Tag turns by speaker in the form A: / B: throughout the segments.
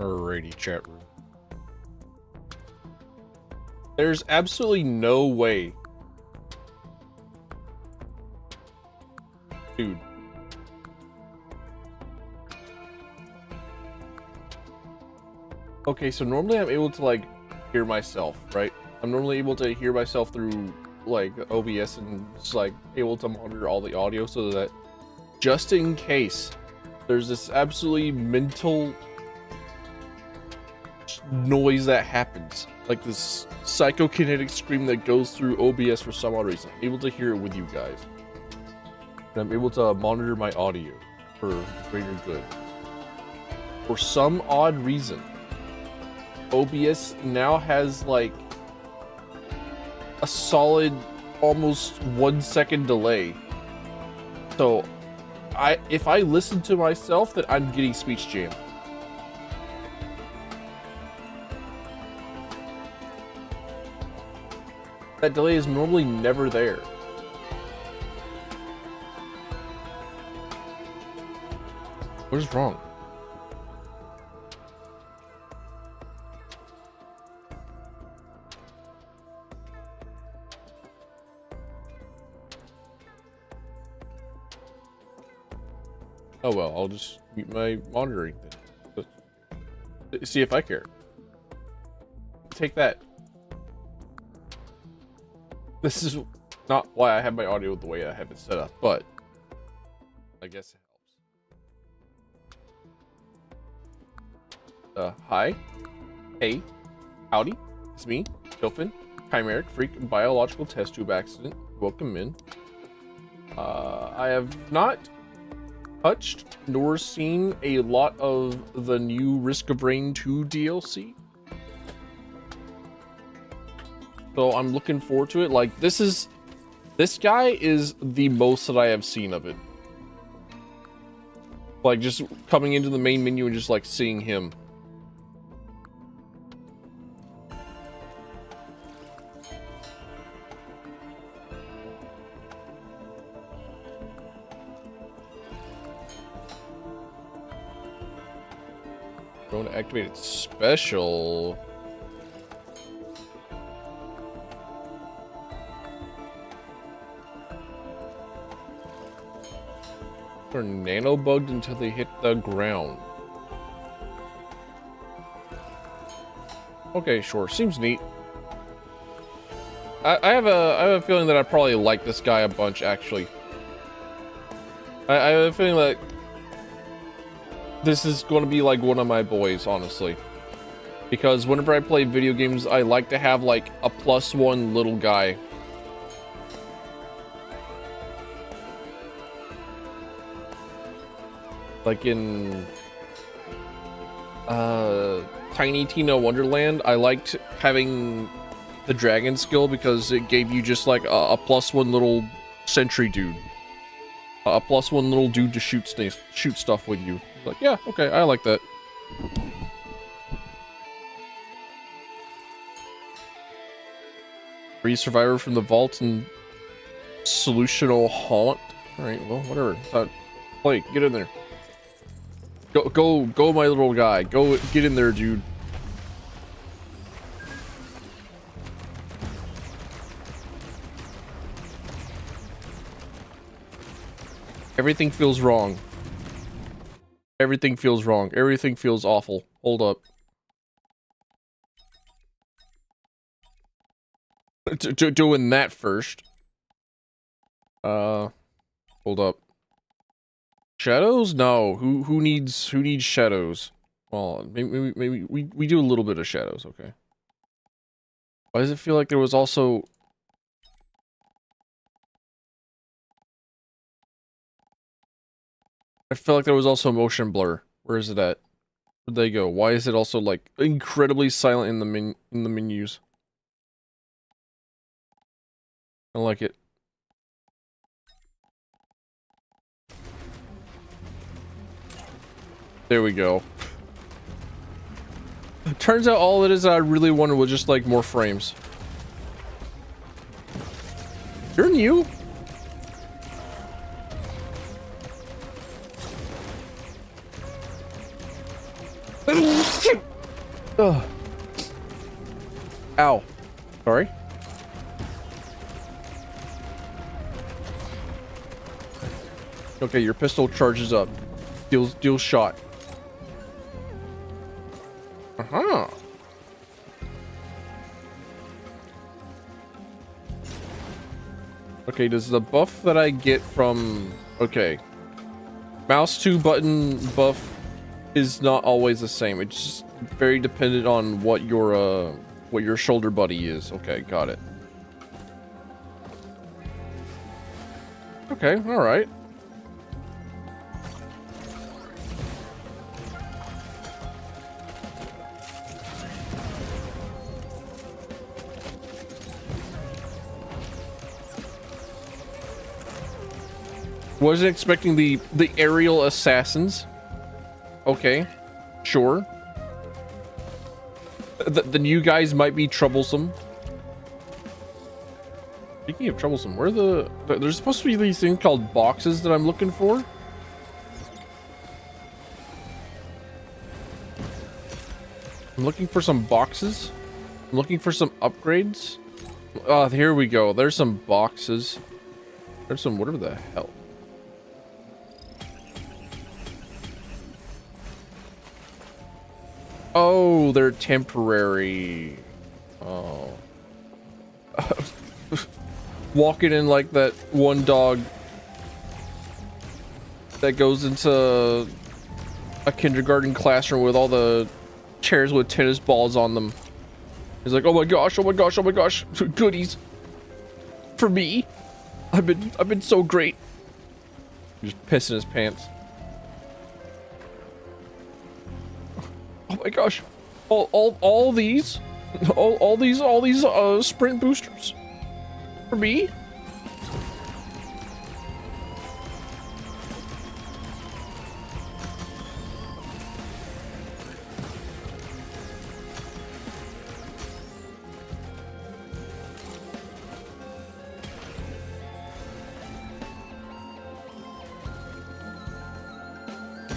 A: Alrighty, chat room. There's absolutely no way. Dude. Okay, so normally I'm able to, like, hear myself, right? I'm normally able to hear myself through, like, OBS and just, like, able to monitor all the audio so that just in case there's this absolutely mental noise that happens, like this psychokinetic scream that goes through OBS for some odd reason, I'm able to hear it with you guys. And I'm able to monitor my audio for greater good. For some odd reason, OBS now has like a solid almost 1 second delay. So if I listen to myself, then I'm getting speech jammed. That delay is normally never there. What is wrong? Oh well, I'll just mute my monitoring then. See if I care. Take that. This is not why I have my audio the way I have it set up, but I guess it helps. Hi. Hey. Howdy. It's me, Chilfin, Chimeric Freak, Biological Test Tube Accident. Welcome in. I have not touched nor seen a lot of the new Risk of Rain 2 DLC. So I'm looking forward to it. Like, this guy is the most that I have seen of it. Like, just coming into the main menu and just, like, seeing him. Going to activate its special. They're nano-bugged until they hit the ground. Okay, sure. Seems neat. I have a feeling that I probably like this guy a bunch, actually. I have a feeling that this is going to be like one of my boys, honestly. Because whenever I play video games, I like to have like a +1 little guy. Like in Tiny Tina Wonderland, I liked having the dragon skill because it gave you just like a +1 little sentry dude. A +1 little dude to shoot stuff with you. Like, yeah, okay, I like that. Free survivor from the vault and solutional haunt. Alright, well, whatever. Play, get in there. Go, my little guy. Go, get in there, dude. Everything feels wrong. Everything feels wrong. Everything feels awful. Hold up. Doing that first. Hold up. Shadows? No. Who needs shadows? Well, maybe we do a little bit of shadows, okay. Why does it feel like there was also I feel like there was also motion blur. Where is it at? Where'd they go? Why is it also like incredibly silent in the menus? I like it. There we go. Turns out all it is that I really wanted was just like more frames. You're new. Ugh. Ow. Sorry. Okay, your pistol charges up. Deals shot. Uh-huh. Okay, does the buff that I get from... Okay. Mouse 2 button buff is not always the same. It's just very dependent on what your shoulder buddy is. Okay, got it. Okay, alright. Wasn't expecting the aerial assassins. Okay, sure. The new guys might be troublesome. Speaking of troublesome, there's supposed to be these things called boxes that I'm looking for. I'm looking for some boxes. I'm looking for some upgrades. Here we go. There's some boxes. There's some whatever the hell. Oh, they're temporary. Oh. Walking in like that one dog that goes into a kindergarten classroom with all the chairs with tennis balls on them. He's like, oh my gosh, oh my gosh, oh my gosh, goodies for me. I've been so great. Just pissing his pants. Oh my gosh, all these sprint boosters for me.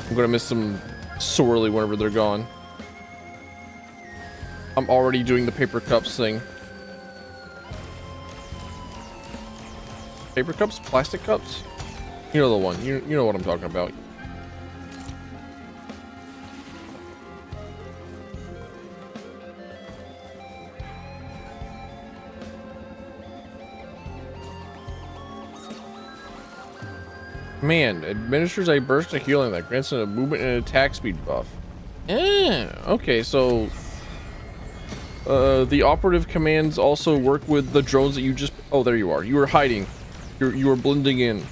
A: I'm gonna miss them sorely whenever they're gone. I'm already doing the paper cups thing. Paper cups? Plastic cups? You know the one. You know what I'm talking about. Man, administers a burst of healing that grants a movement and attack speed buff. Okay, so the operative commands also work with the drones that you just... Oh, there you are. You were hiding. You were blending in.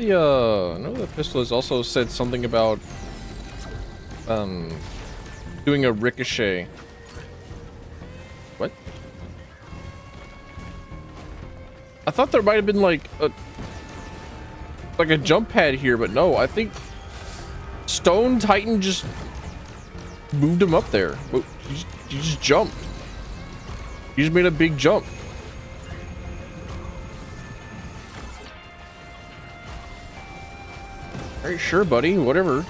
A: I know the pistol has also said something about doing a ricochet. What? I thought there might have been like a jump pad here, but no, I think Stone Titan just moved him up there. He just jumped. He just made a big jump. Alright, sure, buddy. Whatever.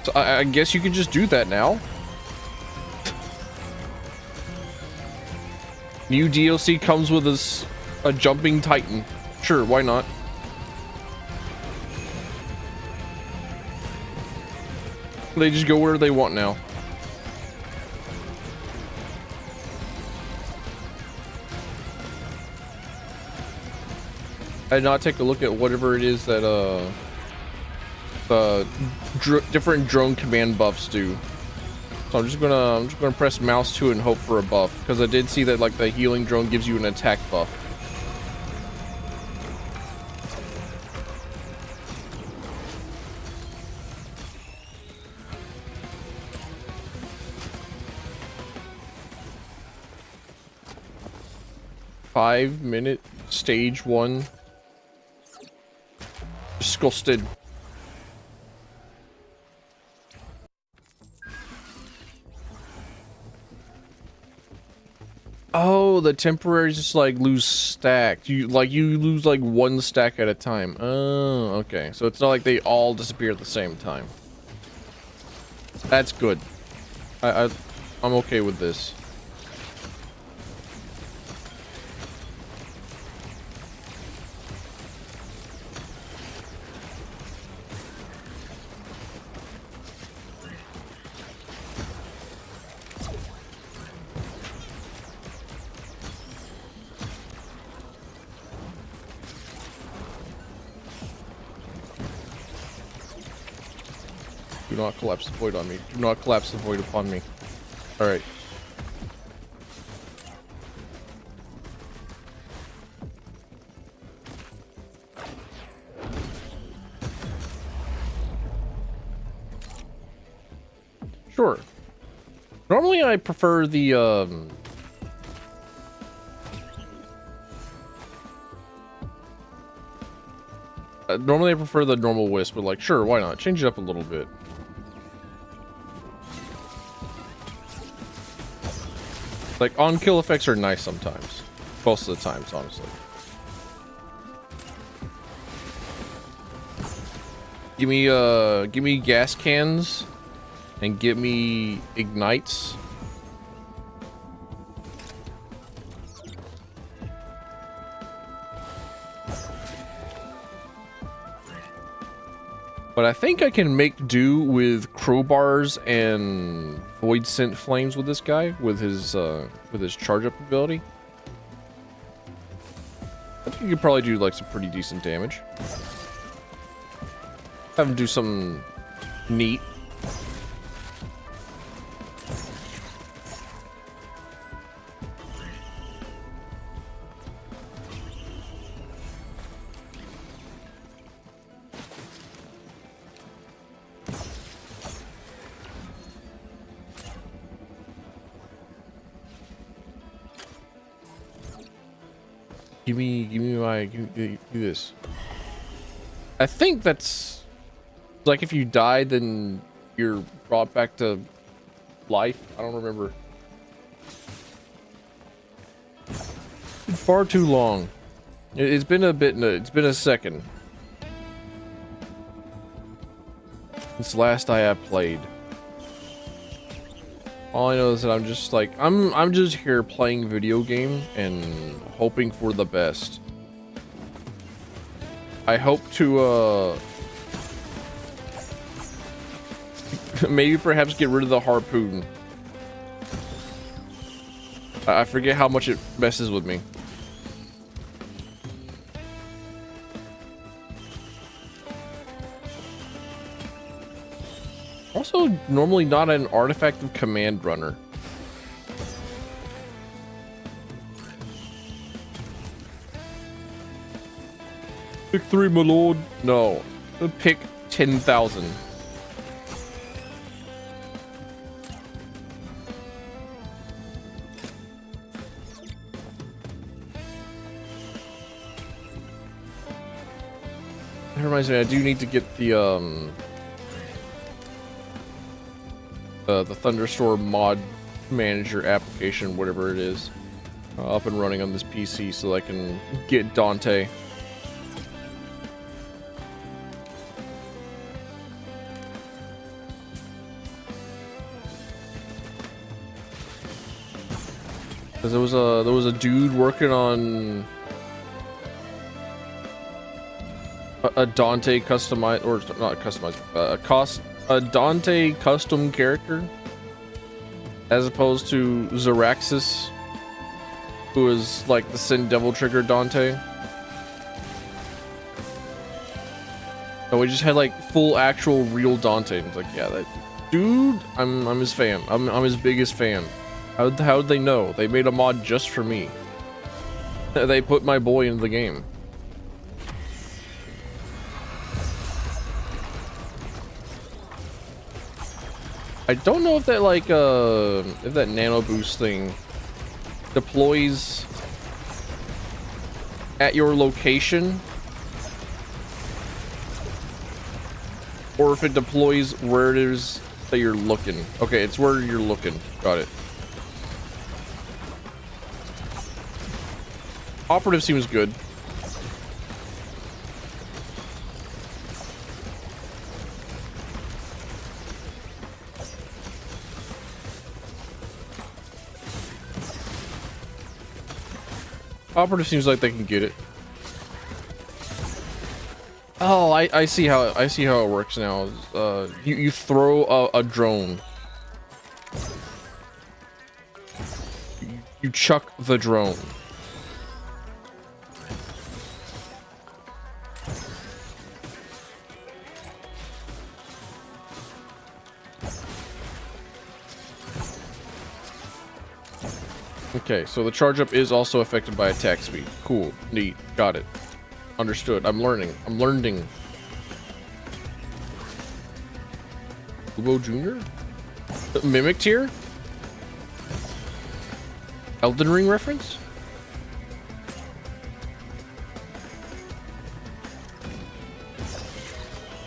A: So I guess you can just do that now. New DLC comes with a jumping Titan. Sure, why not? They just go where they want now. I did not take a look at whatever it is that different drone command buffs do. So I'm just gonna press mouse 2 and hope for a buff, because I did see that like the healing drone gives you an attack buff. 5-minute stage 1. Disgusted. Oh, the temporaries just like lose stack. You lose like 1 stack at a time. Oh, okay. So it's not like they all disappear at the same time. That's good. I'm okay with this. Do not collapse the void on me. Do not collapse the void upon me. Alright. Sure. Normally I prefer the, normally I prefer the normal wisp, but like, sure, why not? Change it up a little bit. Like, on-kill effects are nice sometimes. Most of the times, honestly. Give me gas cans, and give me ignites. But I think I can make do with crowbars and void scent flames with this guy, with his charge up ability. I think you could probably do like some pretty decent damage. Have him do something neat. Give me this. I think that's like if you die, then you're brought back to life. I don't remember. Far too long. It's been a bit. It's been a second since last I have played. All I know is that I'm just like I'm just here playing video game and hoping for the best. I hope to maybe perhaps get rid of the harpoon. I forget how much it messes with me. Also, normally not an artifact of command runner. Pick 3, my lord. No, pick 10,000. That reminds me, I do need to get the Thunderstorm mod manager application, whatever it is, up and running on this PC so I can get Dante. Because there was a dude working on a Dante customized, or not customized, a Dante custom character, as opposed to Xeraxis, who is like the Sin Devil Trigger Dante. So we just had like full actual real Dante. And it's like, yeah, that dude, I'm his fan. I'm his biggest fan. How'd they know? They made a mod just for me. They put my boy into the game. I don't know if that like if that nano boost thing deploys at your location, or if it deploys where it is that you're looking. Okay, it's where you're looking. Got it. Operative seems good. Operative seems like they can get it. Oh, I see how it works now. You throw a drone. You chuck the drone. Okay, so the charge up is also affected by attack speed. Cool, neat, got it. Understood. I'm learning. I'm learning. Ubo Jr.? Mimic tier? Elden Ring reference?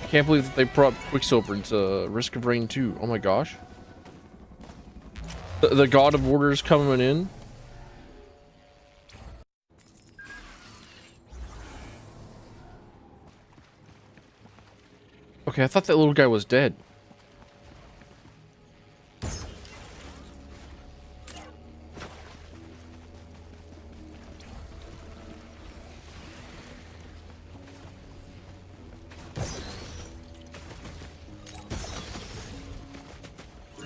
A: I can't believe that they brought Quicksilver into Risk of Rain 2. Oh my gosh. The God of Order is coming in. Okay, I thought that little guy was dead.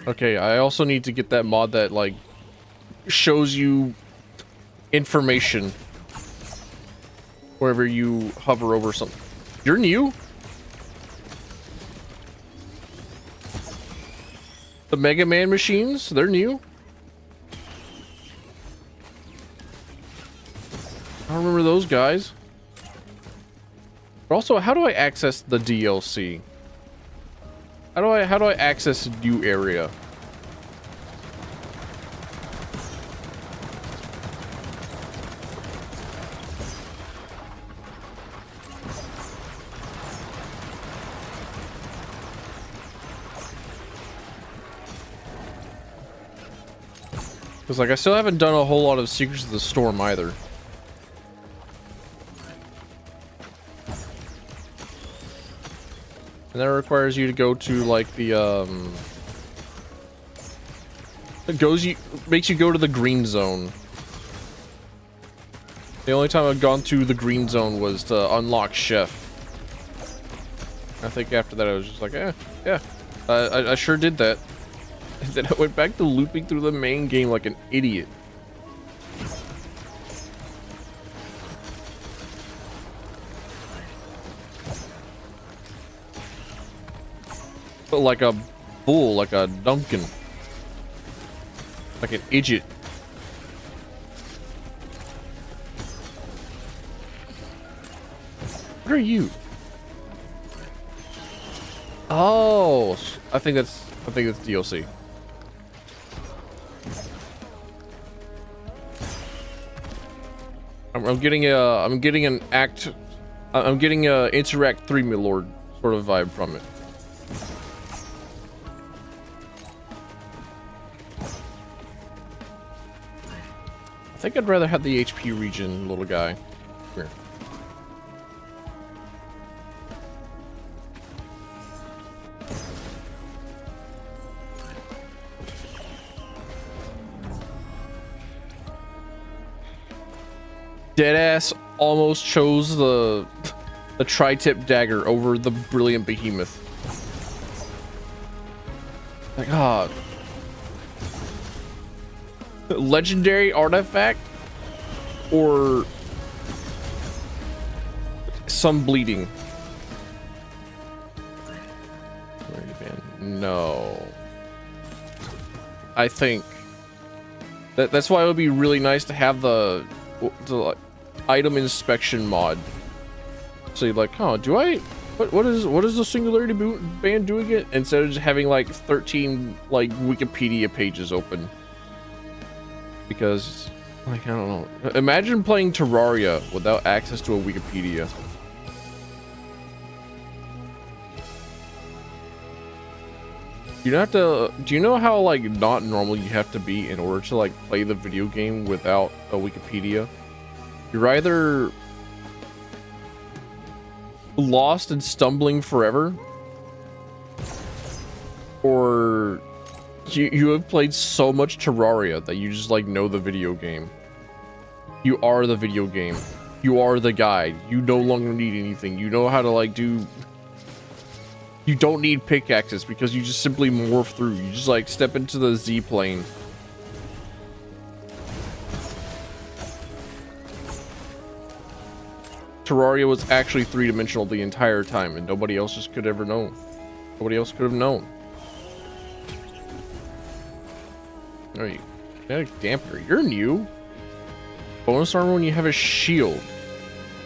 A: Okay, I also need to get that mod that, like, shows you information wherever you hover over something. You're new? The Mega Man machines, they're new. I don't remember those guys. But also, how do I access the DLC? How do I access a new area? Because, like, I still haven't done a whole lot of Secrets of the Storm either. And that requires you to go to, like, the, makes you go to the green zone. The only time I've gone to the green zone was to unlock Chef. I think after that I was just like, yeah. I sure did that. And then I went back to looping through the main game like an idiot. But like a bull, like a Duncan. Like an idiot. What are you? Oh, I think that's DLC. I'm getting a Interact 3 Milord sort of vibe from it. I think I'd rather have the HP region, little guy. Here. Deadass almost chose the tri-tip dagger over the brilliant behemoth. Like, ah. Legendary artifact or some bleeding. No. I think that's why it would be really nice to have the item inspection mod. So you're like, oh, do I? What is the singularity band doing it? Instead of just having like 13 like Wikipedia pages open. Because Like, I don't know. Imagine playing Terraria without access to a Wikipedia. You have to, do you know how like not normal you have to be in order to like play the video game without a Wikipedia? You're either lost and stumbling forever, or you have played so much Terraria that you just like know the video game. You are the video game. You are the guide. You no longer need anything. You know how to like do. You don't need pickaxes because you just simply morph through. You just like step into the Z plane. Terraria was actually three-dimensional the entire time, and nobody else just could ever know. Nobody else could have known. There you go. Dampener. You're new. Bonus armor when you have a shield.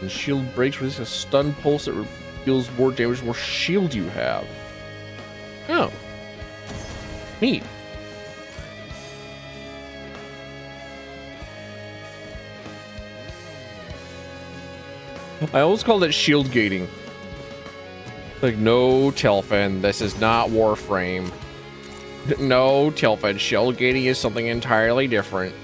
A: And shield breaks release a stun pulse that deals more damage the more shield you have. Oh. Neat. I always called it shield gating. Like, no, Telfin, this is not Warframe. No, Telfin, shield gating is something entirely different.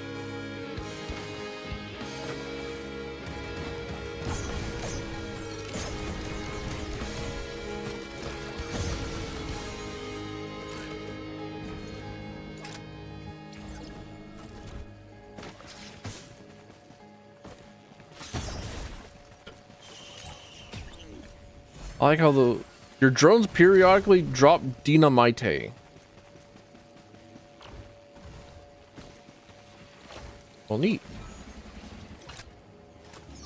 A: I like how your drones periodically drop dynamite. Well, neat.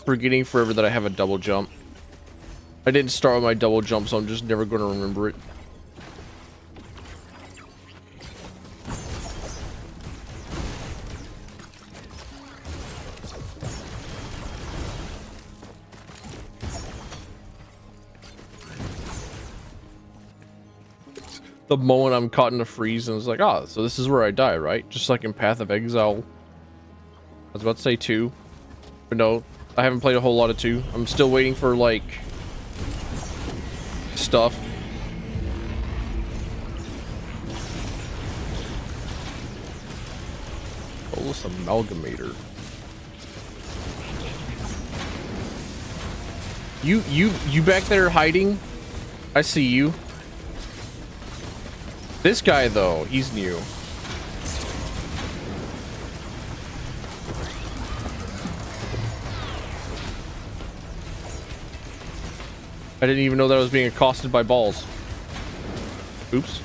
A: Forgetting forever that I have a double jump. I didn't start with my double jump, so I'm just never going to remember it. The moment I'm caught in a freeze and it's like, ah, so this is where I die, right? Just like in Path of Exile. I was about to say 2, but no, I haven't played a whole lot of 2. I'm still waiting for like stuff. Bolus Amalgamator. You back there hiding? I see you. This guy, though, he's new. I didn't even know that I was being accosted by balls. Oops.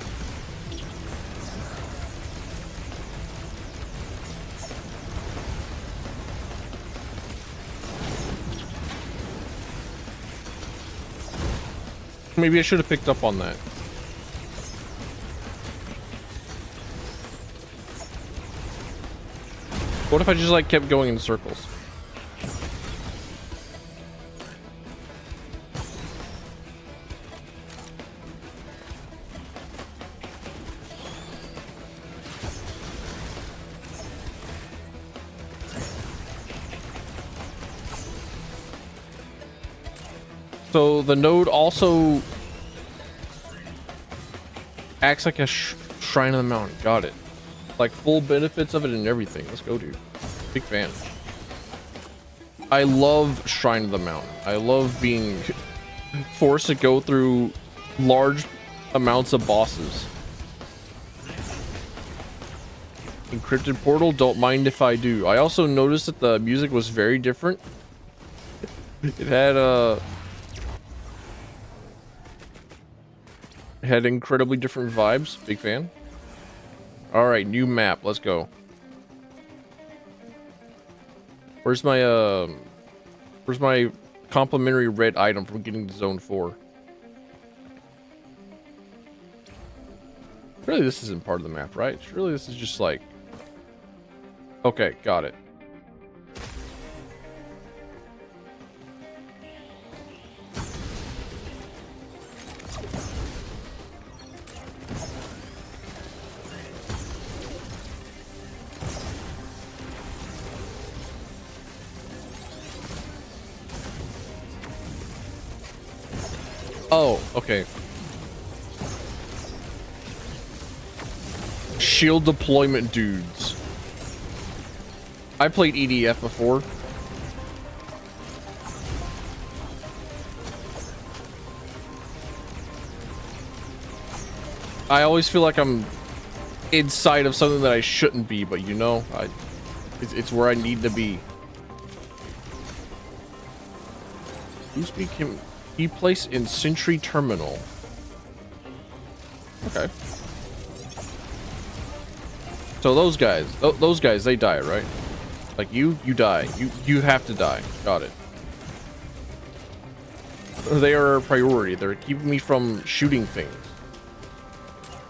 A: Maybe I should have picked up on that. What if I just like kept going in circles? So the node also acts like a shrine on the mountain. Got it. Like full benefits of it and everything. Let's go, dude. Big fan. I love Shrine of the Mountain. I love being forced to go through large amounts of bosses. Encrypted portal, don't mind if I do. I also noticed that the music was very different. It had incredibly different vibes. Big fan. All right, new map. Let's go. Where's my complimentary red item from getting to zone 4? Really, this isn't part of the map, right? Surely this is just like... Okay, got it. Oh, okay. Shield deployment dudes. I played EDF before. I always feel like I'm inside of something that I shouldn't be, but you know, it's where I need to be. Newspeak can be placed in Sentry Terminal. Okay. So those guys, they die, right? Like you die. You have to die. Got it. They are a priority. They're keeping me from shooting things.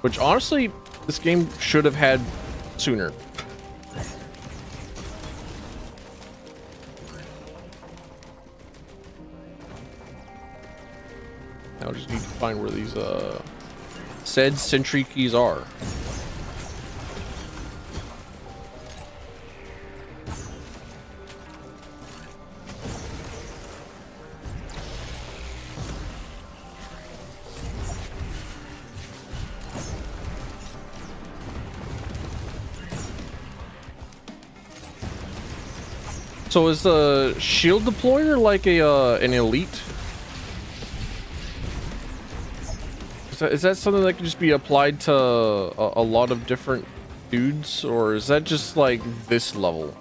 A: Which honestly, this game should have had sooner. Now I just need to find where these said sentry keys are. So is the shield deployer like a an elite? Is that something that can just be applied to a lot of different dudes, or is that just like this level?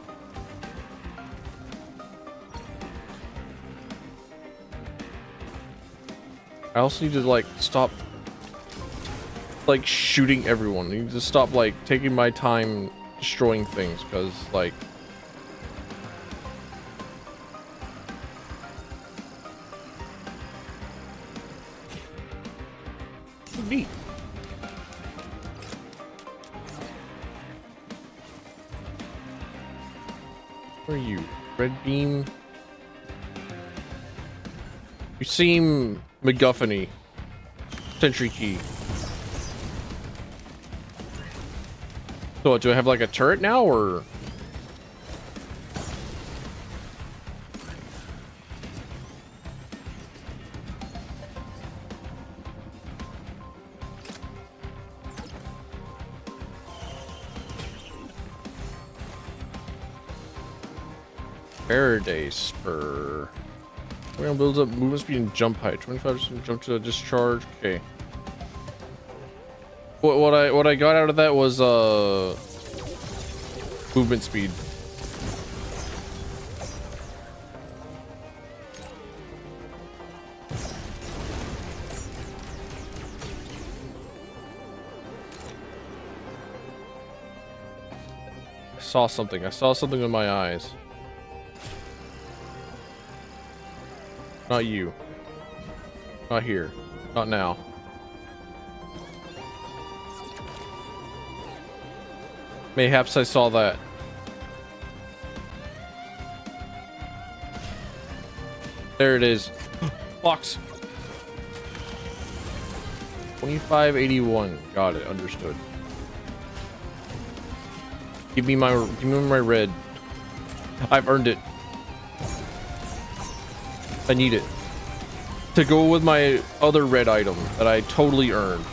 A: I also need to like stop like shooting everyone. I need to stop like taking my time destroying things, because like neat. Where are you? Red beam. You seem MacGuffin-y. Sentry key. So do I have like a turret now, or? Faraday spur. We're gonna build up movement speed and jump height. 25% jump to discharge. Okay. What I got out of that was movement speed. I saw something. I saw something with my eyes. Not you. Not here. Not now. Mayhaps I saw that. There it is. Box. 2581. Got it. Understood. Give me my red. I've earned it. I need it to go with my other red item that I totally earned,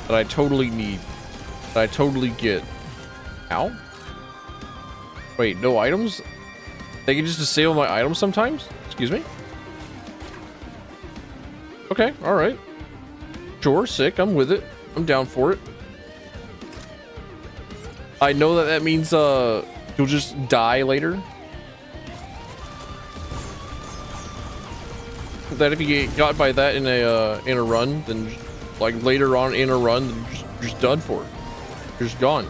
A: that I totally need, that I totally get. Ow. Wait, no items? They can just disable my items sometimes? Excuse me? Okay, alright. Sure, sick, I'm with it. I'm down for it. I know that that means you'll just die later. That if you get got by that in a run, then like later on in a run, then you're just done for. You're just gone.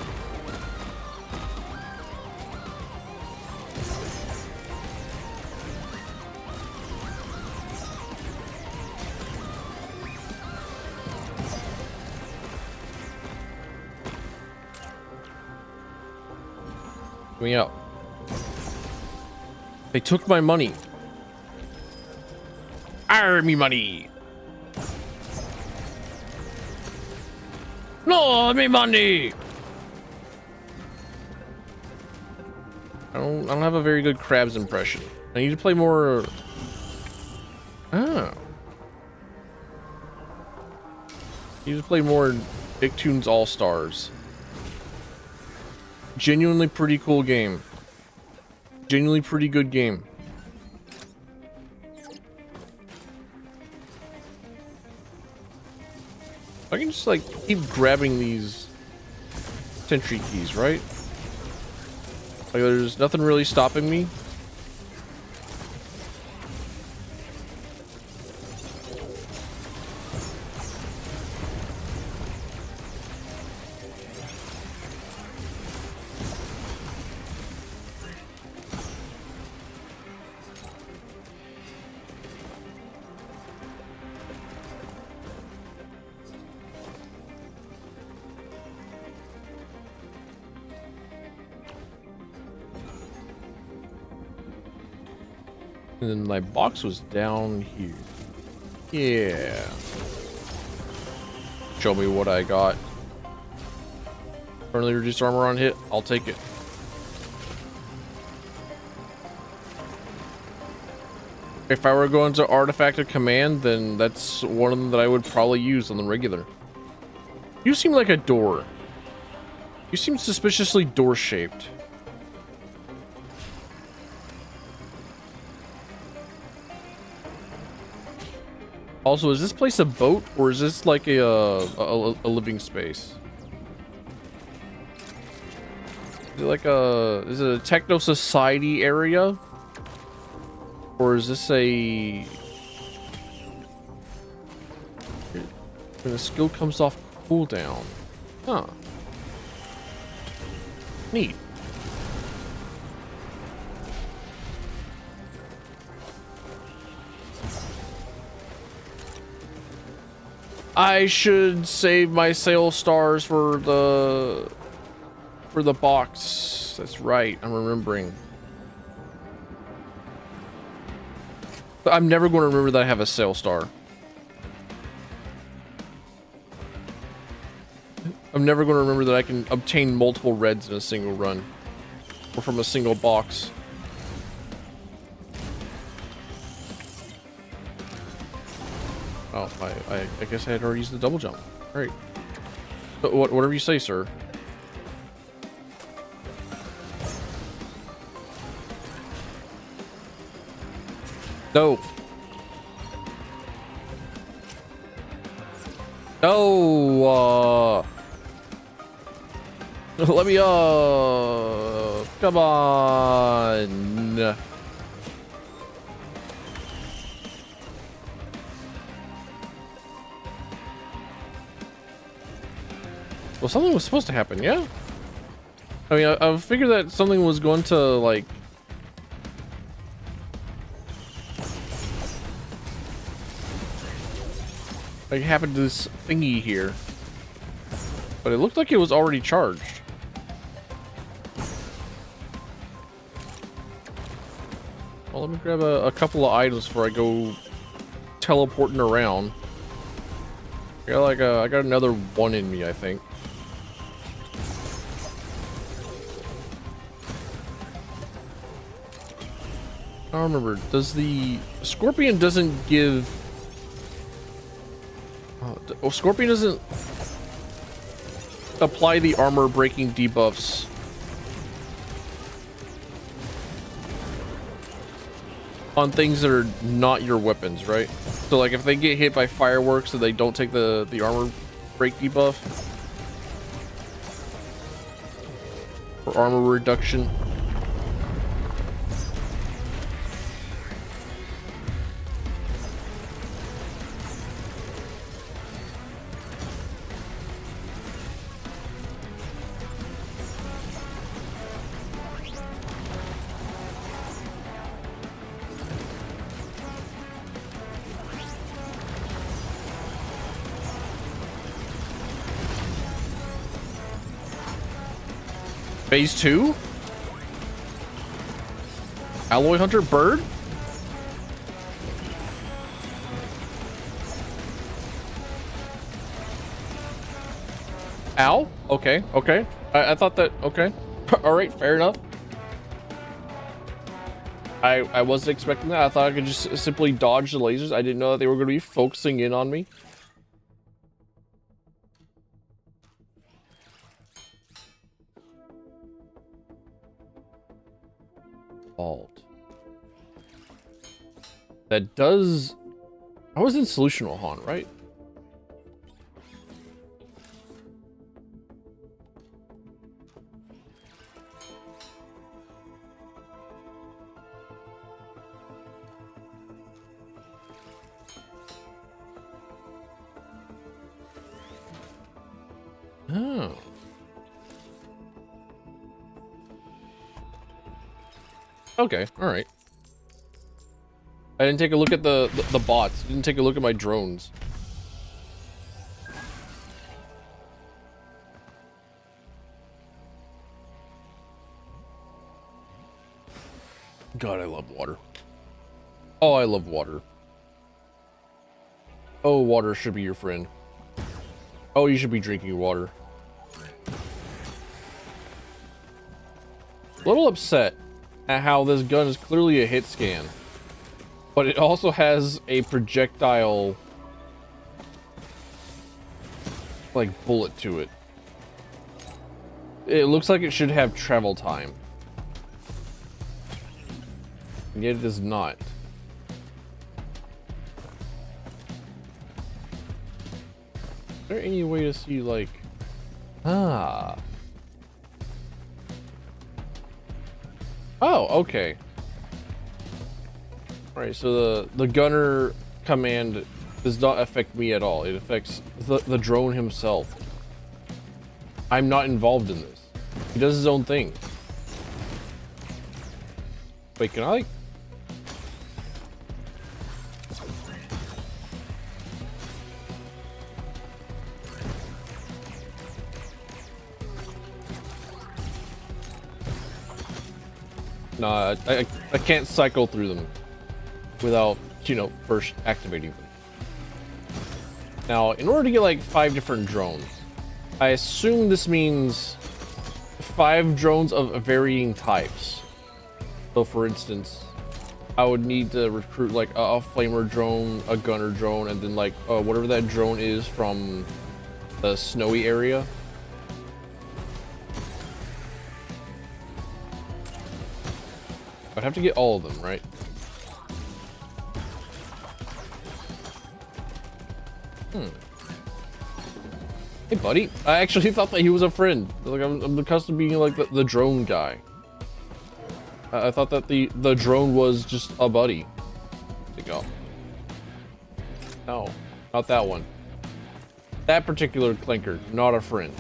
A: Me out. They took my money. Army money. No, me money. I don't have a very good Krabs impression. I need to play more. Oh. You just play more Nicktoons All Stars. Genuinely pretty cool game. Genuinely pretty good game. I can just like keep grabbing these sentry keys, right? Like there's nothing really stopping me. And then my box was down here. Yeah. Show me what I got. Permanently reduced armor on hit. I'll take it. If I were going to artifact of command, then that's one of them that I would probably use on the regular. You seem like a door. You seem suspiciously door-shaped. Also, is this place a boat or is this like a living space? Is it like is it a techno society area? Or is this a... When the skill comes off cooldown. Huh. Neat. I should save my sale stars for the box. That's right. I'm remembering. But I'm never going to remember that I have a sale star. I'm never going to remember that I can obtain multiple reds in a single run or from a single box. Oh, I guess I had already used the double jump. All right. But whatever you say, sir. No. No. Let me. Come on. Well, something was supposed to happen, yeah? I mean, I figured that something was going to, like... Like, happen to this thingy here. But it looked like it was already charged. Well, let me grab a couple of items before I go teleporting around. I got another one in me, I think. I don't remember. Does the Scorpion doesn't give... Oh, Scorpion doesn't apply the armor breaking debuffs on things that are not your weapons, right? So like if they get hit by fireworks, so they don't take the armor break debuff or armor reduction. Phase 2? Alloy Hunter Bird? Ow? Okay, okay. I thought that... Okay. Alright, fair enough. I wasn't expecting that. I thought I could just simply dodge the lasers. I didn't know that they were going to be focusing in on me. Vault. That does... I was in Solutional Haunt, right? Oh. Okay, alright. I didn't take a look at the bots. Didn't take a look at my drones. God, I love water. Oh, I love water. Oh, water should be your friend. Oh, you should be drinking water. A little upset at how this gun is clearly a hit scan, but it also has a projectile like bullet to it. It looks like it should have travel time, and yet it does not. Is there any way to see, like, oh, okay. All right, so the gunner command does not affect me at all. It affects the drone himself. I'm not involved in this. He does his own thing. Wait, can I, like... Nah, I can't cycle through them without, you know, first activating them. Now, in order to get like 5 different drones, I assume this means 5 drones of varying types. So for instance, I would need to recruit like a flamer drone, a gunner drone, and then like whatever that drone is from the snowy area. I'd have to get all of them, right? Hey, buddy. I actually thought that he was a friend. Like, I'm accustomed to being like the drone guy. I thought that the drone was just a buddy. There you go. No, not that one. That particular clinker, not a friend.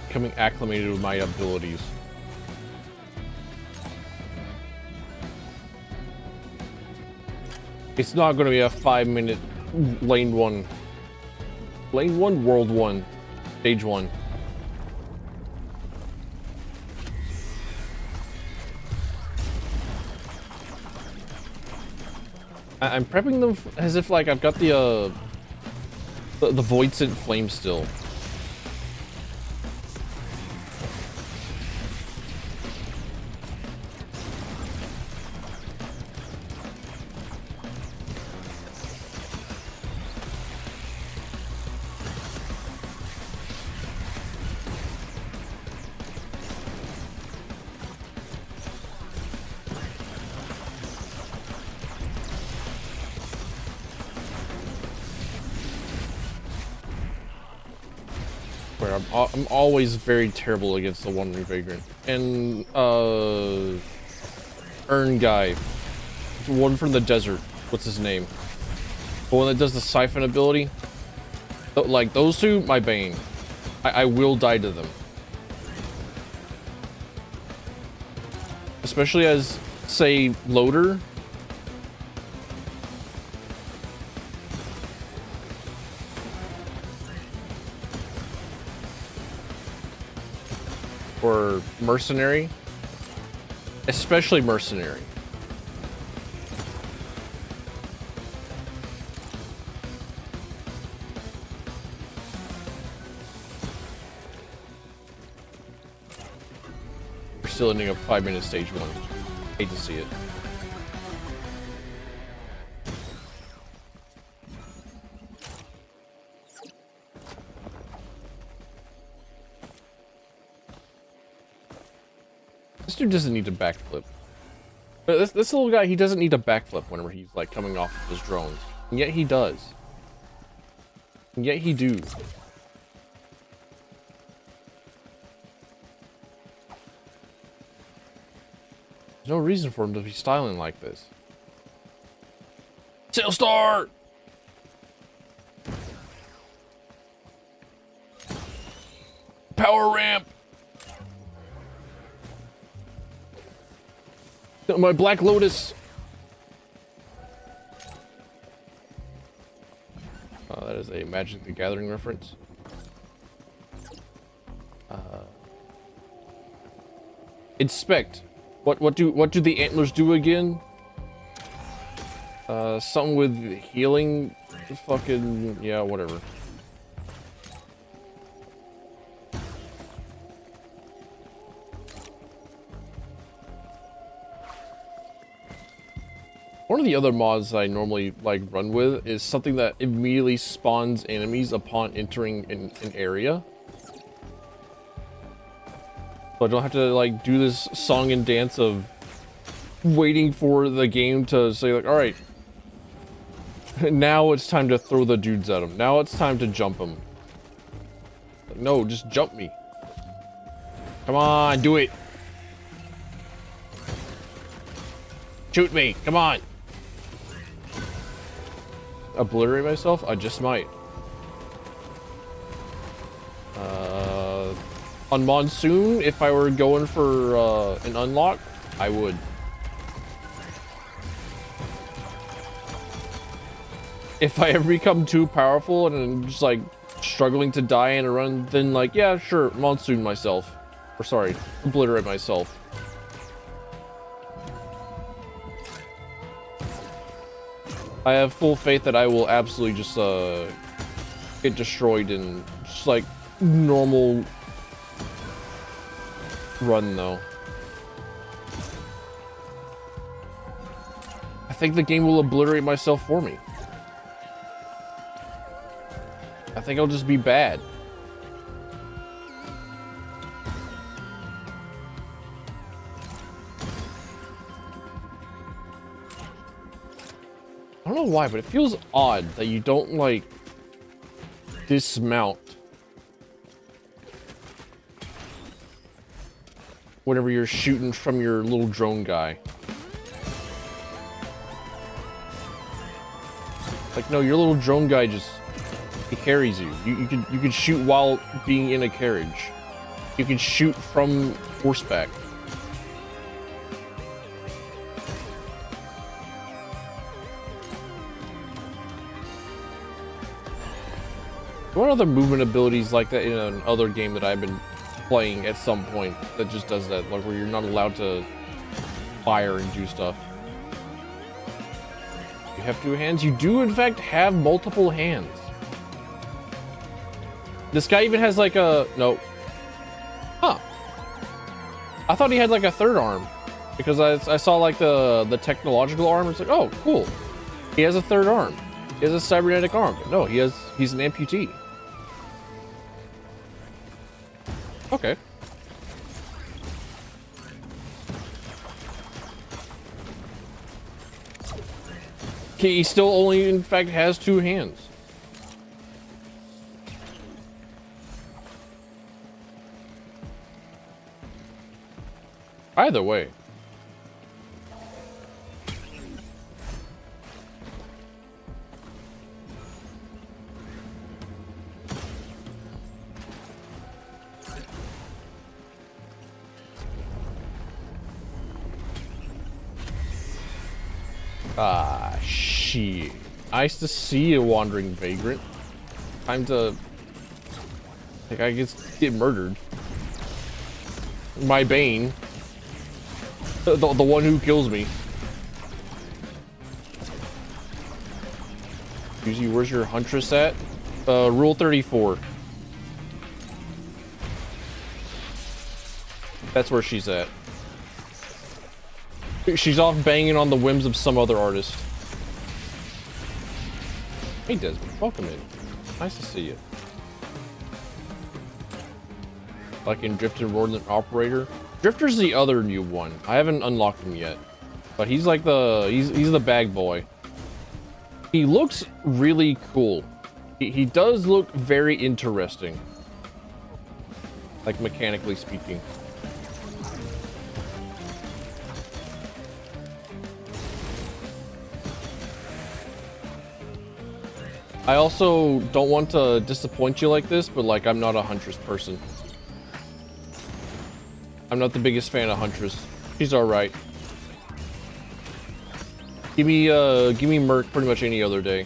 A: Becoming acclimated with my abilities. It's not going to be a 5-minute lane 1. Lane 1, world 1, stage 1. I'm prepping them as if like I've got the void scent flame still. I'm always very terrible against the Wandering Vagrant. And, Urn guy. One from the desert. What's his name? The one that does the siphon ability. Like, those two, my bane. I will die to them. Especially as, say, loader. Or mercenary, especially mercenary. still ending up 5 minutes stage 1. Hate to see it. This dude doesn't need to backflip. But this little guy, he doesn't need to backflip whenever he's like coming off of his drones. And yet he does. And yet he do. There's no reason for him to be styling like this. Sail start! Power ramp! My Black Lotus! That is a Magic the Gathering reference. Inspect. What do the antlers do again? Something with healing. Fucking yeah, whatever. One of the other mods that I normally like run with is something that immediately spawns enemies upon entering an area. So I don't have to like do this song and dance of waiting for the game to say like, all right, now it's time to throw the dudes at them. Now it's time to jump them. Like, no, just jump me. Come on, do it. Shoot me, come on. Obliterate myself? I just might. On Monsoon, if I were going for an unlock, I would. If I ever become too powerful and I'm just like struggling to die in a run, then like, yeah, sure, Monsoon myself. Or sorry, obliterate myself. I have full faith that I will absolutely just get destroyed in just like normal run though. I think the game will obliterate myself for me. I think I'll just be bad. I don't know why, but it feels odd that you don't, like, dismount whenever you're shooting from your little drone guy. Like, no, your little drone guy just, he carries you. You can shoot while being in a carriage. You can shoot from horseback. What other movement abilities like that in another game that I've been playing at some point that just does that, like where you're not allowed to fire and do stuff? You have two hands? You do in fact have multiple hands. This guy even has like a, no. Huh. I thought he had like a third arm because I saw like the technological arm. It's like, oh, cool. He has a third arm. He has a cybernetic arm. But no, he's an amputee. Okay. Okay, he still only, in fact, has two hands. Either way. Ah, shit. Nice to see a wandering vagrant. Time to... like, I guess get murdered. My bane. The one who kills me. Usually, where's your huntress at? Rule 34. That's where she's at. She's off banging on the whims of some other artist. Hey Desmond, welcome in. Nice to see you. Like in Drifter more than Operator. Drifter's the other new one. I haven't unlocked him yet. But he's like he's the bag boy. He looks really cool. He does look very interesting. Like mechanically speaking. I also don't want to disappoint you like this, but like I'm not a Huntress person. I'm not the biggest fan of Huntress. She's alright. Give me Merc pretty much any other day.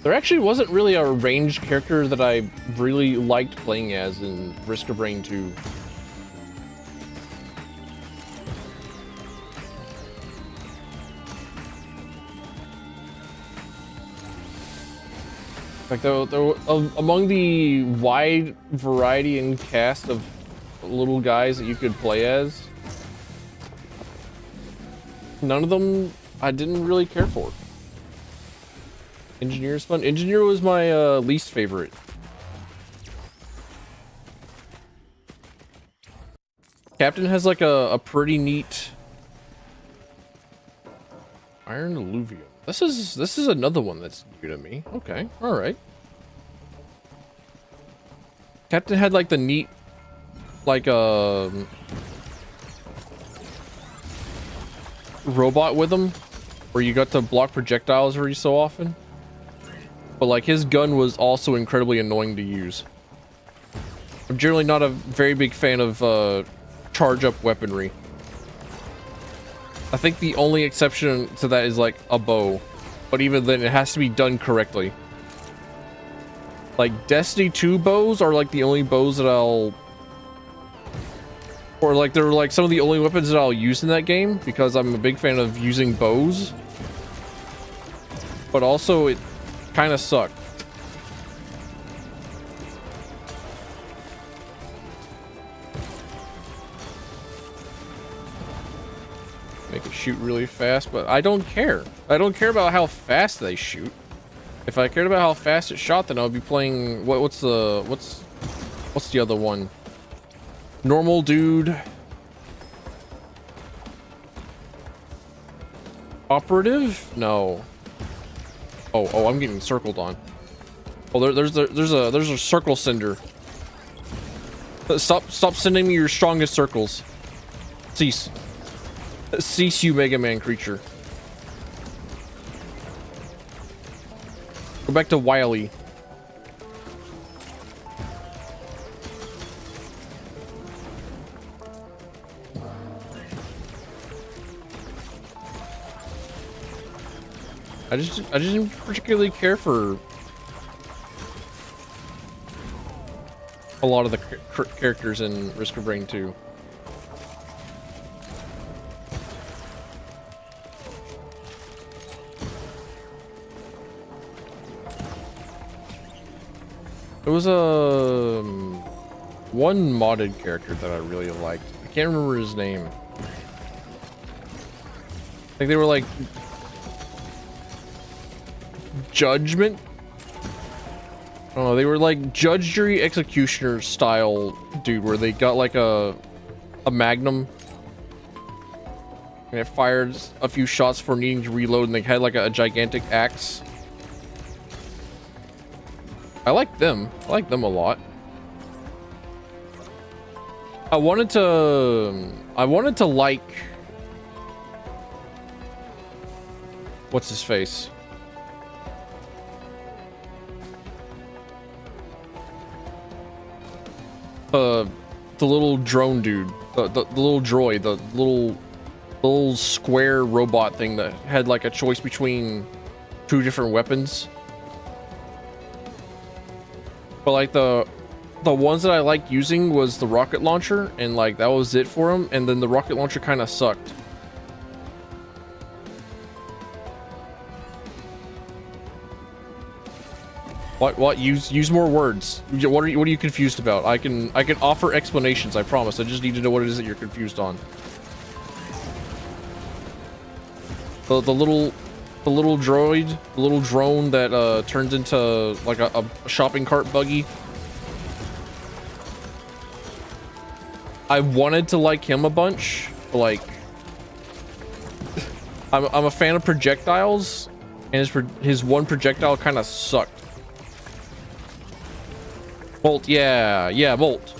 A: There actually wasn't really a ranged character that I really liked playing as in Risk of Rain 2. Like among the wide variety and cast of little guys that you could play as, none of them I didn't really care for. Engineer's fun. Engineer was my least favorite. Captain has like a pretty neat iron alluvium. This is another one that's new to me. Okay, all right. Captain had like the neat, like robot with him, where you got to block projectiles every so often. But like his gun was also incredibly annoying to use. I'm generally not a very big fan of charge up weaponry. I think the only exception to that is like a bow, but even then it has to be done correctly. Like Destiny 2 bows are like the only bows that or like they're like some of the only weapons that I'll use in that game because I'm a big fan of using bows. But also it kind of sucked. Make it shoot really fast, but I don't care. I don't care about how fast they shoot. If I cared about how fast it shot, then I would be playing what's the other one? Normal dude. Operative? No. Oh, I'm getting circled on. Oh, there's a circle sender. Stop sending me your strongest circles. Cease. Cease, you Mega Man creature. Go back to Wily. I just didn't particularly care for a lot of the characters in Risk of Rain 2. There was a one modded character that I really liked. I can't remember his name. I think they were like Judgment. I don't know. They were like Judge, Jury, Executioner style dude, where they got like a magnum and it fired a few shots for needing to reload, and they had like a gigantic axe. I like them. I like them a lot. I wanted to like what's his face? The little drone dude, the little droid, the little square robot thing that had like a choice between two different weapons. But like the ones that I liked using was the rocket launcher, and like that was it for him. And then the rocket launcher kind of sucked. What? Use more words. What are you confused about? I can offer explanations. I promise. I just need to know what it is that you're confused on. The little droid, the little drone that turns into like a shopping cart buggy. I wanted to like him a bunch, but like I'm a fan of projectiles, and his one projectile kind of sucked. Bolt, yeah, Bolt.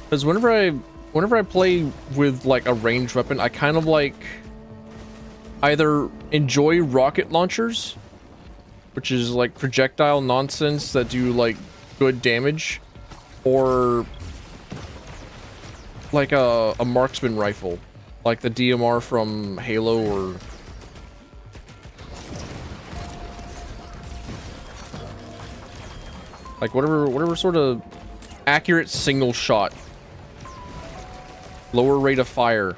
A: Because whenever I play with like a ranged weapon, I kind of like either enjoy rocket launchers, which is like projectile nonsense that do like good damage, or like a marksman rifle, like the DMR from Halo, or like whatever sort of accurate single shot, lower rate of fire.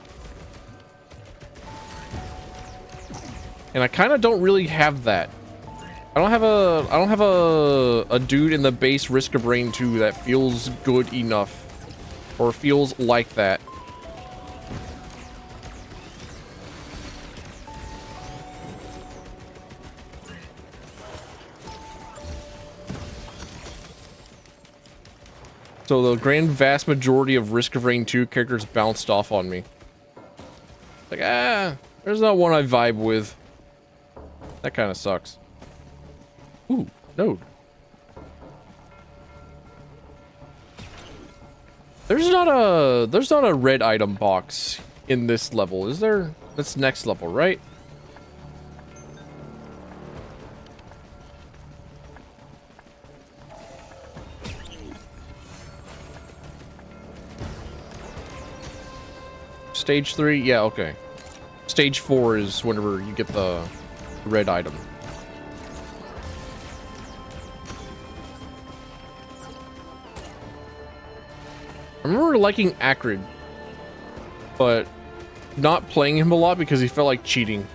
A: And I kind of don't really have that. I don't have a dude in the base Risk of Rain 2 that feels good enough, or feels like that. So the grand vast majority of Risk of Rain 2 characters bounced off on me. Like, there's not one I vibe with. That kind of sucks. Ooh, node. There's not a red item box in this level, is there? That's next level, right? Stage 3? Yeah, okay. Stage 4 is whenever you get the red item. I remember liking Acrid, but not playing him a lot because he felt like cheating.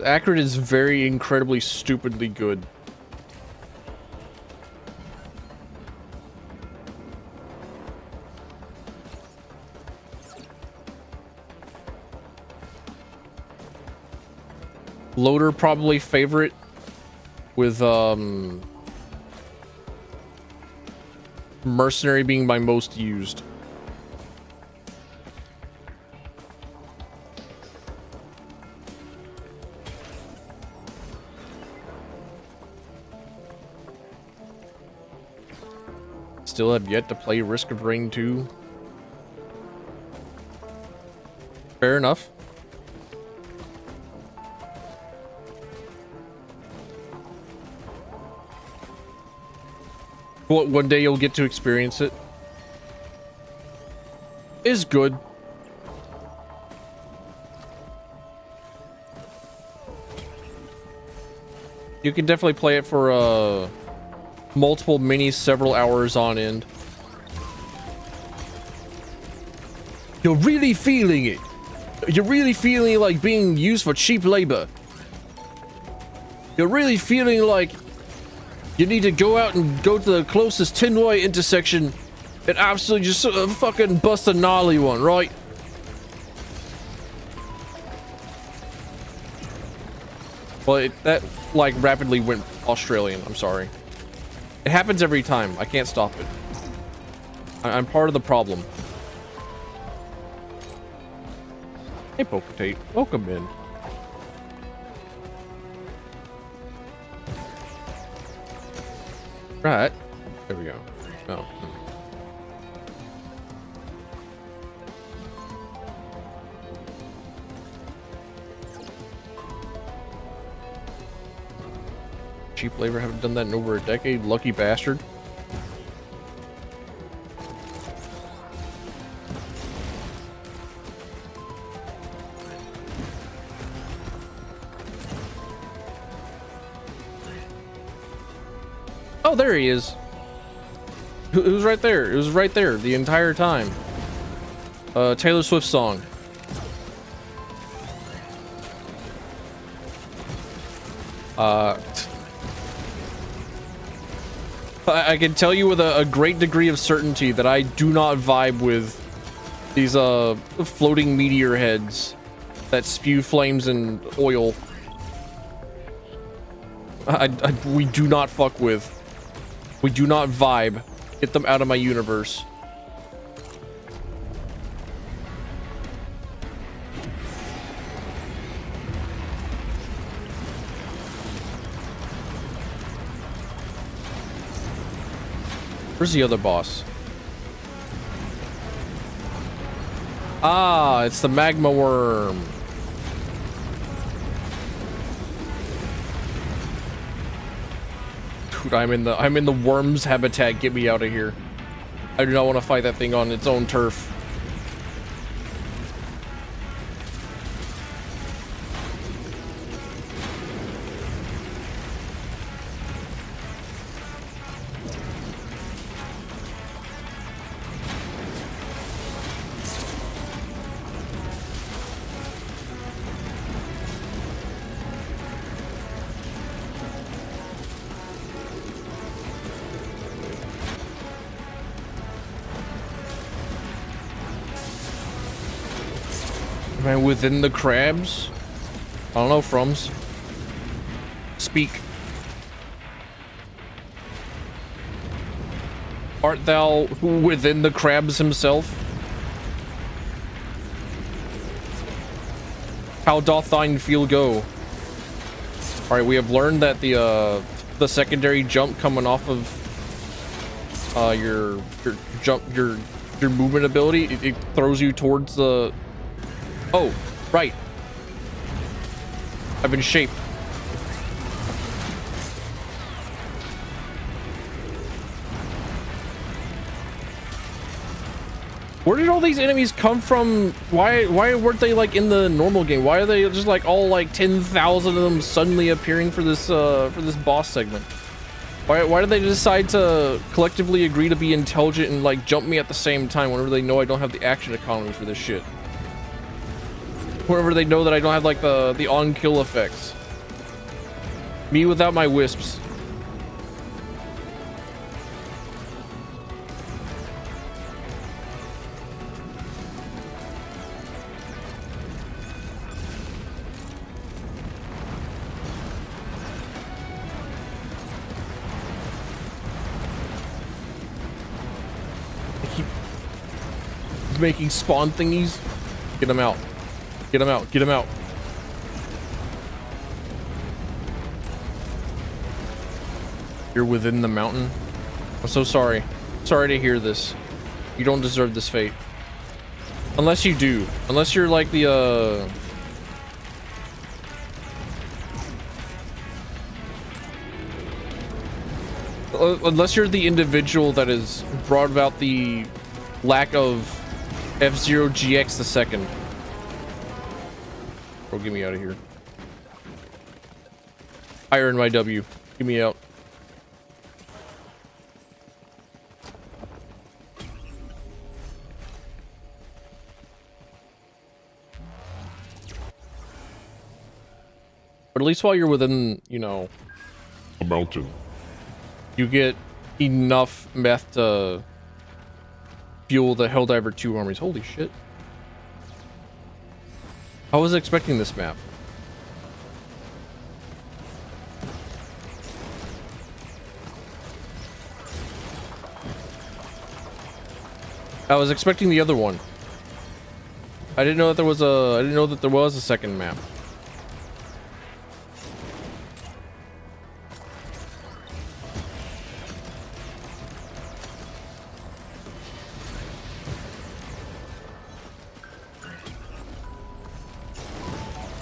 A: Acrid is very incredibly stupidly good. Loader probably favorite, with Mercenary being my most used. Still have yet to play Risk of Rain 2. Fair enough. Well, one day you'll get to experience it. Is good. You can definitely play it for multiple minis, several hours on end. You're really feeling it. You're really feeling like being used for cheap labor. You're really feeling like you need to go out and go to the closest Tinway intersection and absolutely just fucking bust a gnarly one, right? Well, that like rapidly went Australian. I'm sorry. It happens every time. I can't stop it. I'm part of the problem. Hey, Poketate. Welcome in. Right. There we go. Oh. Cheap labor, haven't done that in over a decade. Lucky bastard. there he is. It was right there. It was right there the entire time. Taylor Swift song. I can tell you with a great degree of certainty that I do not vibe with these floating meteor heads that spew flames and oil. We do not fuck with. We do not vibe. Get them out of my universe. Where's the other boss? Ah, it's the magma worm. Dude, I'm in the worm's habitat. Get me out of here. I do not want to fight that thing on its own turf. Am I within the crabs? I don't know, Frums. Speak. Art thou within the crabs himself? How doth thine feel go? All right, we have learned that the secondary jump coming off of your movement ability, it throws you towards the. Oh, right. I've been shaped. Where did all these enemies come from? Why weren't they like in the normal game? Why are they just like all like 10,000 of them suddenly appearing for this boss segment? Why did they decide to collectively agree to be intelligent and like jump me at the same time whenever they know I don't have the action economy for this shit? Whenever they know that I don't have like the on-kill effects. Me without my wisps. I keep making spawn thingies. Get them out. Get him out. Get him out. You're within the mountain. I'm so sorry. Sorry to hear this. You don't deserve this fate. Unless you do. Unless you're like the unless you're the individual that has brought about the lack of F-Zero GX the second. Bro, get me out of here. I earned my W. Get me out. But at least while you're within, you know,
B: a mountain,
A: you get enough meth to fuel the Helldiver 2 armies. Holy shit. I was expecting this map. I was expecting the other one. I didn't know that there was a second map.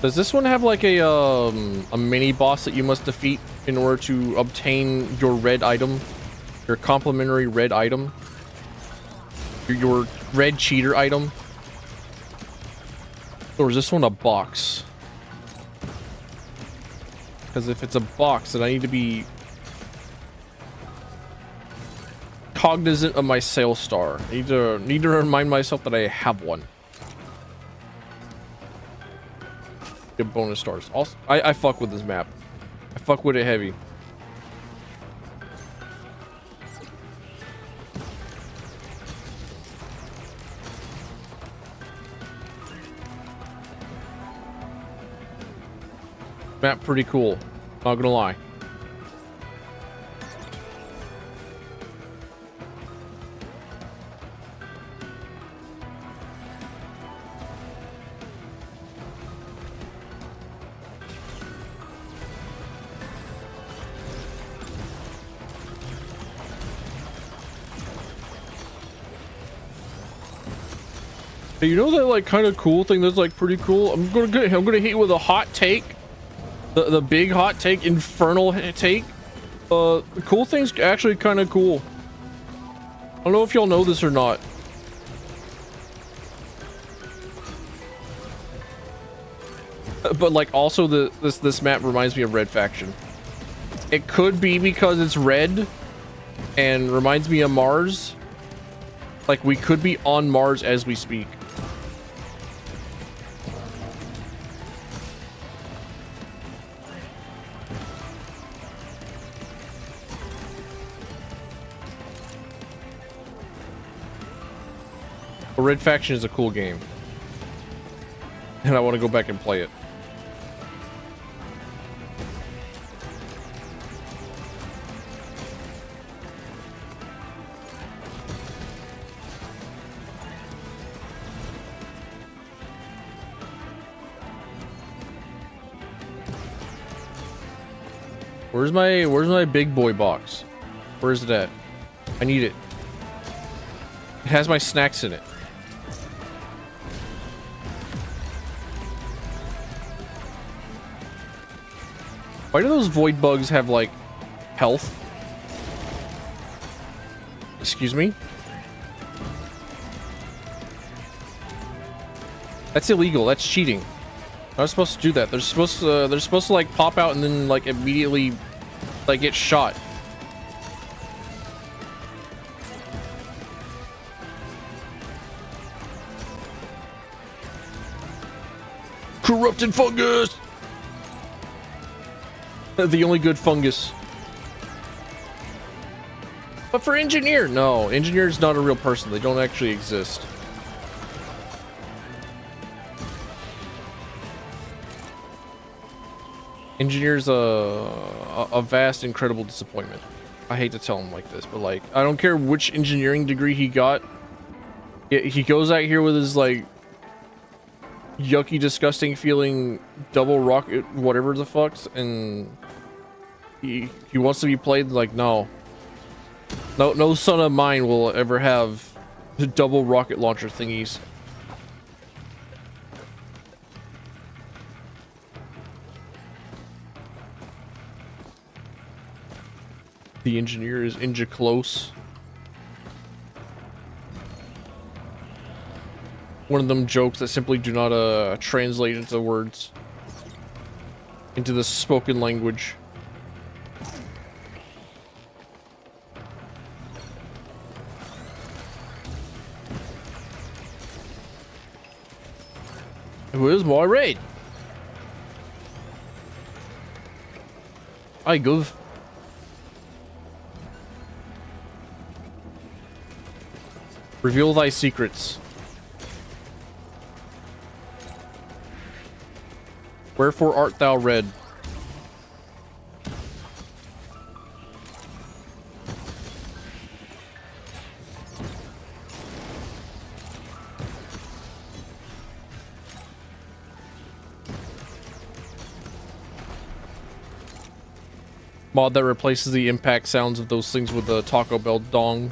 A: Does this one have like a mini boss that you must defeat in order to obtain your red item? Your complimentary red item? Your red cheater item? Or is this one a box? Because if it's a box, then I need to be cognizant of my sales star. I need to remind myself that I have one. Get bonus stars. Also, I fuck with this map. I fuck with it heavy. Map pretty cool. Not gonna lie. Hey, you know that like kind of cool thing that's like pretty cool? I'm gonna hit you with a hot take. The big hot take, infernal take. The cool thing's actually kind of cool. I don't know if y'all know this or not. But like also this map reminds me of Red Faction. It could be because it's red and reminds me of Mars. Like we could be on Mars as we speak. Red Faction is a cool game, and I want to go back and play it. Where's my big boy box? Where is it at? I need it. It has my snacks in it. Why do those void bugs have like health? Excuse me? That's illegal. That's cheating. They're not supposed to do that. They're supposed to like pop out and then like immediately like get shot. Corrupted fungus. The only good fungus. But for engineer, no. Engineer's not a real person. They don't actually exist. Engineer's a vast, incredible disappointment. I hate to tell him like this, but like, I don't care which engineering degree he got. He goes out here with his like yucky, disgusting feeling double rocket, whatever the fucks, and he wants to be played like no son of mine will ever have the double rocket launcher thingies. The engineer is inja close. One of them jokes that simply do not translate into words, into the spoken language. Who is my raid? I gov. Reveal thy secrets. Wherefore art thou red? Mod that replaces the impact sounds of those things with the Taco Bell dong.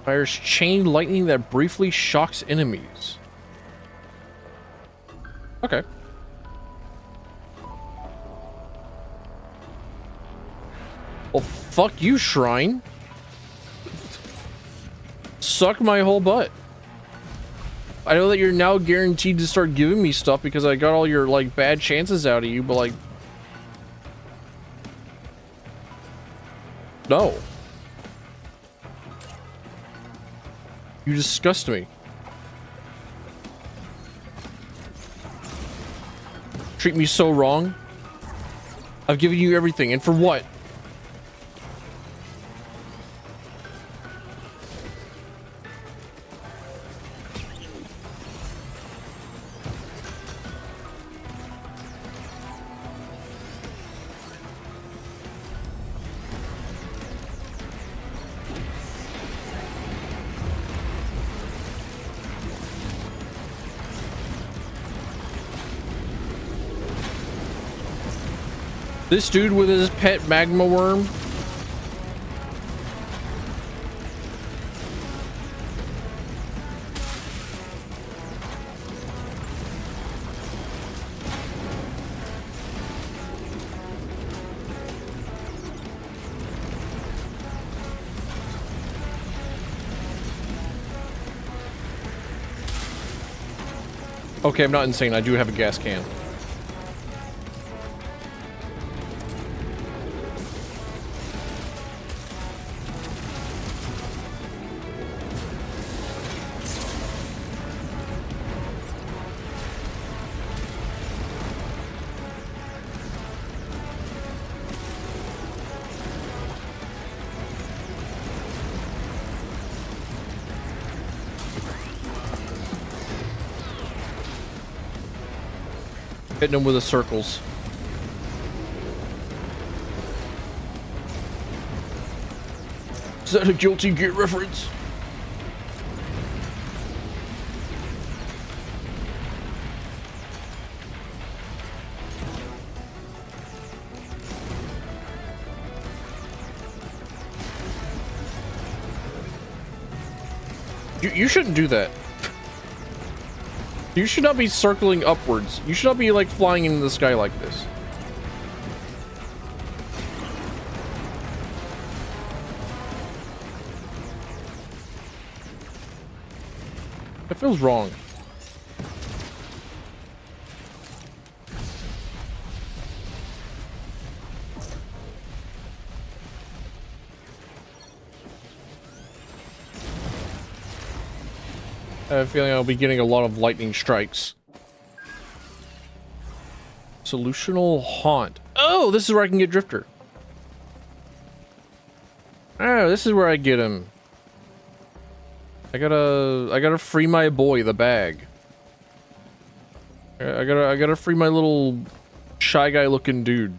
A: Fires chain lightning that briefly shocks enemies. Okay. Well, fuck you, Shrine. Suck my whole butt. I know that you're now guaranteed to start giving me stuff because I got all your, like, bad chances out of you, but, like... No. You disgust me. Treat me so wrong. I've given you everything, and for what? This dude with his pet magma worm. Okay, I'm not insane. I do have a gas can. Hitting him with the circles. Is that a Guilty Gear reference? You shouldn't do that. You should not be circling upwards. You should not be, like, flying into the sky like this. That feels wrong. I have a feeling I'll be getting a lot of lightning strikes. Solutional haunt. Oh, this is where I can get Drifter. Oh, this is where I get him. I gotta free my boy, the bag. I gotta free my little shy guy looking dude.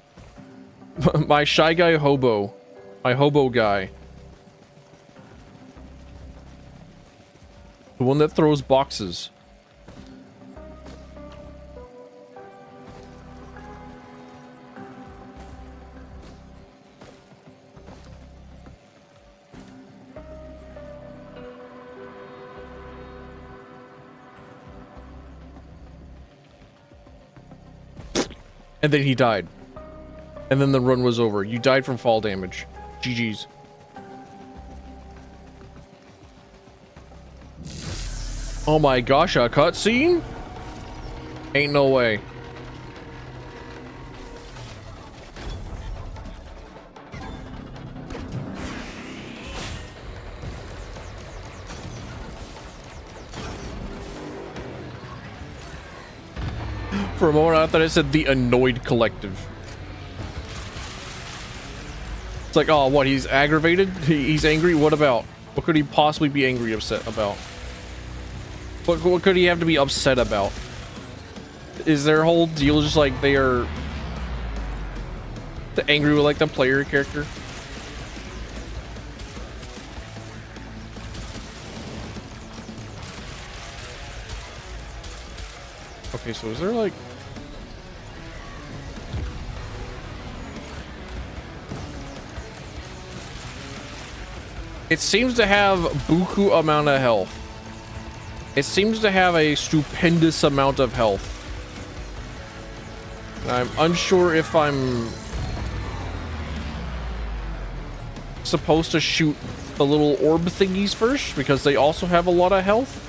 A: My shy guy hobo. My hobo guy. The one that throws boxes. And then he died. And then the run was over. You died from fall damage. GG's. Oh my gosh, a cutscene? Ain't no way. For a moment, I thought it said the Annoyed Collective. It's like, oh, what? He's aggravated? He's angry? What about? What could he possibly be angry, upset about? What could he have to be upset about? Is their whole deal just like they are angry with like the player character? Okay, so is there like... It seems to have buku amount of health. It seems to have a stupendous amount of health. And I'm unsure if I'm supposed to shoot the little orb thingies first because they also have a lot of health,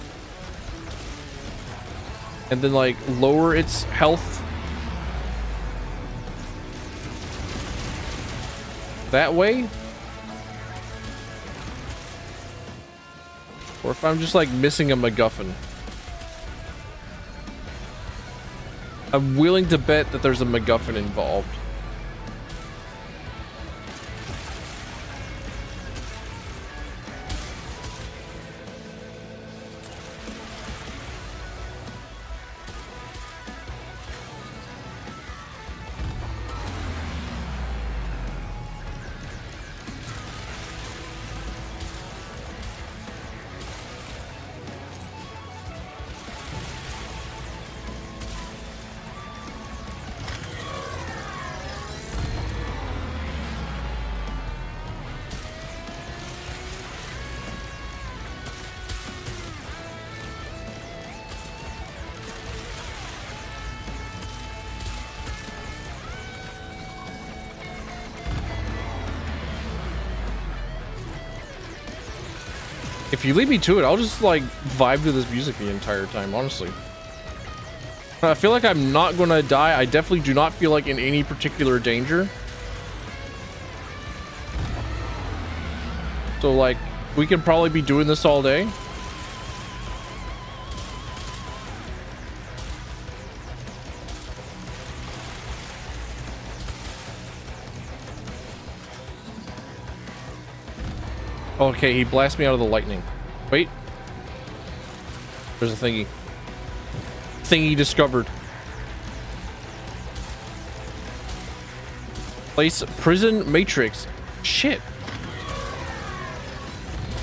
A: and then like lower its health that way. Or if I'm just like missing a MacGuffin. I'm willing to bet that there's a MacGuffin involved. If you leave me to it, I'll just like vibe to this music the entire time, honestly. I feel like I'm not gonna die. I definitely do not feel like in any particular danger. So like, we can probably be doing this all day. Okay, he blasts me out of the lightning. Wait. There's a thingy. Thingy discovered. Place prison matrix. Shit.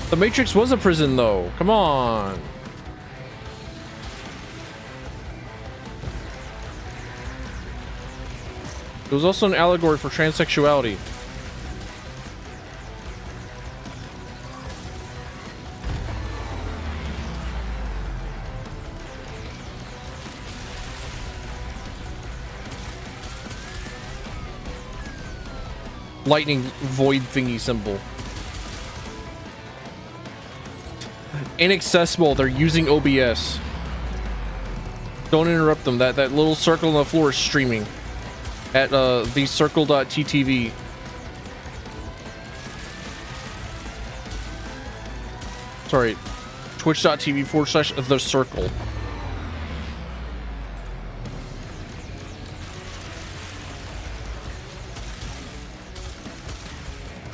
A: The matrix was a prison though. Come on. It was also an allegory for transsexuality. Lightning void thingy symbol. Inaccessible. They're using OBS. Don't interrupt them. That little circle on the floor is streaming at the circle.ttv. Sorry, twitch.tv/the circle.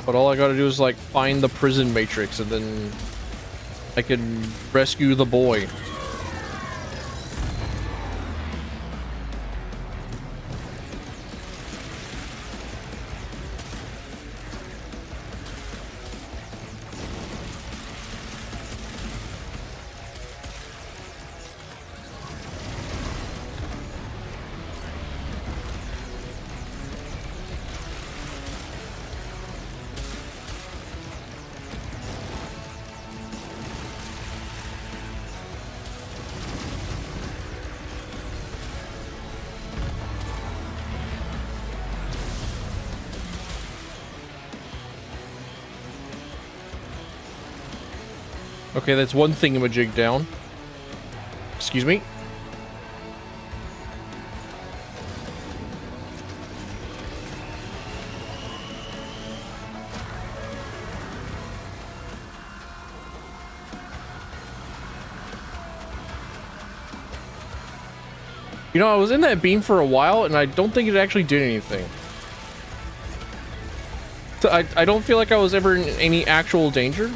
A: But all I gotta do is like find the prison matrix and then I can rescue the boy. Okay, that's one thingamajig down. Excuse me. You know, I was in that beam for a while, and I don't think it actually did anything. So I don't feel like I was ever in any actual danger.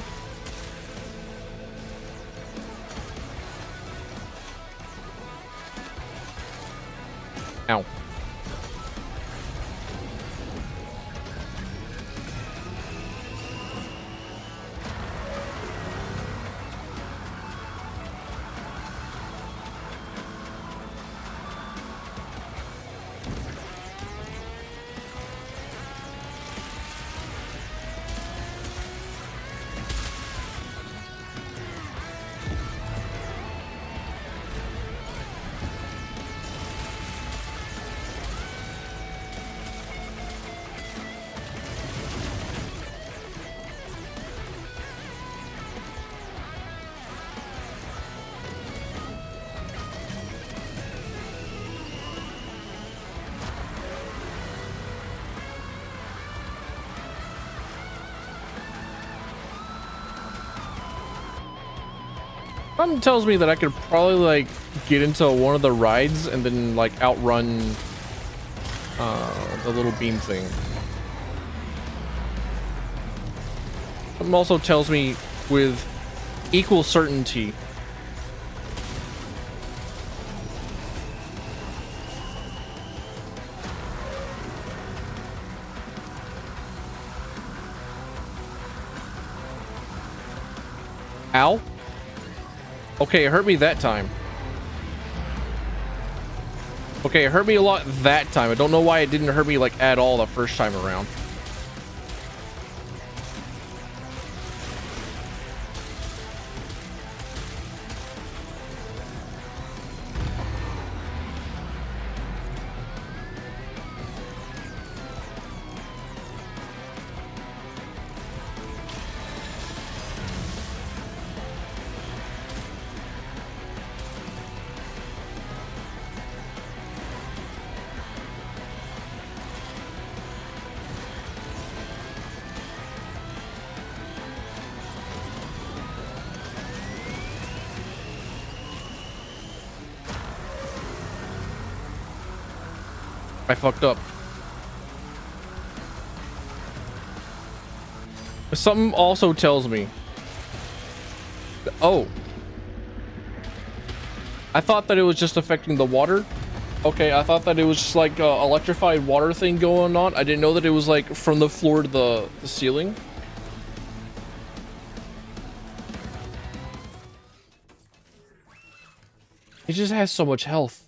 A: Ow. Something tells me that I could probably like get into one of the rides and then like outrun the little beam thing. Something also tells me with equal certainty Ow. Okay, it hurt me that time. Okay, it hurt me a lot that time. I don't know why it didn't hurt me like at all the first time around. I fucked up. Something also tells me. Oh. I thought that it was just affecting the water. Okay, I thought that it was just like a electrified water thing going on. I didn't know that it was like from the floor to the ceiling. It just has so much health.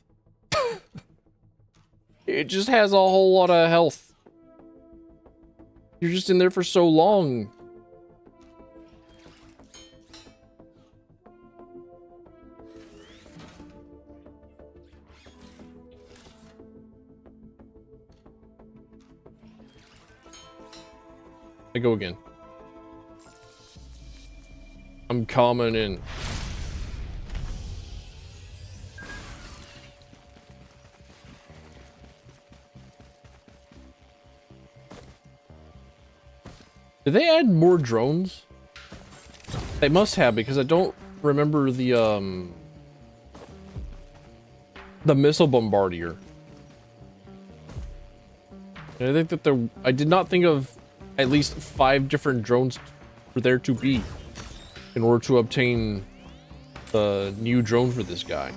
A: It just has a whole lot of health. You're just in there for so long. I go again. I'm coming in. Did they add more drones? They must have, because I don't remember the missile bombardier. And I think that I did not think of at least 5 different drones for there to be in order to obtain the new drone for this guy.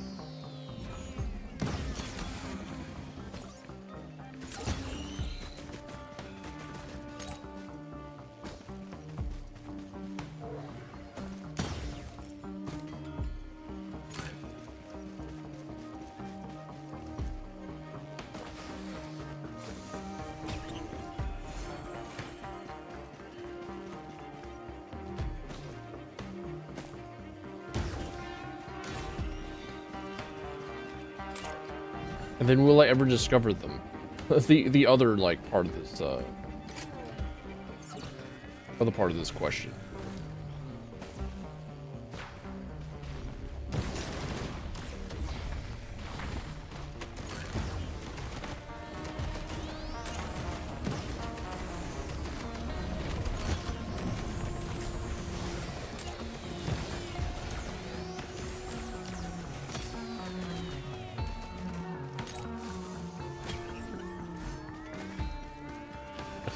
A: And then will I ever discover them? The other like part of this other part of this question.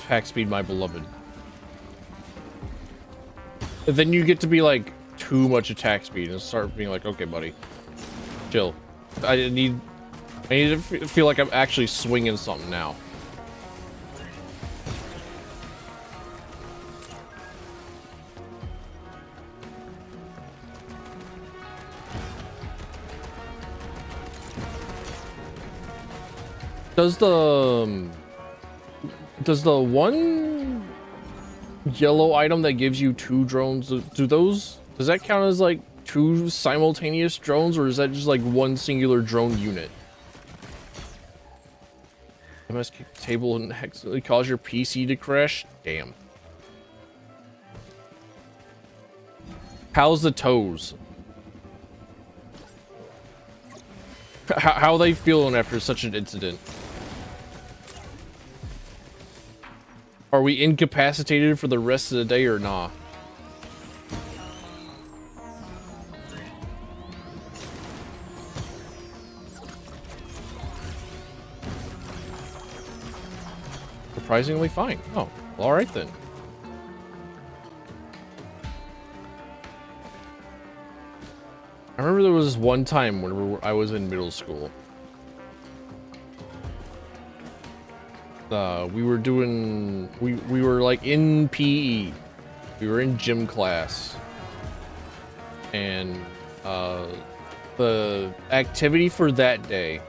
A: Attack speed, my beloved. And then you get to be like too much attack speed and start being like, okay, buddy, chill. I need to feel like I'm actually swinging something now. Does the one yellow item that gives you 2 drones, does that count as like 2 simultaneous drones, or is that just like one singular drone unit? MS kick the table and accidentally cause your PC to crash? Damn. How's the toes? How are they feeling after such an incident? Are we incapacitated for the rest of the day or nah? surprisingly fine. Oh, well, all right then. I remember there was one time when I was in middle school. We were doing, we were like in PE. We were in gym class. And the activity for that day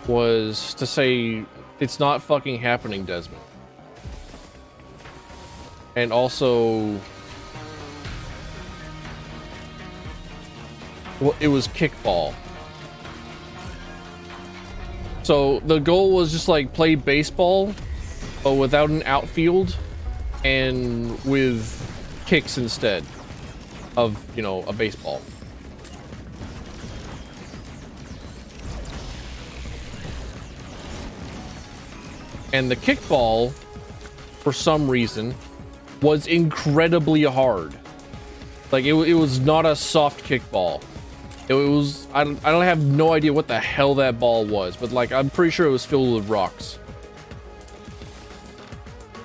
A: was to say, it's not fucking happening, Desmond. And also, well, it was kickball. So the goal was just like play baseball, but without an outfield and with kicks instead of, you know, a baseball. And the kickball, for some reason, was incredibly hard. Like, it was not a soft kickball. It was, I don't have no idea what the hell that ball was, but like, I'm pretty sure it was filled with rocks.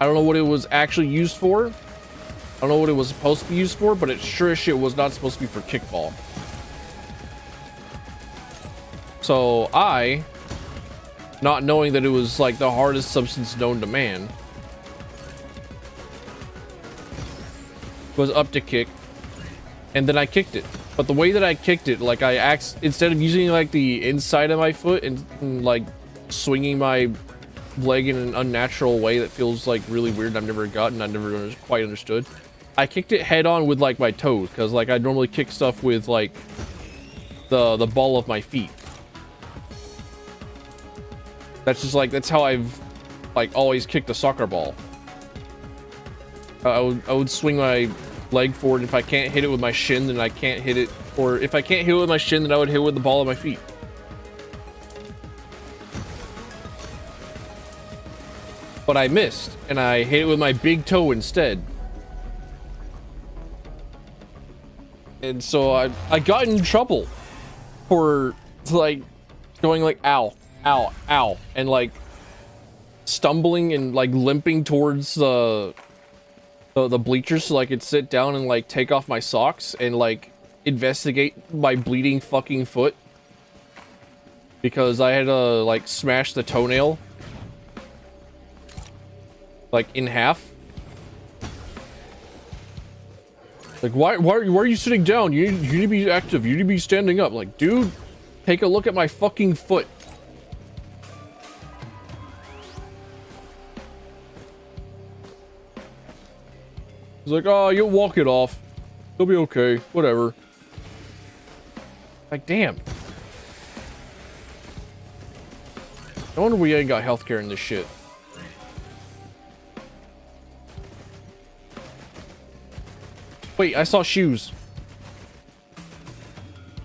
A: I don't know what it was actually used for. I don't know what it was supposed to be used for, but it sure as shit was not supposed to be for kickball. So I, not knowing that it was like the hardest substance known to man, was up to kick, and then I kicked it. But the way that I kicked it, like instead of using like the inside of my foot and like swinging my leg in an unnatural way that feels like really weird, I've never quite understood, I kicked it head on with like my toes, because like I normally kick stuff with like the ball of my feet. That's just like, that's how I've like always kicked a soccer ball. I would swing my leg forward. If I can't hit it with my shin, then I can't hit it, or if I can't hit it with my shin, then I would hit it with the ball of my feet. But I missed, and I hit it with my big toe instead. And so I got in trouble for like going like ow, ow, ow, and like stumbling and like limping towards the bleachers so I could sit down and like take off my socks and like investigate my bleeding fucking foot, because I had to like smash the toenail like in half. Like, why are you sitting down? You need to be active. You need to be standing up. Like, dude, take a look at my fucking foot. He's like, oh, you'll walk it off. It'll be okay. Whatever. Like, damn. No wonder we ain't got healthcare in this shit. Wait, I saw shoes.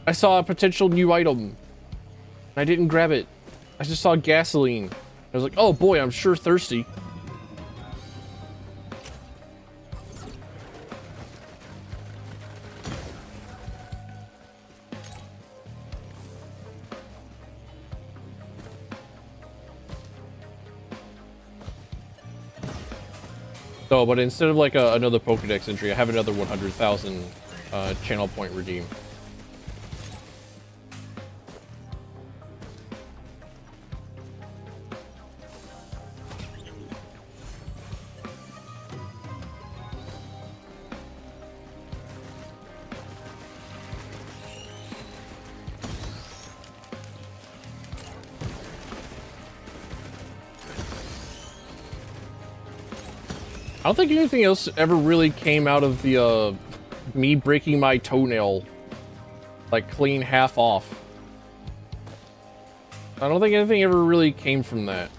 A: I saw a potential new item. I didn't grab it. I just saw gasoline. I was like, oh boy, I'm sure thirsty. Oh, but instead of like another Pokedex entry, I have another 100,000 channel point redeem. I don't think anything else ever really came out of the me breaking my toenail like clean half off. I don't think anything ever really came from that.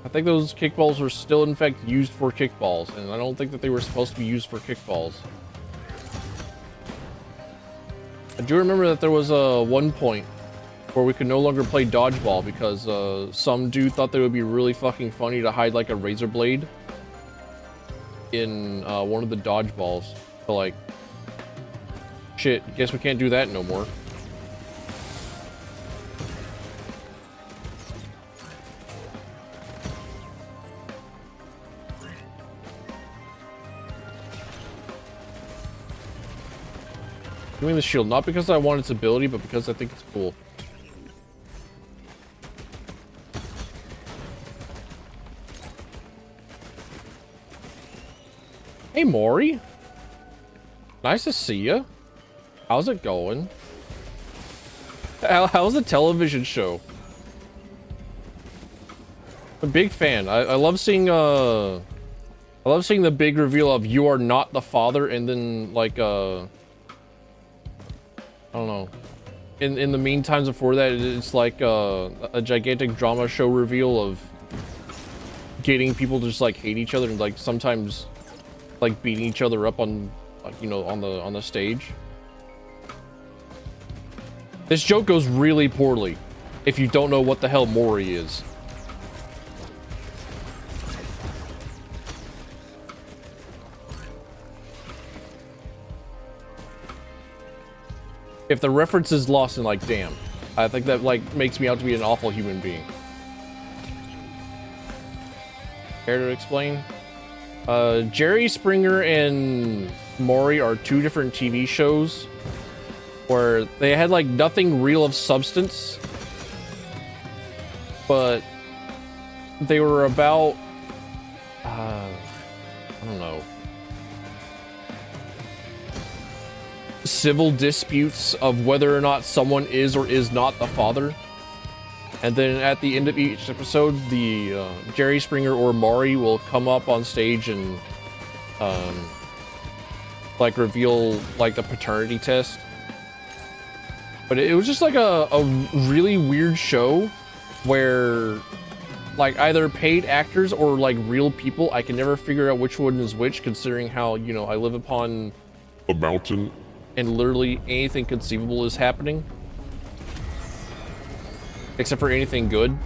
A: I think those kickballs were still in fact used for kickballs, and I don't think that they were supposed to be used for kickballs. I do remember that there was one point where we could no longer play dodgeball because some dude thought that it would be really fucking funny to hide like a razor blade in one of the dodgeballs. So like, shit, guess we can't do that no more. Give me the shield, not because I want its ability, but because I think it's cool. Hey, Maury. Nice to see you. How's it going? How's the television show? I'm a big fan. I love seeing the big reveal of you are not the father, and then like I don't know. In the meantime before that, it's like a gigantic drama show reveal of getting people to just like hate each other and like sometimes like beating each other up on like, you know, on the stage. This joke goes really poorly if you don't know what the hell Maury is. If the reference is lost, and like, damn, I think that like makes me out to be an awful human being. Care to explain? Jerry Springer and Maury are two different TV shows where they had like nothing real of substance, but they were about I don't know, civil disputes of whether or not someone is or is not the father. And then at the end of each episode, the Jerry Springer or Maury will come up on stage and like reveal like the paternity test. But it was just like a really weird show where like either paid actors or like real people, I can never figure out which one is which, considering how, you know, I live upon
B: a mountain
A: and literally anything conceivable is happening. Except for anything good.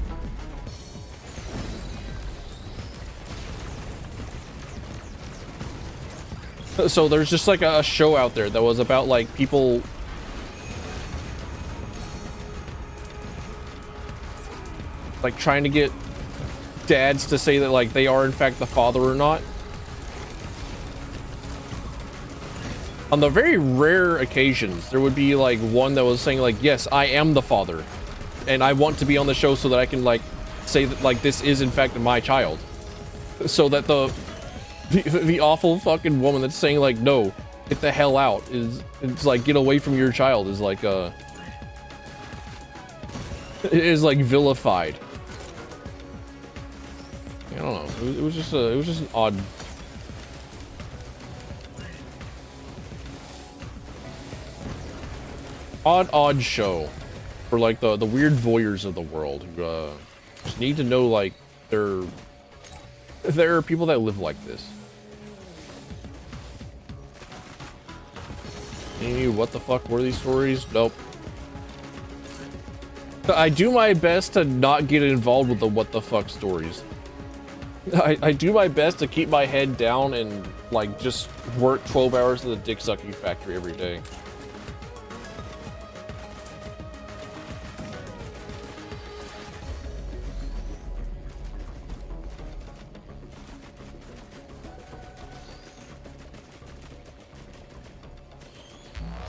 A: So there's just like a show out there that was about like people like trying to get dads to say that like they are in fact the father or not. On the very rare occasions, there would be like one that was saying like, yes, I am the father. And I want to be on the show so that I can like say that like this is in fact my child. So that the awful fucking woman that's saying like, no, get the hell out, it's like, get away from your child, is like is like vilified. I don't know. It was just an odd show for like the weird voyeurs of the world who just need to know like there are people that live like this. Any what the fuck were these stories? Nope. I do my best to not get involved with the what the fuck stories. I do my best to keep my head down and like just work 12 hours at the dick sucking factory every day.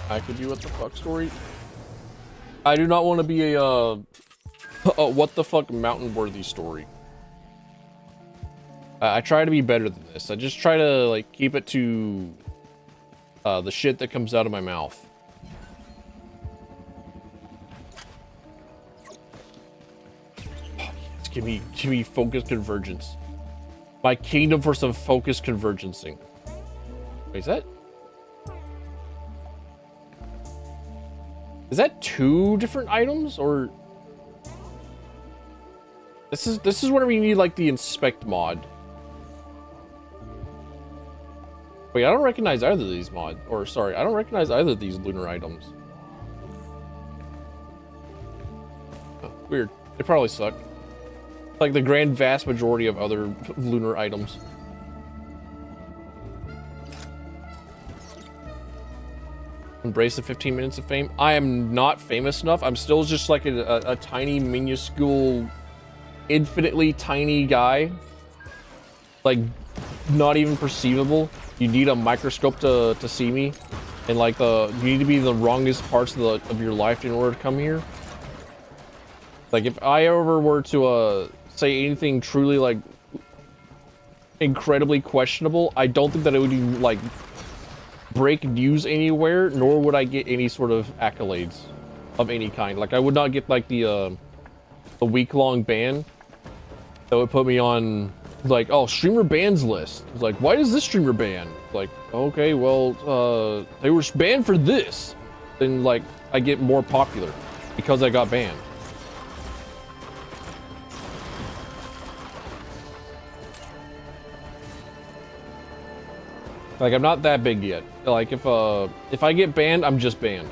A: I could be what the fuck story. I do not want to be a what the fuck mountain worthy story. I try to be better than this. I just try to like keep it to the shit that comes out of my mouth. Give me focus convergence. My kingdom for some focus convergencing. Wait, is that two different items, or this is whenever you need like the inspect mod? Wait, I don't recognize either of these mods, or sorry, I don't recognize either of these lunar items. Oh, weird. They probably suck. Like the grand vast majority of other lunar items. Embrace the 15 minutes of fame. I am not famous enough. I'm still just like a tiny, minuscule, infinitely tiny guy. Like, not even perceivable. You need a microscope to see me. and like you need to be in the wrongest parts of your life in order to come here. Like if I ever were to say anything truly like incredibly questionable, I don't think that it would even like break news anywhere, nor would I get any sort of accolades of any kind. Like I would not get like the week-long ban that would put me on like, oh, streamer bans list. It's like, why is this streamer banned? Like, okay, well, they were banned for this. Then like I get more popular because I got banned. Like I'm not that big yet. Like if I get banned, I'm just banned.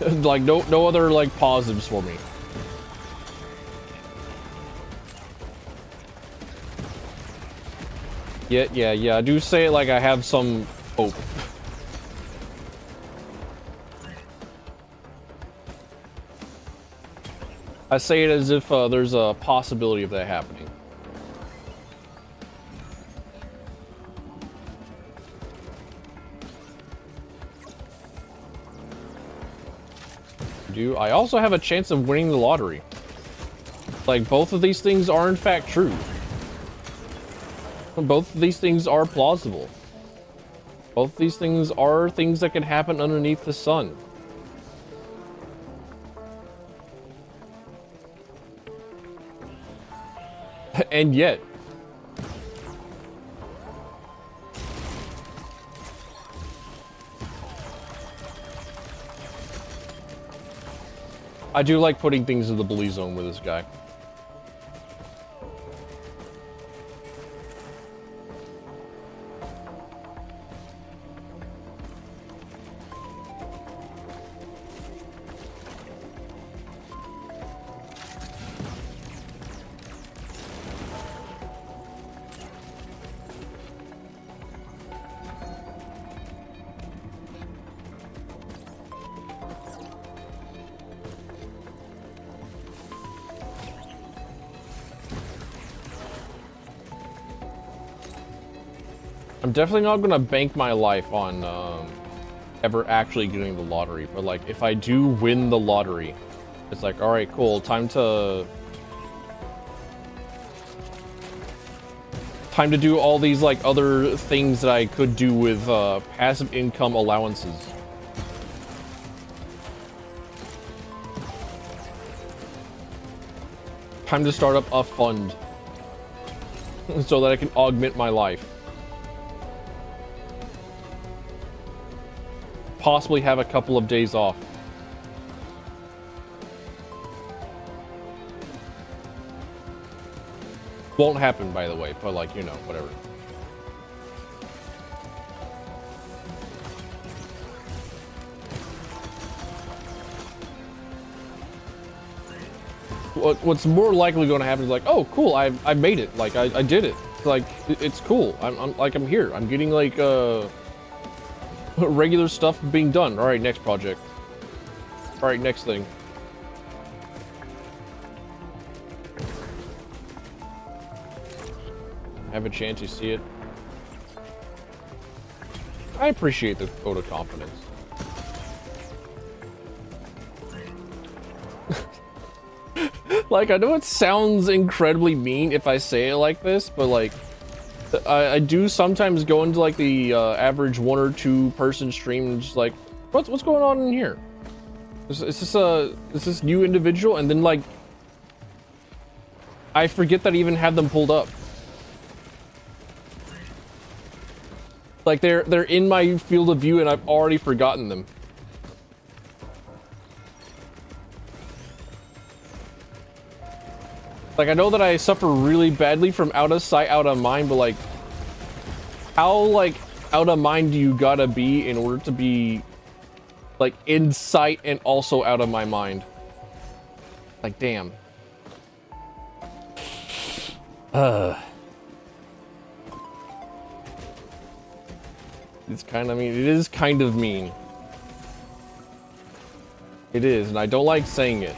A: Like no other like positives for me. Yeah. I do say it like I have some hope. I say it as if there's a possibility of that happening. I also have a chance of winning the lottery. Like, both of these things are in fact true. Both of these things are plausible. Both of these things are things that can happen underneath the sun. And yet, I do like putting things in the bully zone with this guy. I'm definitely not gonna bank my life on ever actually getting the lottery, but like if I do win the lottery, it's like, all right, cool, time to do all these like other things that I could do with passive income allowances. Time to start up a fund so that I can augment my life. Possibly have a couple of days off. Won't happen, by the way, but like, you know, whatever. What's more likely going to happen is like, oh, cool, I made it. Like, I did it. Like, it's cool. I'm here. I'm getting like, regular stuff being done. All right, next project. All right, next thing. Have a chance to see it. I appreciate the vote of confidence. Like, I know it sounds incredibly mean if I say it like this, but like, I do sometimes go into like the average 1 or 2 person stream and just like, what's going on in here? Is this new individual? And then like, I forget that I even have them pulled up. Like they're in my field of view and I've already forgotten them. Like, I know that I suffer really badly from out of sight, out of mind, but like, how like out of mind do you gotta be in order to be like in sight and also out of my mind? Like, damn. It's kind of mean. It is kind of mean. It is, and I don't like saying it.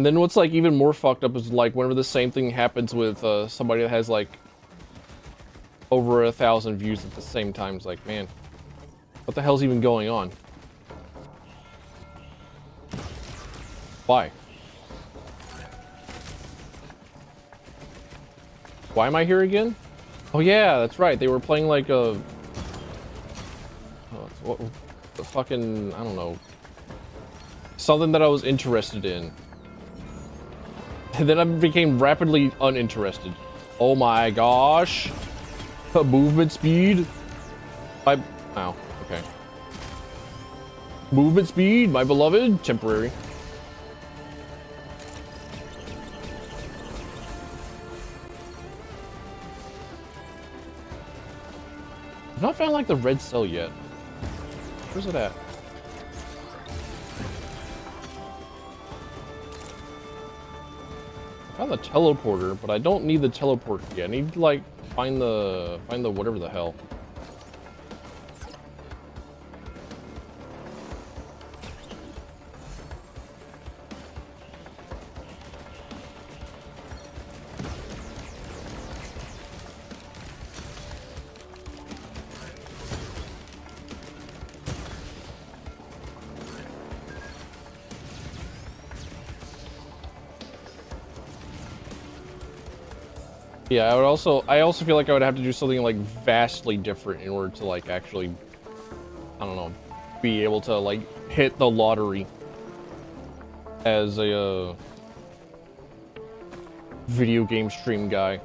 A: And then what's like even more fucked up is like whenever the same thing happens with somebody that has like over 1,000 views at the same time. It's like, man, what the hell's even going on? Why? Why am I here again? Oh yeah, that's right. They were playing like a... what, the fucking... I don't know. Something that I was interested in. And then I became rapidly uninterested. Oh my gosh. Movement speed. Ow, okay. Movement speed, my beloved. Temporary. I've not found like the red cell yet. Where's it at? I found the teleporter, but I don't need the teleport yet. I need to like find the whatever the hell. Yeah, I also feel like I would have to do something like vastly different in order to like actually, I don't know, be able to like hit the lottery as a video game stream guy.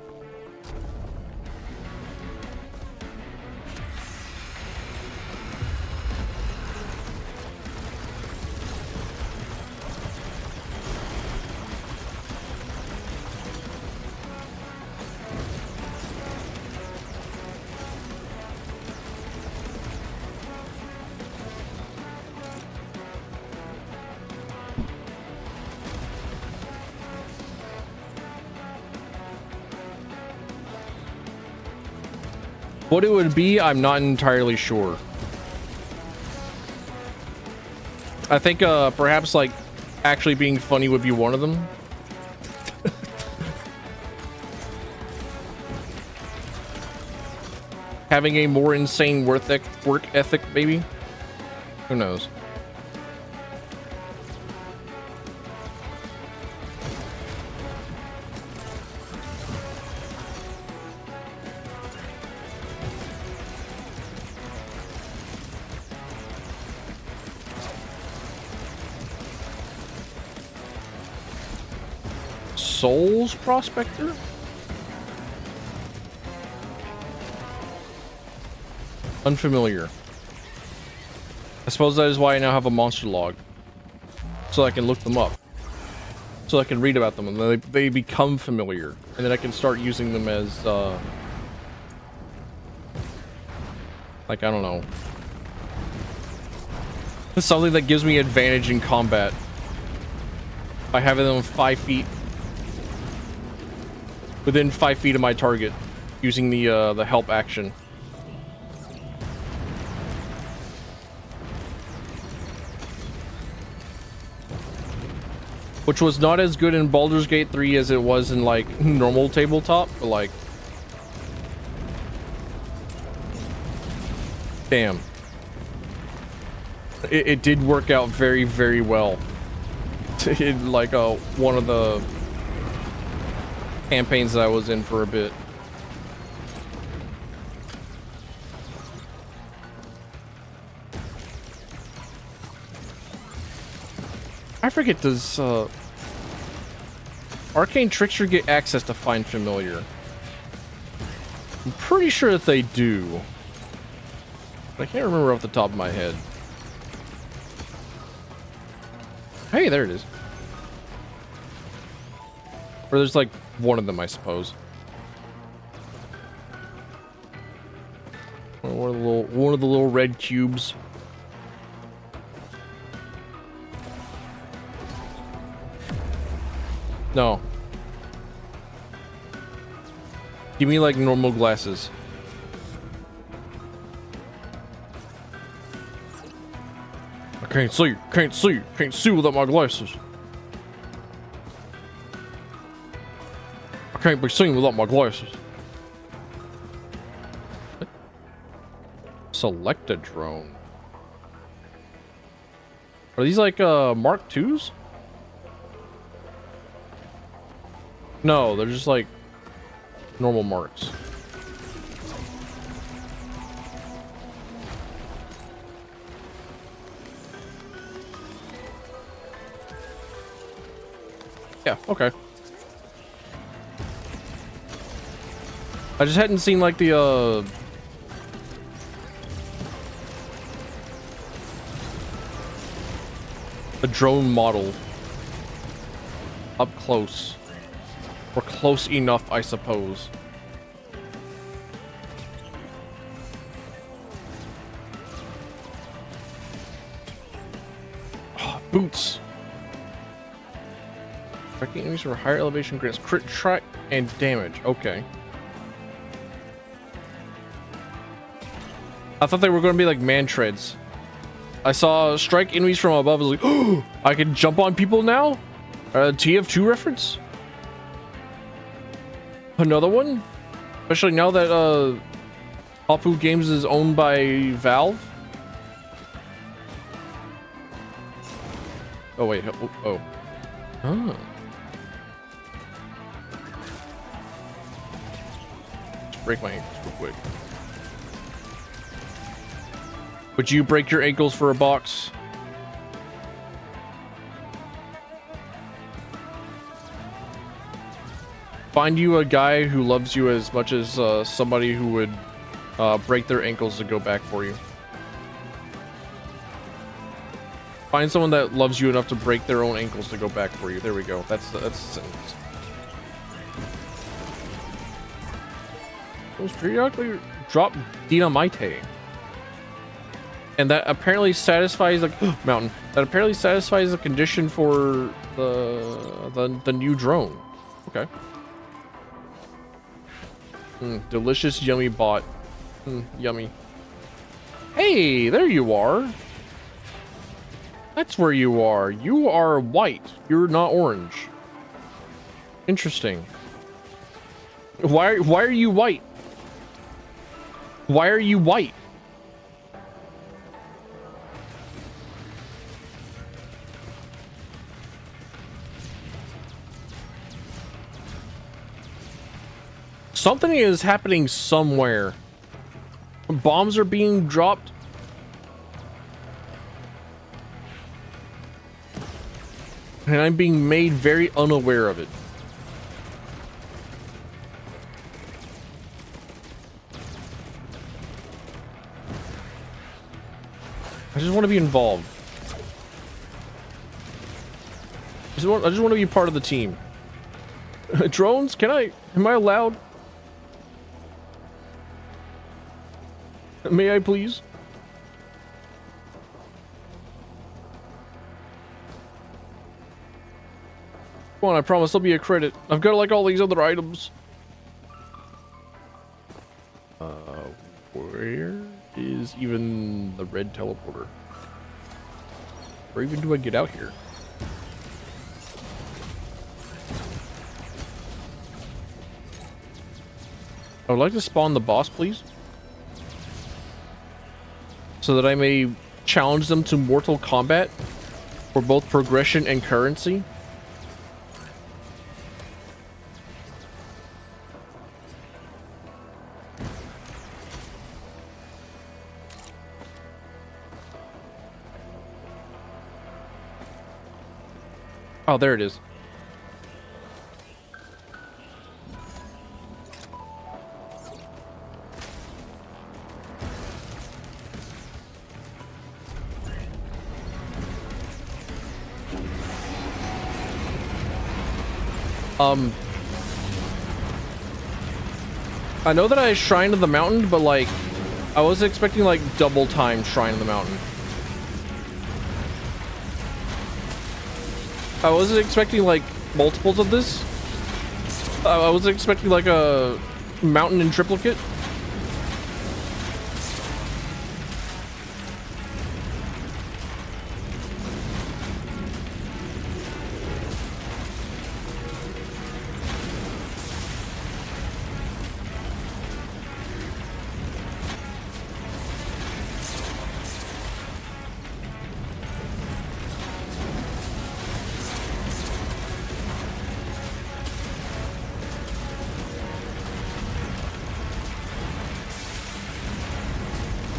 A: What it would be, I'm not entirely sure. I think perhaps like actually being funny would be one of them. Having a more insane work ethic, maybe? Who knows? Souls Prospector? Unfamiliar. I suppose that is why I now have a monster log. So I can look them up. So I can read about them and then they become familiar. And then I can start using them as, like, I don't know. Something that gives me advantage in combat. By having them 5 feet. Within 5 feet of my target. Using the help action. Which was not as good in Baldur's Gate 3 as it was in, like, normal tabletop, but, like... Damn. It did work out very, very well. In, like, one of the campaigns that I was in for a bit. I forget, does Arcane Trickster get access to Find Familiar? I'm pretty sure that they do. But I can't remember off the top of my head. Hey, there it is. Or there's like one of them, I suppose. One of the little red cubes. No. Give me like normal glasses. I can't see without my glasses. can't be seen without my glasses. What? Select a drone. Are these like Mark IIs? No, they're just like normal marks. Yeah, okay. I just hadn't seen like the drone model up close. Or close enough, I suppose. Oh, boots. Striking enemies from a higher elevation grants crit track and damage. Okay. I thought they were going to be like man treads. I saw strike enemies from above. I was like, oh, I can jump on people now? TF2 reference? Another one? Especially now that Apu Games is owned by Valve. Oh wait, oh. Oh. Just break my ankles real quick. Would you break your ankles for a box? Find you a guy who loves you as much as somebody who would break their ankles to go back for you. Find someone that loves you enough to break their own ankles to go back for you. There we go. That's the sentence. Those periodically drop dynamite. And that apparently satisfies the mountain. That apparently satisfies the condition for the new drone. Okay. Delicious, yummy bot. Yummy. Hey, there you are. That's where you are. You are white. You're not orange. Interesting. Why are you white? Why are you white? Something is happening somewhere. Bombs are being dropped. And I'm being made very unaware of it. I just want to be involved. I just want to be part of the team. Drones, am I allowed? May I please? Come on, I promise there'll be a credit. I've got like all these other items. Where is even the red teleporter? Where even do I get out here? I would like to spawn the boss, please. So that I may challenge them to mortal combat for both progression and currency. Oh, there it is. I know that I Shrine of the Mountain, but like, I was expecting like double time Shrine of the Mountain. I wasn't expecting like multiples of this. I was expecting like a mountain in triplicate.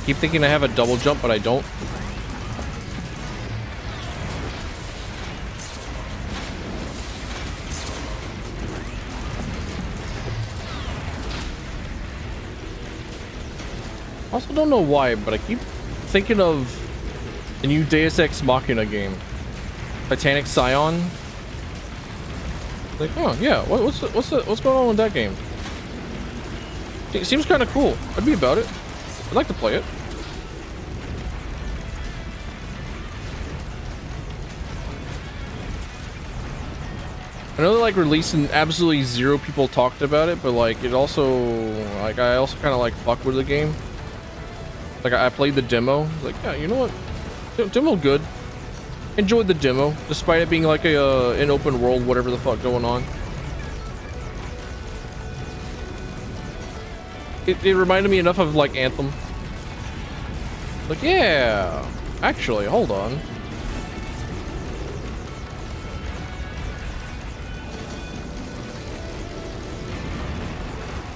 A: Keep thinking I have a double jump, but I don't. I also don't know why, but I keep thinking of the new Deus Ex Machina game, Titanic Scion. Like, oh yeah, what's going on with that game? It seems kind of cool. I'd be about it. I'd like to play it. I know they're like releasing, absolutely zero people talked about it, but like it also, like I also kind of like fuck with the game. Like I played the demo. Like, yeah, you know what? Demo good. Enjoyed the demo, despite it being like an open world, whatever the fuck going on. It reminded me enough of like Anthem. Like, yeah, actually, hold on.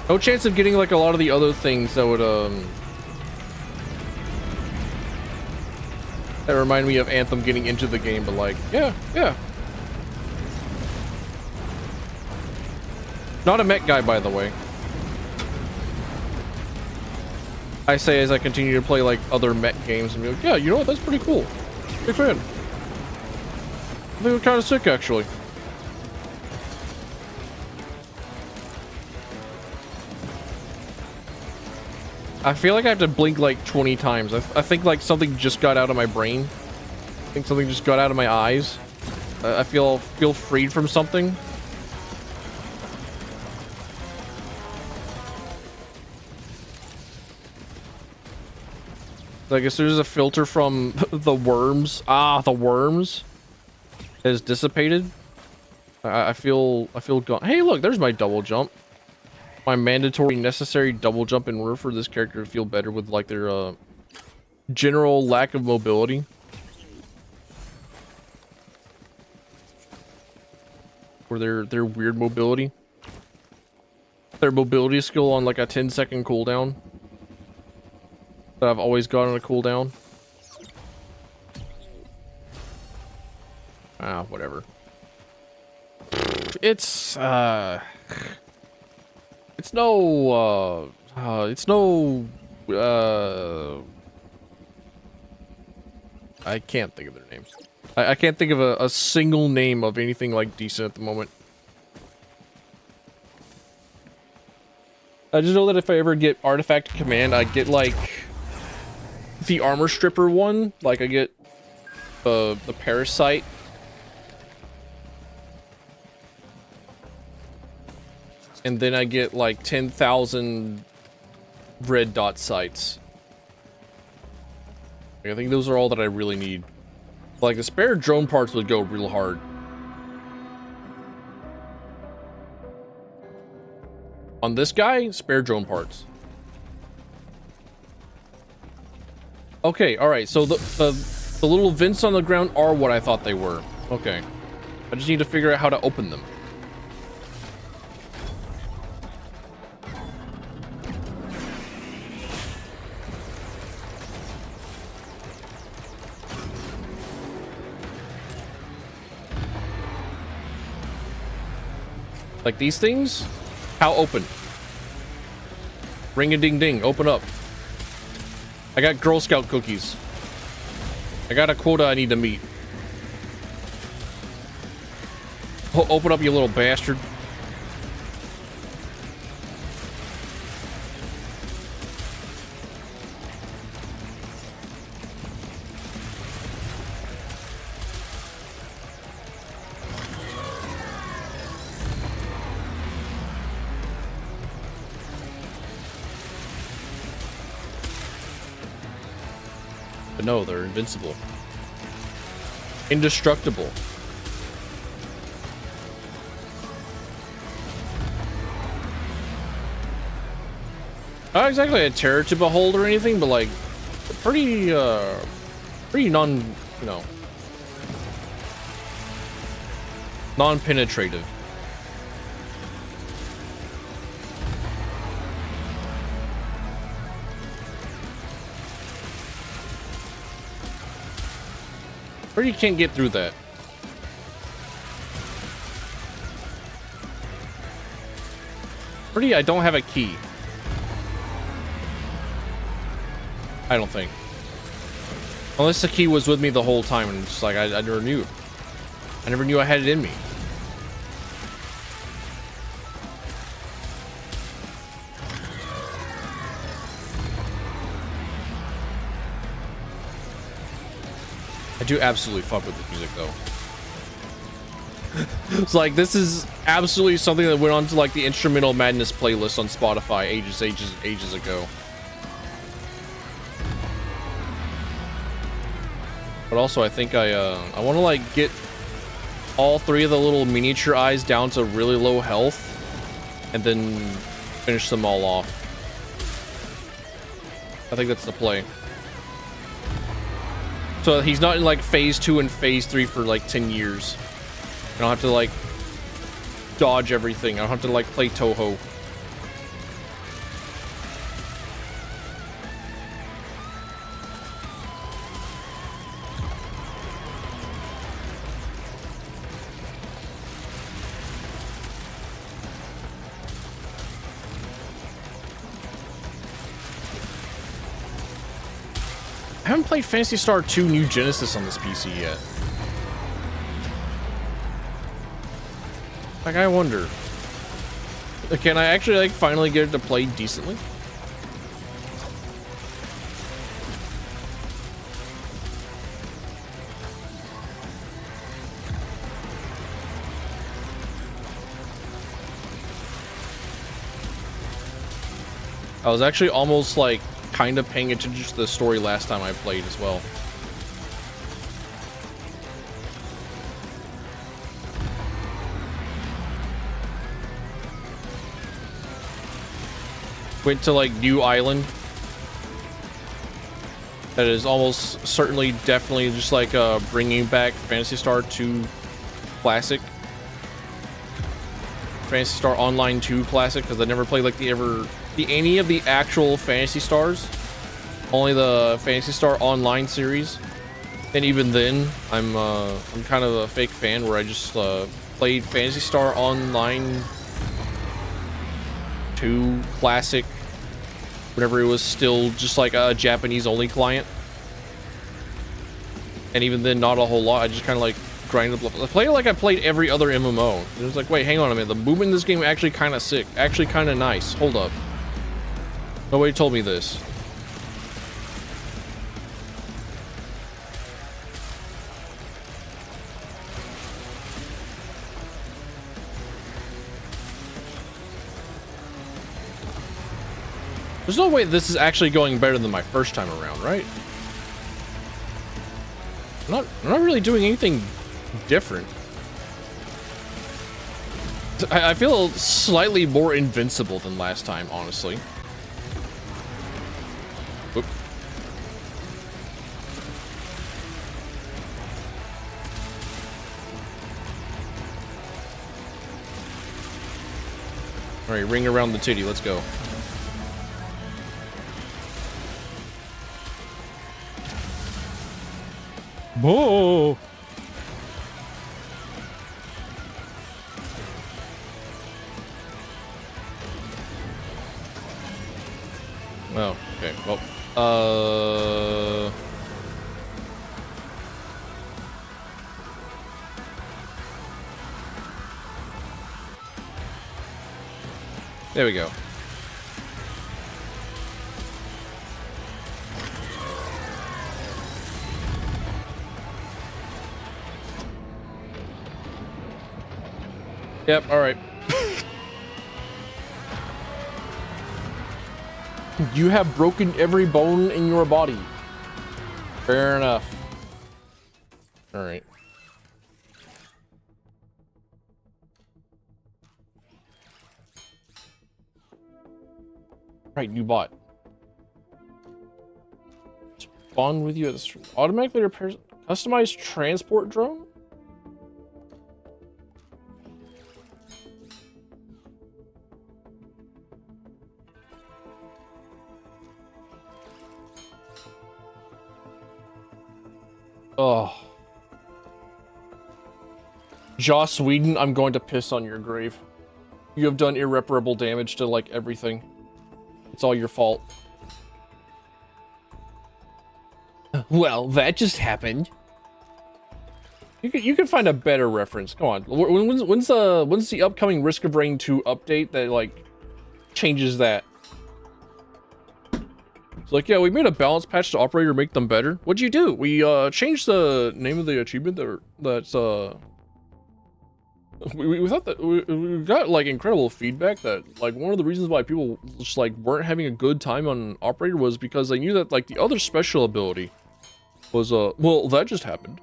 A: No chance of getting like a lot of the other things that would that remind me of Anthem getting into the game, but like, yeah. Not a mech guy, by the way. I say as I continue to play like other mech games and be like, yeah, you know what? That's pretty cool. Big fan. I think it's kind of sick, actually. I feel like I have to blink like 20 times. I think like something just got out of my brain. I think something just got out of my eyes. I feel freed from something. I guess there's a filter from the worms. Ah, the worms has dissipated. I feel gone. Hey, look, there's my double jump. My mandatory necessary double jump in order for this character to feel better with like their general lack of mobility. Or their weird mobility. Their mobility skill on like a 10-second cooldown. That I've always got on a cooldown. Ah, whatever. It's no I can't think of their names. I can't think of a single name of anything like decent at the moment. I just know that if I ever get Artifact Command, I get like the armor stripper one. Like I get the parasite. And then I get like 10,000 red dot sights. I think those are all that I really need. Like the spare drone parts would go real hard. On this guy, spare drone parts. Okay, alright, so the little vents on the ground are what I thought they were. Okay. I just need to figure out how to open them. Like these things? How open? Ring a ding ding, open up. I got Girl Scout cookies. I got a quota I need to meet. Open up, you little bastard. But no, they're invincible. Indestructible. Not exactly a terror to behold or anything, but like pretty non, you know, non-penetrative. Or you can't get through that. Pretty, I don't have a key. I don't think. Unless the key was with me the whole time and just like I never knew. I never knew I had it in me. I do absolutely fuck with the music though. It's like this is absolutely something that went on to like the Instrumental Madness playlist on Spotify ages ago. But also I think I want to like get all three of the little miniature eyes down to really low health and then finish them all off. I think that's the play. So he's not in like phase 2 and phase 3 for like 10 years. I don't have to like dodge everything. I don't have to like play Toho. I haven't played Phantasy Star 2 New Genesis on this PC yet. Like, I wonder. Can I actually, like, finally get it to play decently? I was actually almost, like, kind of paying attention to the story last time I played as well. Went to like New Island. That is almost certainly definitely just like bringing back Phantasy Star 2 Classic. Phantasy Star Online 2 Classic, because I never played like any of the actual Phantasy Stars. Only the Phantasy Star Online series. And even then, I'm kind of a fake fan where I just played Phantasy Star Online 2 Classic whenever it was still just like a Japanese only client. And even then, not a whole lot. I just kind of like grinded up. I played like I played every other MMO. It was like, wait, hang on a minute. The movement in this game is actually kind of sick. Actually kind of nice. Hold up. Nobody told me this. There's no way this is actually going better than my first time around, right? I'm not really doing anything different. I feel slightly more invincible than last time, honestly. Oop. All right, ring around the titty. Let's go. Whoa! Oh, okay. Well, there we go. Yep, all right. You have broken every bone in your body. Fair enough. All right. Right, new bot. Spawn with you at the stream. Automatically repairs customized transport drone? Oh, Joss Whedon, I'm going to piss on your grave. You have done irreparable damage to, like, everything. It's all your fault. Well, that just happened. You could find a better reference. Come on. When's the upcoming Risk of Rain 2 update that, like, changes that? It's like, yeah, we made a balance patch to operator make them better. What'd you do? We changed the name of the achievement that's we thought that we got like incredible feedback that like one of the reasons why people just like weren't having a good time on operator was because they knew that like the other special ability was well, that just happened.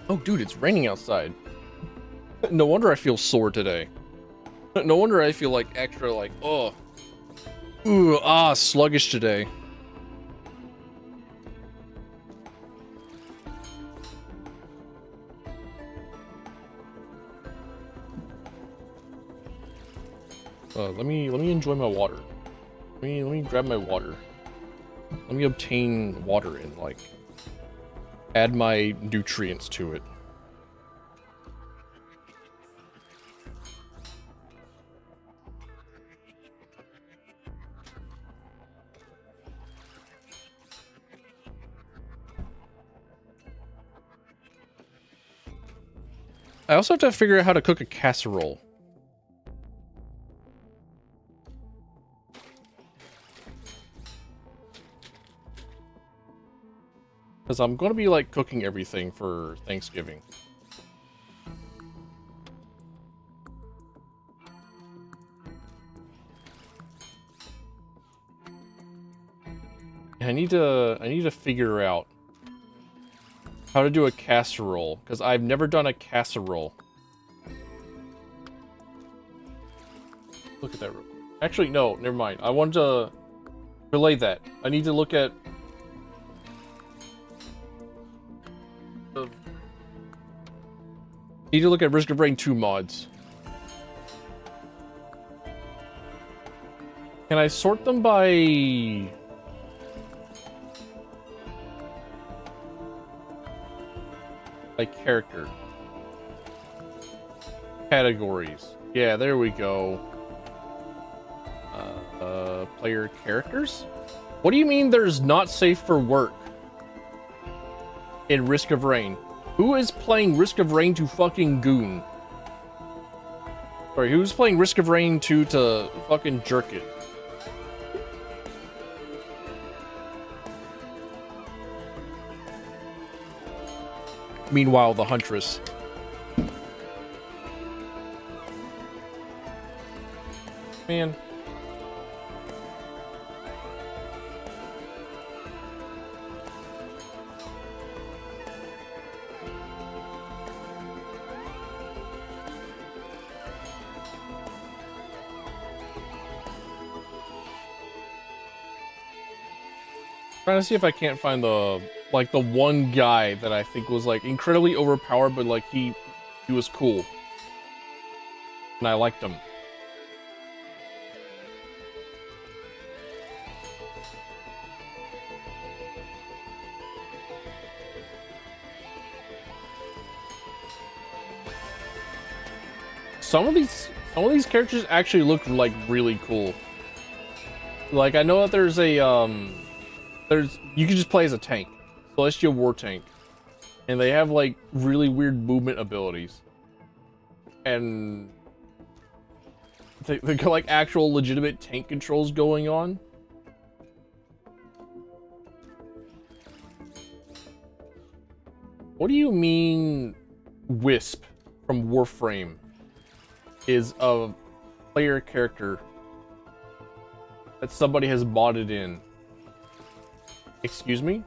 A: Oh, dude, it's raining outside. No wonder I feel sore today. No wonder I feel like extra like, oh, ooh, sluggish today. Let me enjoy my water. Let me grab my water. Let me obtain water and like add my nutrients to it. I also have to figure out how to cook a casserole. Because I'm going to be like cooking everything for Thanksgiving. I need to figure out how to do a casserole because I've never done a casserole. Look at that real quick. Actually, no, never mind. I want to relay that. I need to look at Risk of Rain 2 mods. Can I sort them by character? Categories. Yeah, there we go. Player characters? What do you mean there's not safe for work in Risk of Rain? Who is playing Risk of Rain to fucking goon? Sorry, who's playing Risk of Rain 2 to fucking jerk it? Meanwhile, the Huntress. Man. Trying to see if I can't find the one guy that I think was like incredibly overpowered, but like he was cool. And I liked him. Some of these characters actually look like really cool. Like I know that there's a you can just play as a tank, Celestial War Tank, and they have like really weird movement abilities, and they got like actual legitimate tank controls going on. What do you mean Wisp from Warframe is a player character that somebody has modded in? Excuse me?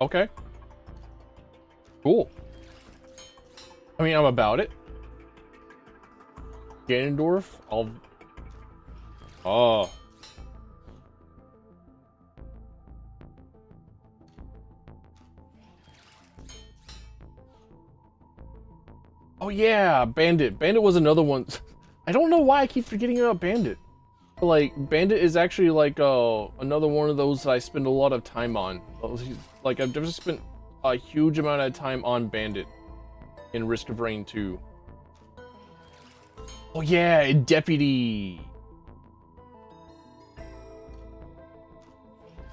A: Okay. Cool. I mean, I'm about it. Ganondorf, I'll... Oh. Oh yeah, Bandit. Bandit was another one. I don't know why I keep forgetting about Bandit. But, like, Bandit is actually like another one of those that I spend a lot of time on. Like, I've just spent a huge amount of time on Bandit in Risk of Rain 2. Oh yeah, Deputy.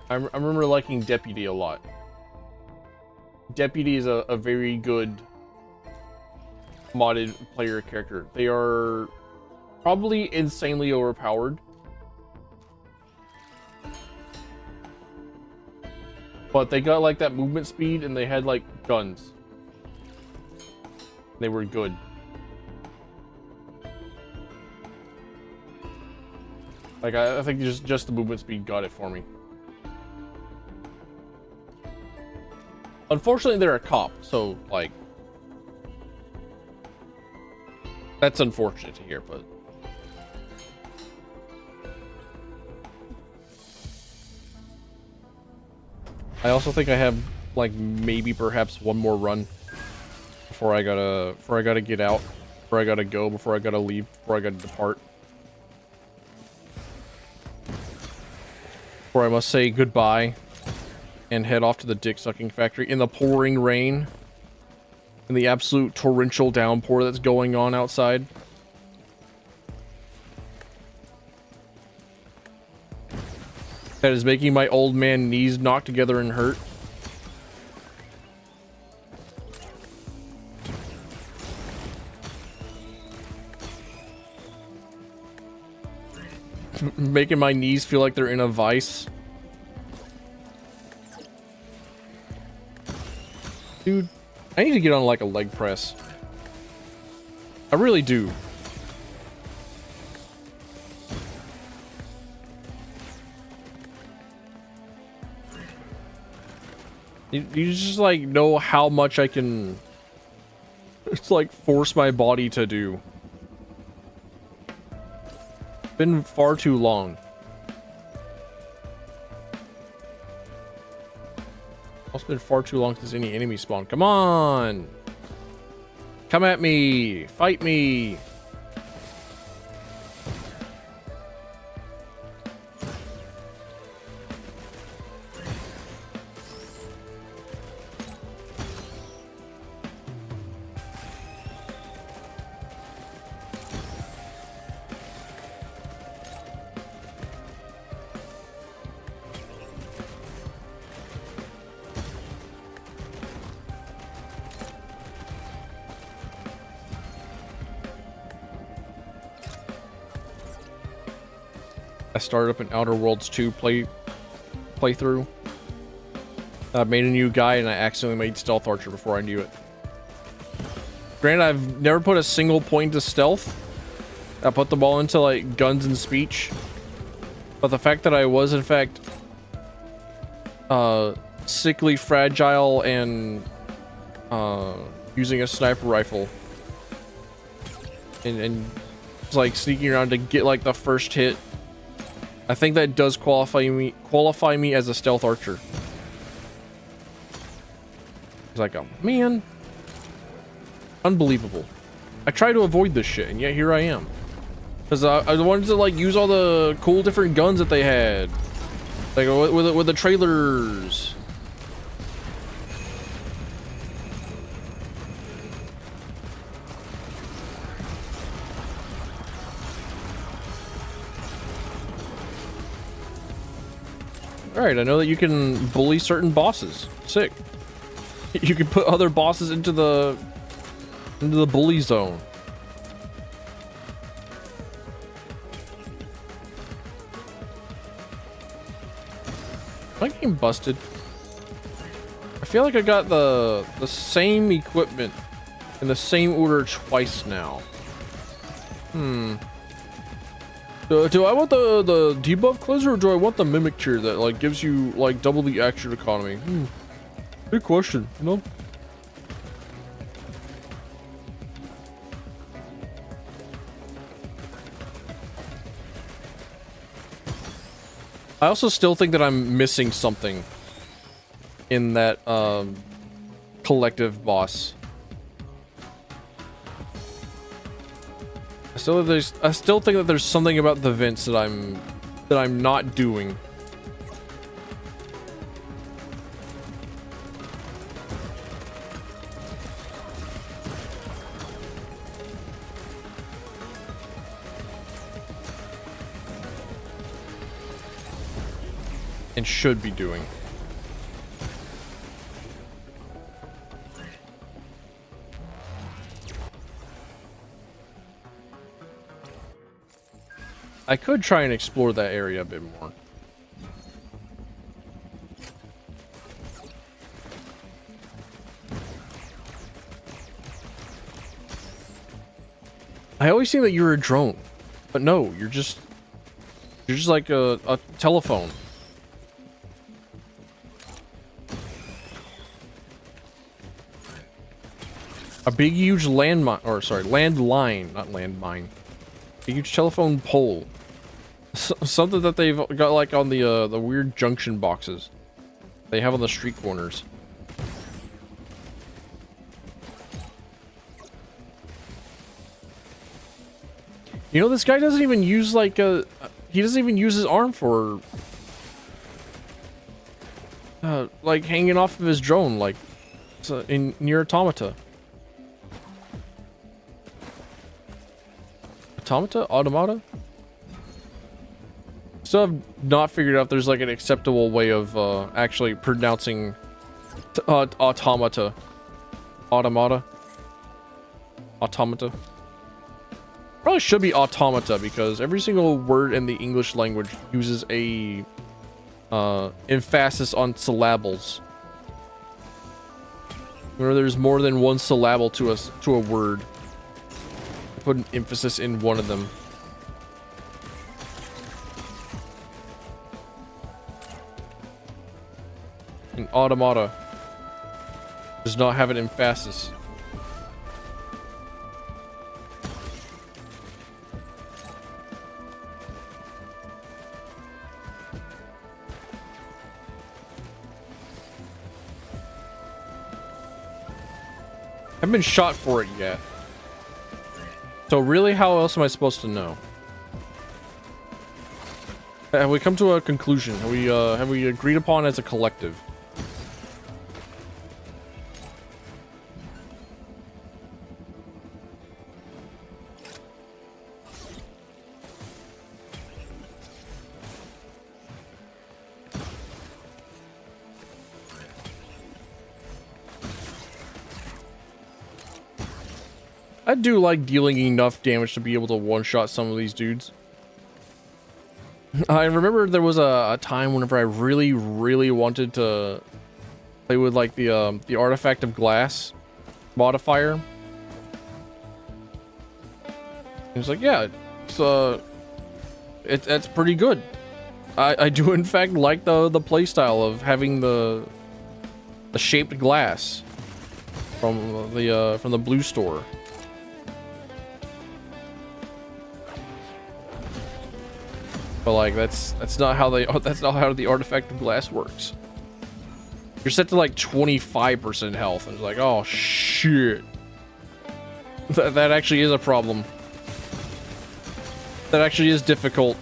A: I remember liking Deputy a lot. Deputy is a very good modded player character. They are probably insanely overpowered. But they got like that movement speed and they had like guns. They were good. Like I think just the movement speed got it for me. Unfortunately, they're a cop, so like that's unfortunate to hear, but I also think I have like maybe perhaps one more run before I gotta get out, before I gotta go, before I gotta leave, before I gotta depart. Before I must say goodbye and head off to the dick sucking factory in the pouring rain, in the absolute torrential downpour that's going on outside. That is making my old man knees knock together and hurt. Making my knees feel like they're in a vice. Dude, I need to get on like a leg press. I really do. You just like know how much I can it's like force my body to do. It's been far too long. It's been far too long since any enemy spawned. Come on! Come at me! Fight me! I started up an Outer Worlds 2 playthrough. I made a new guy and I accidentally made Stealth Archer before I knew it. Granted, I've never put a single point to stealth. I put them all into like guns and speech. But the fact that I was in fact sickly fragile and using a sniper rifle and like sneaking around to get like the first hit, I think that does qualify me as a stealth archer. It's like, oh man, unbelievable. I try to avoid this shit, and yet here I am. Because I wanted to like use all the cool different guns that they had, like with the trailers. Alright, I know that you can bully certain bosses. Sick. You can put other bosses into the bully zone. Am I getting busted? I feel like I got the same equipment in the same order twice now. Do I want the debuff closer, or do I want the mimic cheer that like gives you like double the action economy? Good question, you know? I also still think that I'm missing something in that collective boss. I still think that there's something about the vents that I'm not doing. And should be doing. I could try and explore that area a bit more. I always think that you're a drone, but no, you're just like a telephone. A big, huge landmine, or sorry, landline, not landmine. A huge telephone pole. Something that they've got like on the weird junction boxes they have on the street corners. You know, this guy doesn't even use like he doesn't even use his arm for like hanging off of his drone, like in near Automata. Automata? Still have not figured out if there's like an acceptable way of actually pronouncing automata. Automata. Probably should be automata because every single word in the English language uses a emphasis on syllables. Where there's more than one syllable to a word. Put an emphasis in one of them. An automata does not have an emphasis. I haven't been shot for it yet. So really, how else am I supposed to know? Have we come to a conclusion? Have we agreed upon as a collective? I do like dealing enough damage to be able to one-shot some of these dudes. I remember there was a time whenever I really wanted to play with like the artifact of glass modifier. He was like, yeah, it's pretty good. I do in fact like the playstyle of having the shaped glass from the blue store. But like that's not how the artifact of glass works. You're set to like 25% health, and it's like, oh shit, that actually is a problem. That actually is difficult.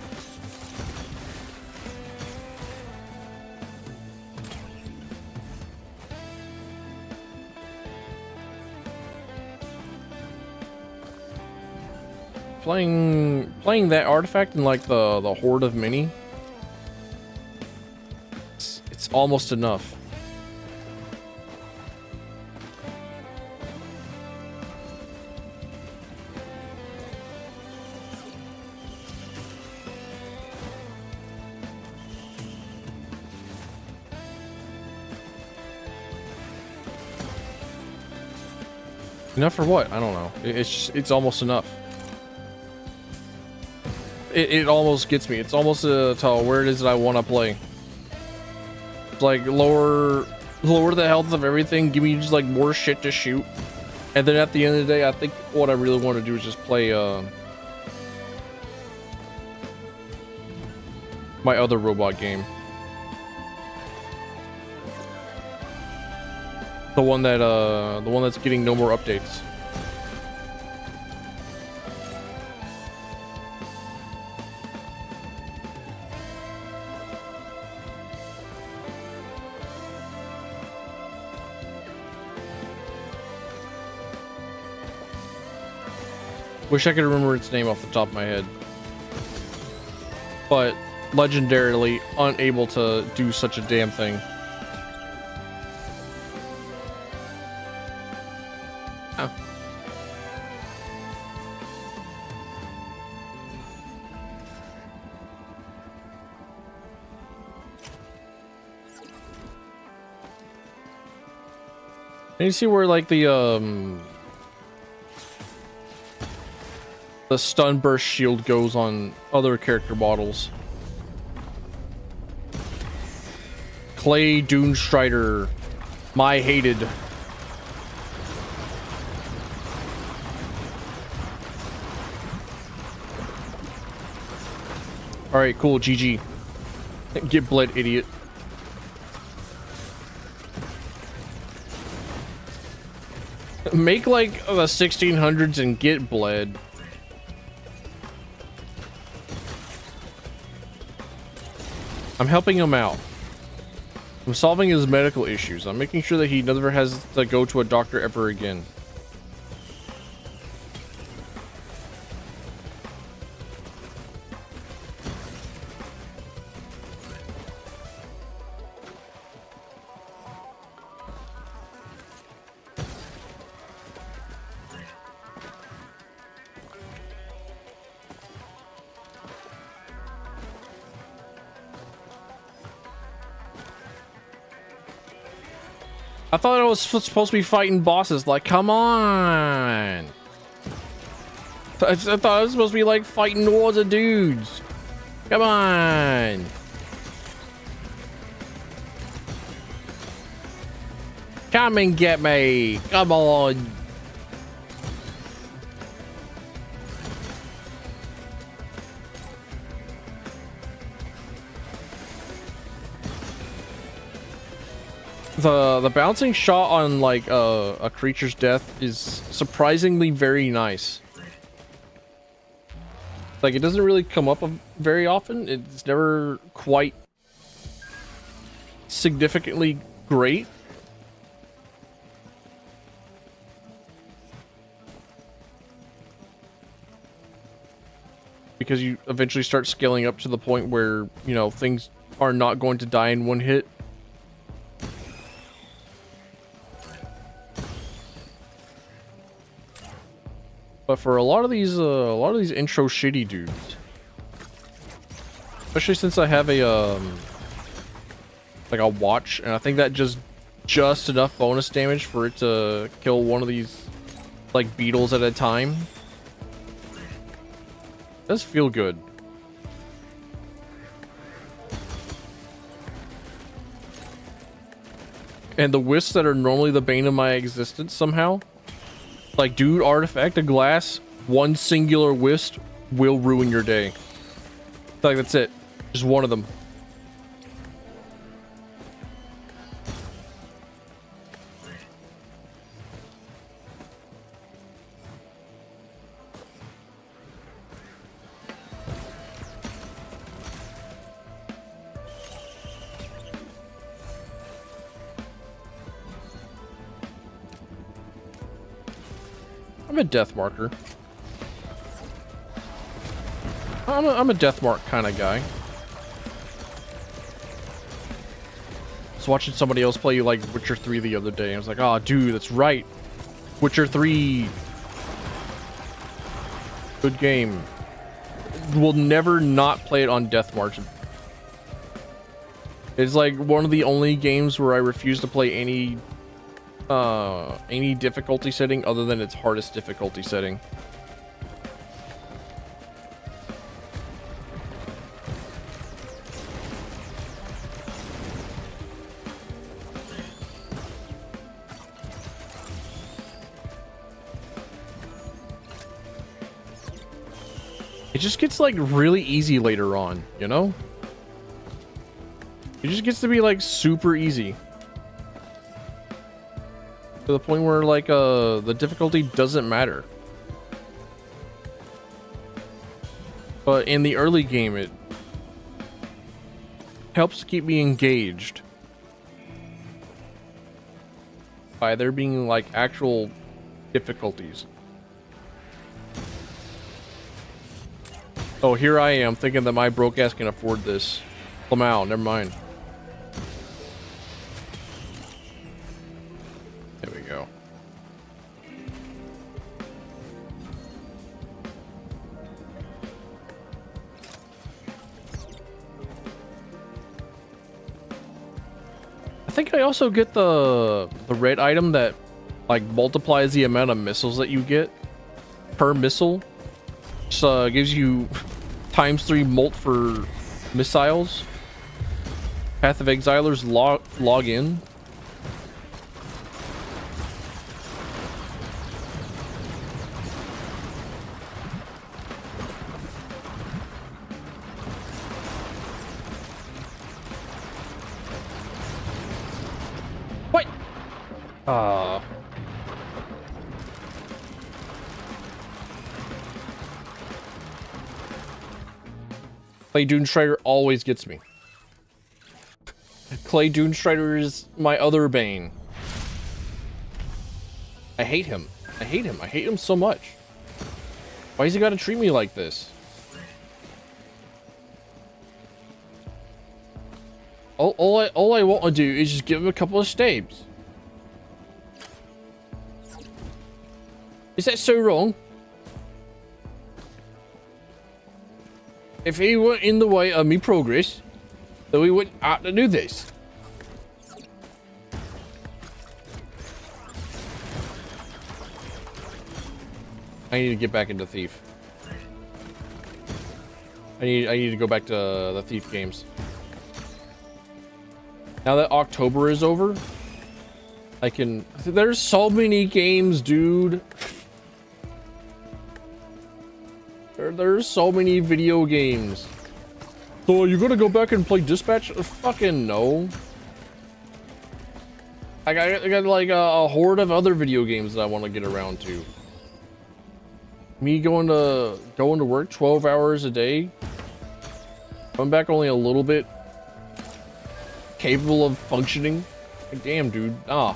A: Playing that artifact in like the horde of mini, it's almost enough. Enough for what? I don't know. It's almost enough. It almost gets me. It's almost to where it is that I want to play. It's like lower lower the health of everything, give me just like more shit to shoot, and then at the end of the day, I think what I really want to do is just play my other robot game, the one that's getting no more updates. Wish I could remember its name off the top of my head, but legendarily unable to do such a damn thing. Oh. And you see where like the stun burst shield goes on other character models. Clay Dune Strider, my hated. All right, cool. GG. Get bled, idiot. Make like the 1600s and get bled. I'm helping him out. I'm solving his medical issues. I'm making sure that he never has to go to a doctor ever again. I thought I was supposed to be fighting bosses. Like, come on. I thought I was supposed to be like fighting wars of dudes. Come on. Come and get me. Come on. The bouncing shot on like a creature's death is surprisingly very nice. Like, it doesn't really come up very often. It's never quite significantly great. Because you eventually start scaling up to the point where, you know, things are not going to die in one hit. But for a lot of these intro shitty dudes, especially since I have a like a watch, and I think that just enough bonus damage for it to kill one of these like beetles at a time. It does feel good. And the wisps that are normally the bane of my existence somehow. Like, dude, artifact of glass, one singular wisp will ruin your day. Like, that's it. Just one of them. I'm a death marker. I'm a death mark kind of guy. I was watching somebody else play like Witcher 3 the other day, and I was like, oh, dude, that's right. Witcher 3. Good game. Will never not play it on death margin. It's like one of the only games where I refuse to play any difficulty setting other than its hardest difficulty setting. just gets like really easy later on, you know? It just gets to be like super easy. To the point where like the difficulty doesn't matter. But in the early game it helps keep me engaged by there being like actual difficulties. Oh, here I am thinking that my broke ass can afford this. Lamau, never mind. There we go. I think I also get the red item that like multiplies the amount of missiles that you get per missile. So gives you ×3 molt for missiles. Path of Exilers log in. What? Clay Dunestrider always gets me. Clay Dunestrider is my other bane. I hate him. I hate him. I hate him so much. Why has he got to treat me like this? All I want to do is just give him a couple of stabs. Is that so wrong? If he weren't in the way of me progress, then we wouldn't have to do this. I need to get back into Thief. I need to go back to the Thief games. Now that October is over, I can... There's so many games, dude. There's so many video games. So you're gonna go back and play Dispatch? Fucking no. I got like a horde of other video games that I want to get around to. Me going to work 12 hours a day. I'm back only a little bit capable of functioning. Like, damn, dude. Ah.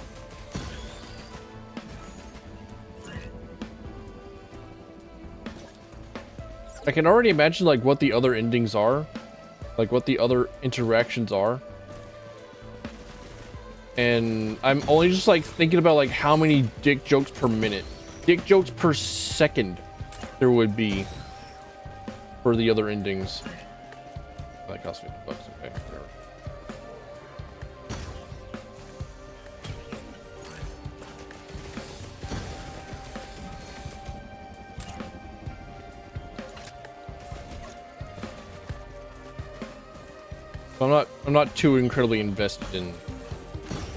A: I can already imagine like what the other endings are, like what the other interactions are, and I'm only just like thinking about like how many dick jokes per minute, dick jokes per second there would be for the other endings. That cost $50. Okay, sure. I'm not too incredibly invested in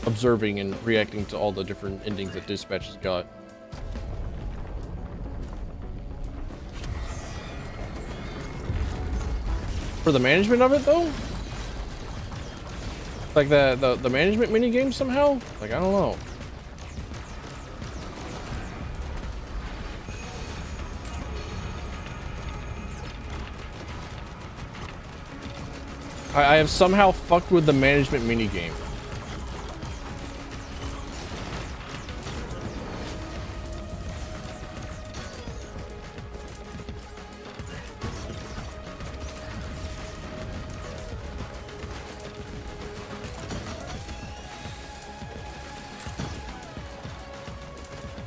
A: observing and reacting to all the different endings that Dispatch has got. For the management of it though? Like the management minigame somehow? Like, I don't know. I have somehow fucked with the management minigame.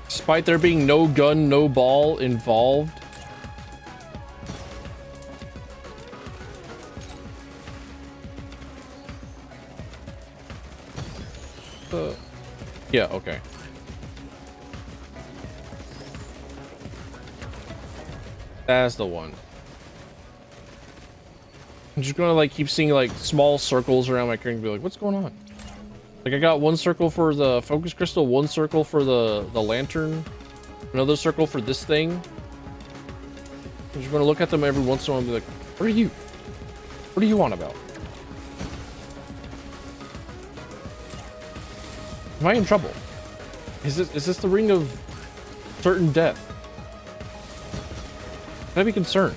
A: Despite there being no gun, no ball involved. Yeah, okay. That's the one. I'm just gonna like keep seeing like small circles around my character and be like, what's going on? Like I got one circle for the focus crystal, one circle for the lantern, another circle for this thing. I'm just gonna look at them every once in a while and be like, what are you? What are you on about? Am I in trouble? Is this the ring of certain death? Can I be concerned?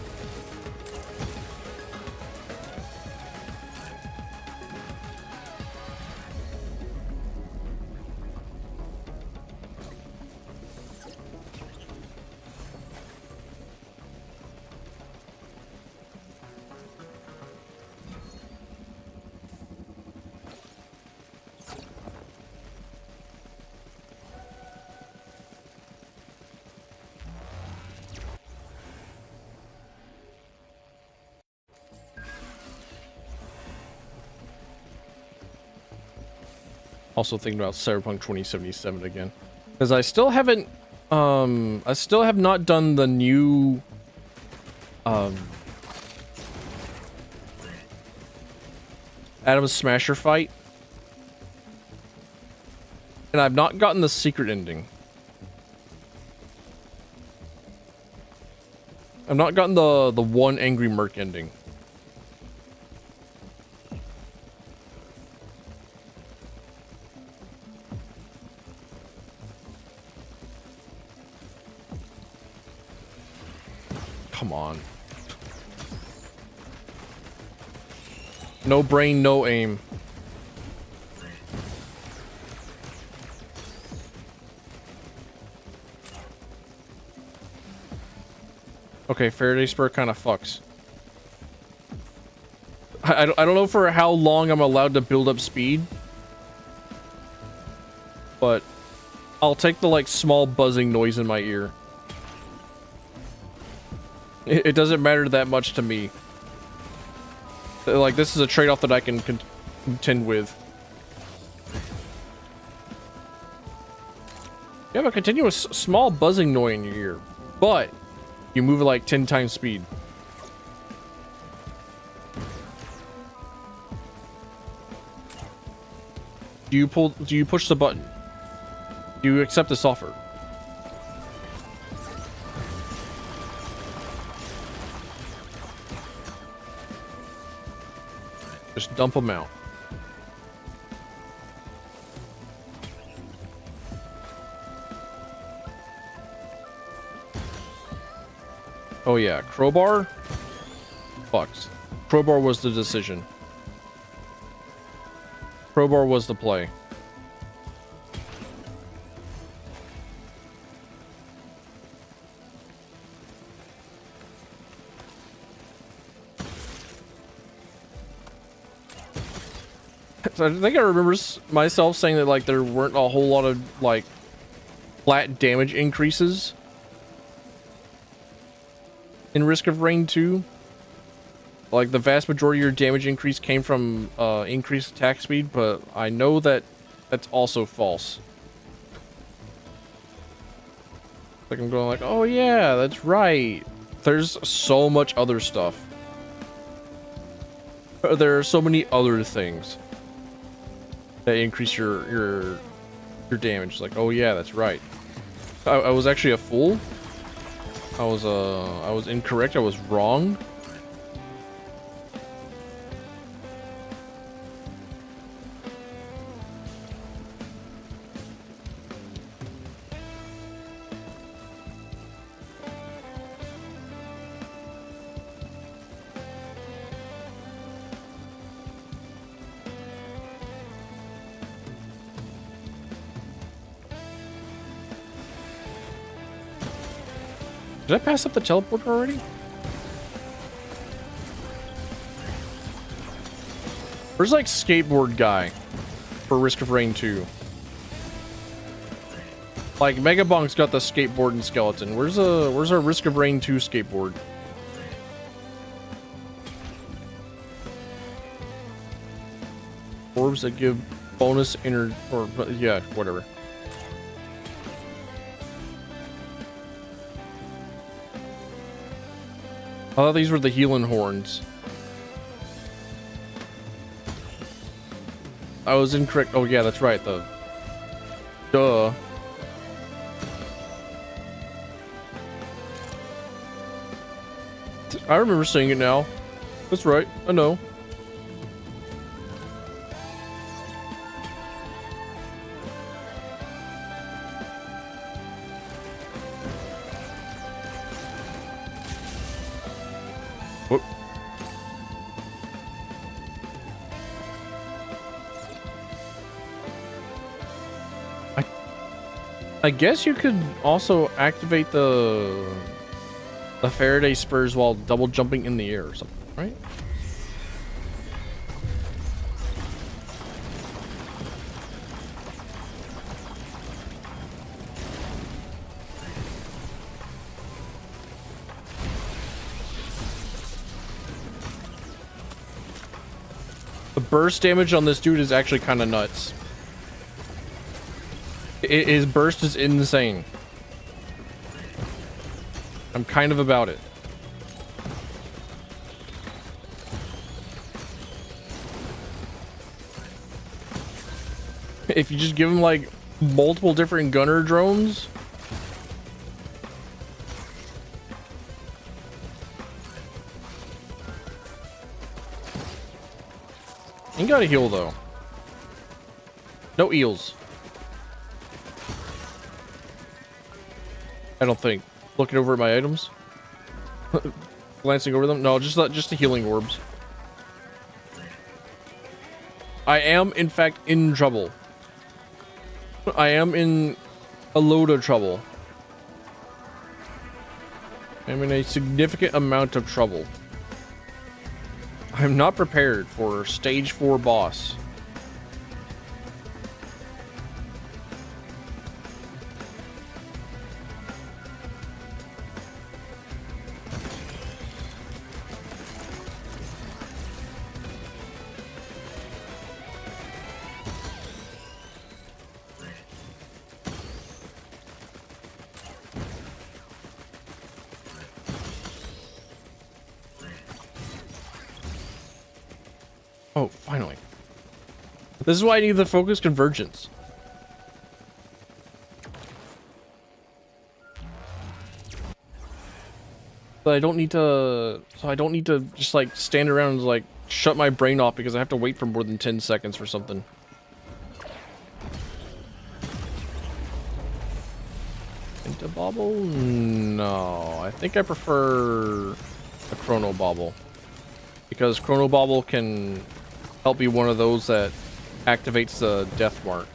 A: Also thinking about Cyberpunk 2077 again, because I still haven't I still have not done the new Adam Smasher fight, and I've not gotten the secret ending. I've not gotten the one angry merc ending. Come on. No brain, no aim. Okay, Faraday Spur kind of fucks. I don't know for how long I'm allowed to build up speed, but I'll take the like small buzzing noise in my ear. It doesn't matter that much to me. Like, this is a trade-off that I can contend with. You have a continuous small buzzing noise in your ear, but you move at like 10 times speed. Do you push the button? Do you accept this offer? Just dump them out. Oh yeah, crowbar? Fucks. Crowbar was the decision. Crowbar was the play. So I think I remember myself saying that like there weren't a whole lot of like flat damage increases in Risk of Rain 2. Like the vast majority of your damage increase came from increased attack speed, but I know that that's also false. Like I'm going like, oh yeah, that's right. There's so much other stuff. There are so many other things that increase your damage. Like, oh yeah, that's right. I was actually a fool. I was incorrect. I was wrong. Did I pass up the teleporter already? Where's like skateboard guy for Risk of Rain 2? Like Megabonk's got the skateboard and skeleton. Where's our Risk of Rain 2 skateboard? Orbs that give bonus inner or yeah, whatever. I thought these were the healing horns. I was incorrect. Oh yeah, that's right. Duh. I remember saying it now. That's right. I know. Whoop. I guess you could also activate the Faraday spurs while double jumping in the air or something, right? The burst damage on this dude is actually kind of nuts. His burst is insane. I'm kind of about it. If you just give him like multiple different gunner drones. Ain't gotta heal though. No eels. I don't think. Looking over at my items. Glancing over them. No, just the healing orbs. I am in fact in trouble. I am in a load of trouble. I'm in a significant amount of trouble. I'm not prepared for stage 4 boss. Oh, finally. This is why I need the focus convergence. But I don't need to... So I don't need to just, like, stand around and, like, shut my brain off because I have to wait for more than 10 seconds for something. Into bobble? No. I think I prefer a chrono bobble. Because chrono bobble can help be one of those that activates the death mark.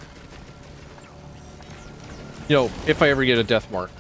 A: You know, if I ever get a death mark.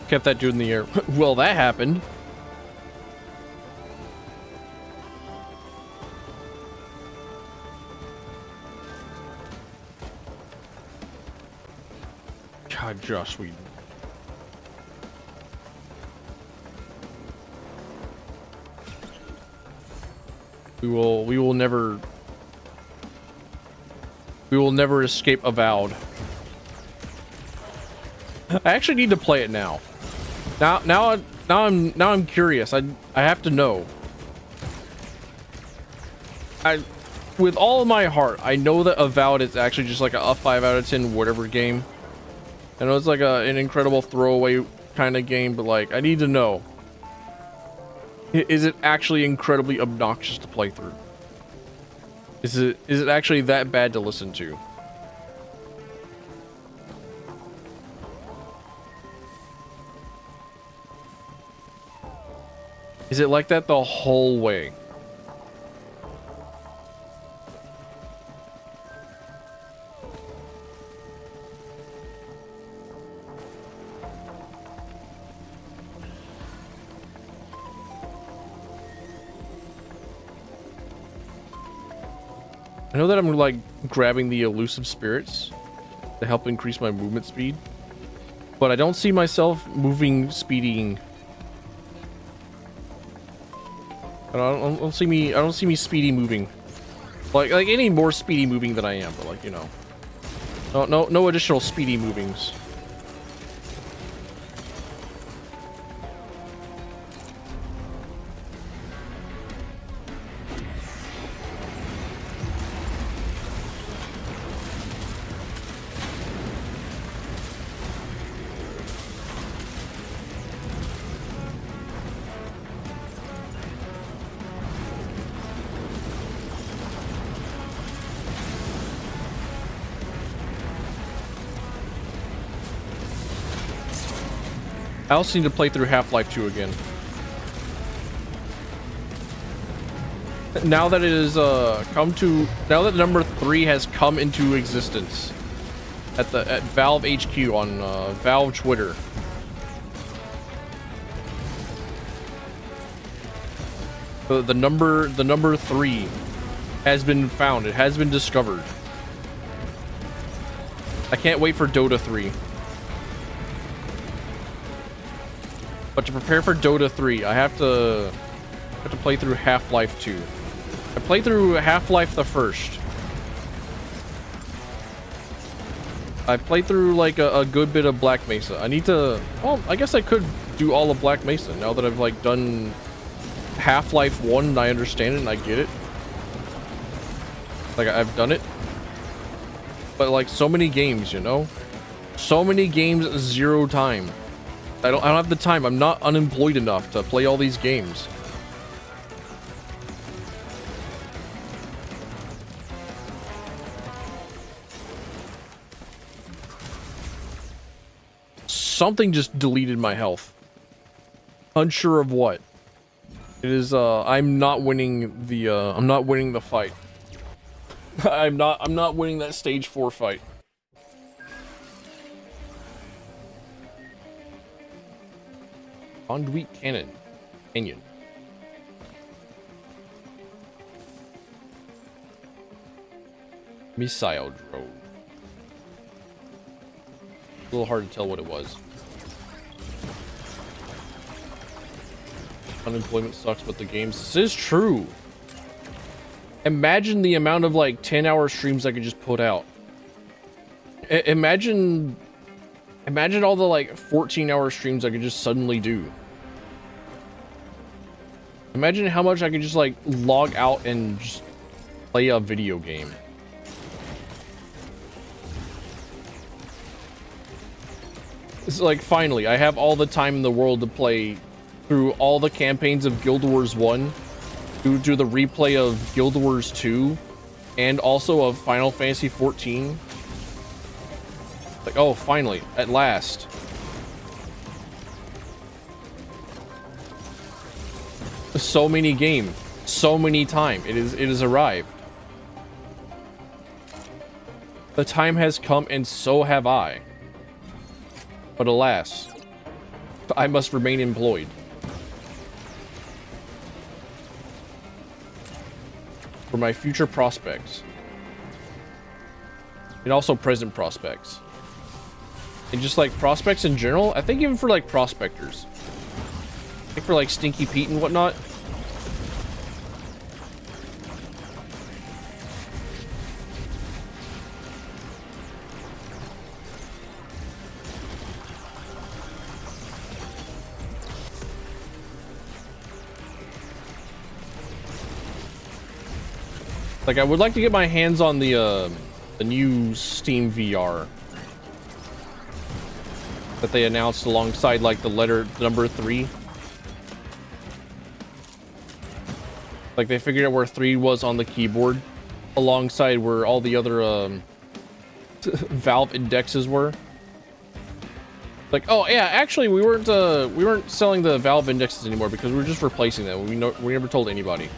A: Kept that dude in the air. Well, that happened. God, Josh Whedon. We will never escape Avowed. I actually need to play it now. Now I'm curious. I have to know. With all of my heart, I know that Avowed is actually just like a 5 out of 10 whatever game. I know it's like an incredible throwaway kind of game, but like I need to know. Is it actually incredibly obnoxious to play through? Is it actually that bad to listen to? Is it like that the whole way? I know that I'm like grabbing the elusive spirits to help increase my movement speed, but I don't see myself moving speeding I don't see me speedy moving. Like any more speedy moving than I am, but like, you know. No additional speedy movings. I also need to play through Half-Life 2 again. Now that it is now that number 3 has come into existence at Valve HQ on Valve Twitter. The number 3 has been found. It has been discovered. I can't wait for Dota 3. But to prepare for Dota 3, I have to play through Half-Life 2. I played through Half-Life the first. I played through like a good bit of Black Mesa. I need to, well, I guess I could do all of Black Mesa now that I've like done Half-Life 1 and I understand it and I get it. Like I've done it. But like so many games, you know? So many games, zero time. I don't have the time. I'm not unemployed enough to play all these games. Something just deleted my health. Unsure of what. It is I'm not winning the fight. I'm not winning that stage 4 fight. Conduit Canyon. Missile drone. A little hard to tell what it was. Unemployment sucks, but the games. This is true. Imagine the amount of like 10-hour streams I could just put out. Imagine all the like 14-hour streams I could just suddenly do. Imagine how much I could just like log out and just play a video game. It's like finally I have all the time in the world to play through all the campaigns of Guild Wars 1, do the replay of Guild Wars 2, and also of Final Fantasy 14. Like, oh, finally, at last. So many games, so many time. It has arrived. The time has come, and so have I. But alas, I must remain employed. For my future prospects. And also present prospects. And just like prospects in general, I think even for like prospectors. I think for like Stinky Pete and whatnot. Like I would like to get my hands on the new Steam VR that they announced alongside like the letter number 3. Like they figured out where 3 was on the keyboard alongside where all the other Valve indexes were. Like, oh yeah, actually we weren't selling the Valve indexes anymore because we were just replacing them. We never told anybody.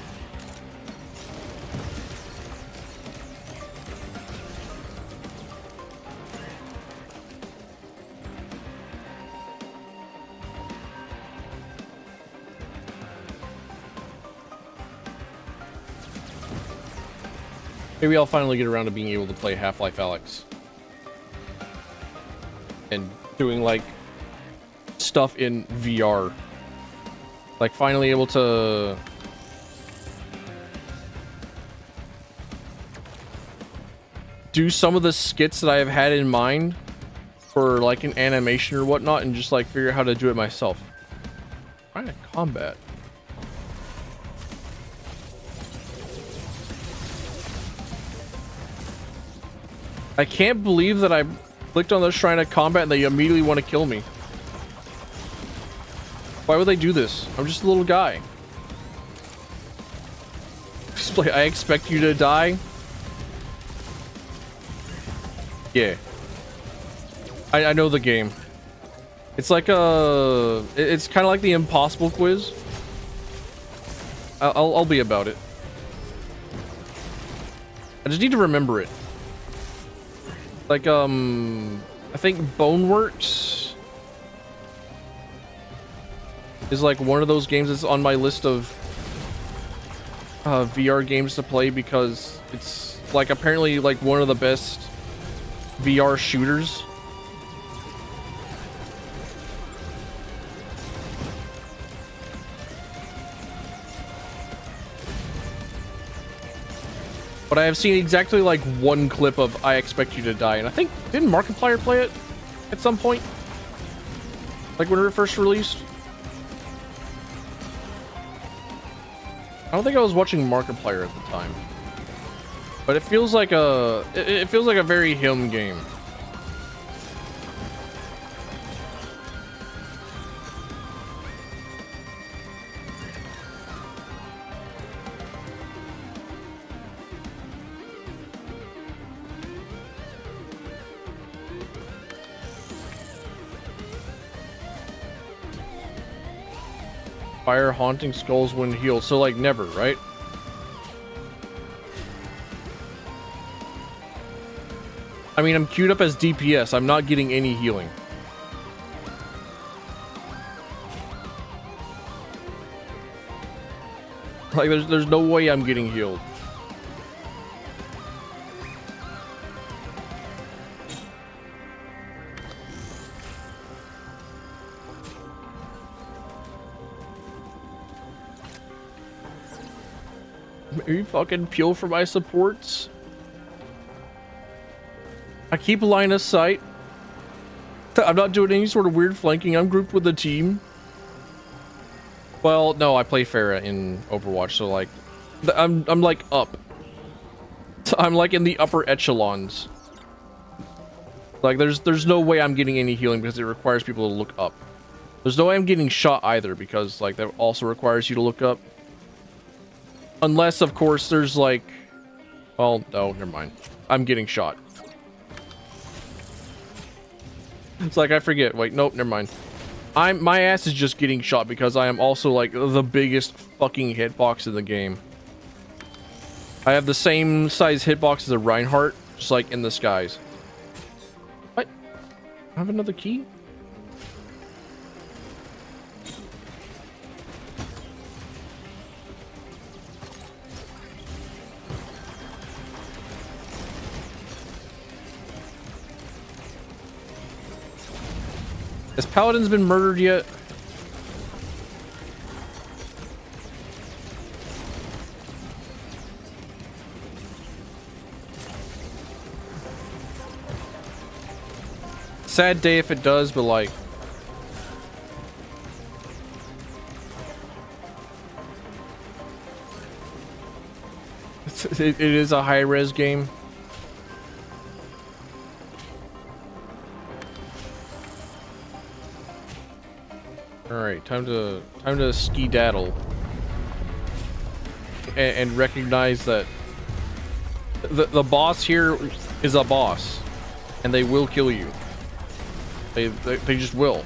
A: Maybe I'll finally get around to being able to play Half-Life Alyx. And doing, like, stuff in VR. Like, finally able to do some of the skits that I have had in mind for like an animation or whatnot, and just like figure out how to do it myself. Trying to combat. I can't believe that I clicked on the Shrine of Combat and they immediately want to kill me. Why would they do this? I'm just a little guy. Display, I expect you to die. Yeah. I know the game. It's like it's kind of like the impossible quiz. I'll be about it. I just need to remember it. Like, I think Boneworks is like one of those games that's on my list of VR games to play because it's like apparently like one of the best VR shooters. But I have seen exactly like one clip of I Expect You to Die, and I think, didn't Markiplier play it at some point? Like when it first released? I don't think I was watching Markiplier at the time. But it feels like it feels like a very him game. Fire haunting skulls when healed. So like never, right? I mean, I'm queued up as DPS. I'm not getting any healing. Like there's no way I'm getting healed. Maybe fucking peel for my supports. I keep line of sight. I'm not doing any sort of weird flanking. I'm grouped with a team. Well, no, I play Pharah in Overwatch, so like, I'm like up. I'm like in the upper echelons. Like, there's no way I'm getting any healing because it requires people to look up. There's no way I'm getting shot either because like that also requires you to look up. Unless, of course, there's like... Well, no, never mind. I'm getting shot. It's like, I forget. Wait, nope, never mind. My ass is just getting shot because I am also, like, the biggest fucking hitbox in the game. I have the same size hitbox as a Reinhardt, just, like, in the skies. What? I have another key? Has Paladin's been murdered yet? Sad day if it does, but like... It is a high-res game. Alright, time to skedaddle. And recognize that the boss here is a boss. And they will kill you. They just will.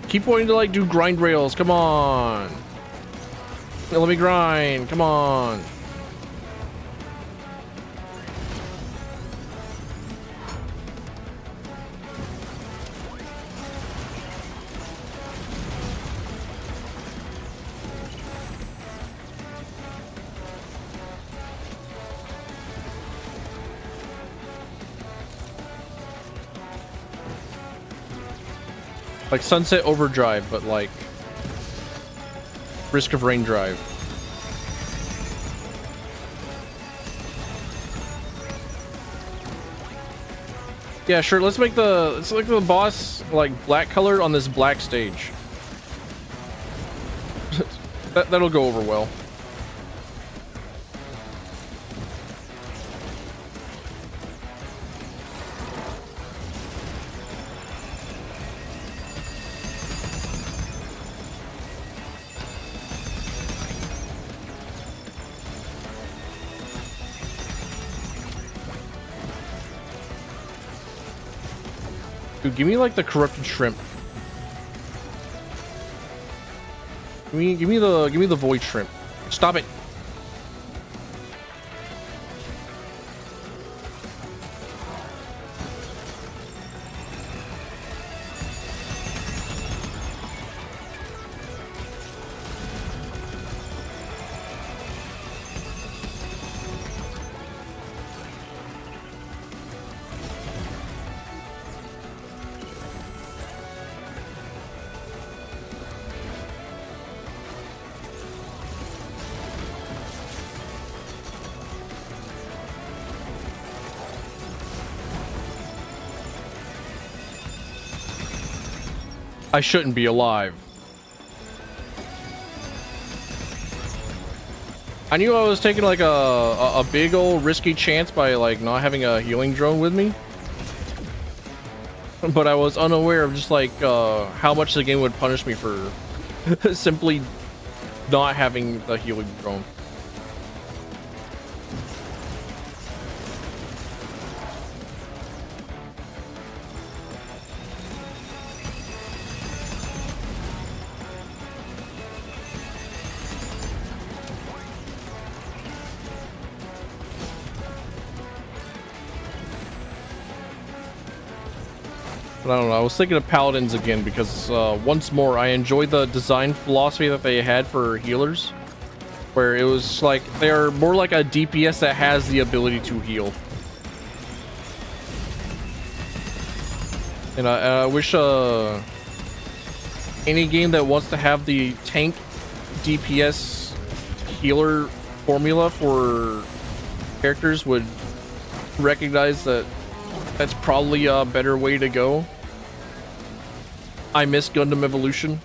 A: Keep wanting to like do grind rails, come on. Let me grind, come on. Like Sunset Overdrive, but like Risk of Rain Drive. Yeah, sure. Let's make the boss like black colored on this black stage. That'll go over well. Dude, give me like the corrupted shrimp. Give me the void shrimp. Stop it. I shouldn't be alive. I knew I was taking like a big old risky chance by like not having a healing drone with me, but I was unaware of just like how much the game would punish me for simply not having the healing drone. But I don't know, I was thinking of paladins again because once more I enjoy the design philosophy that they had for healers, where it was like they're more like a DPS that has the ability to heal. And I wish any game that wants to have the tank DPS healer formula for characters would recognize that that's probably a better way to go. I miss Gundam Evolution.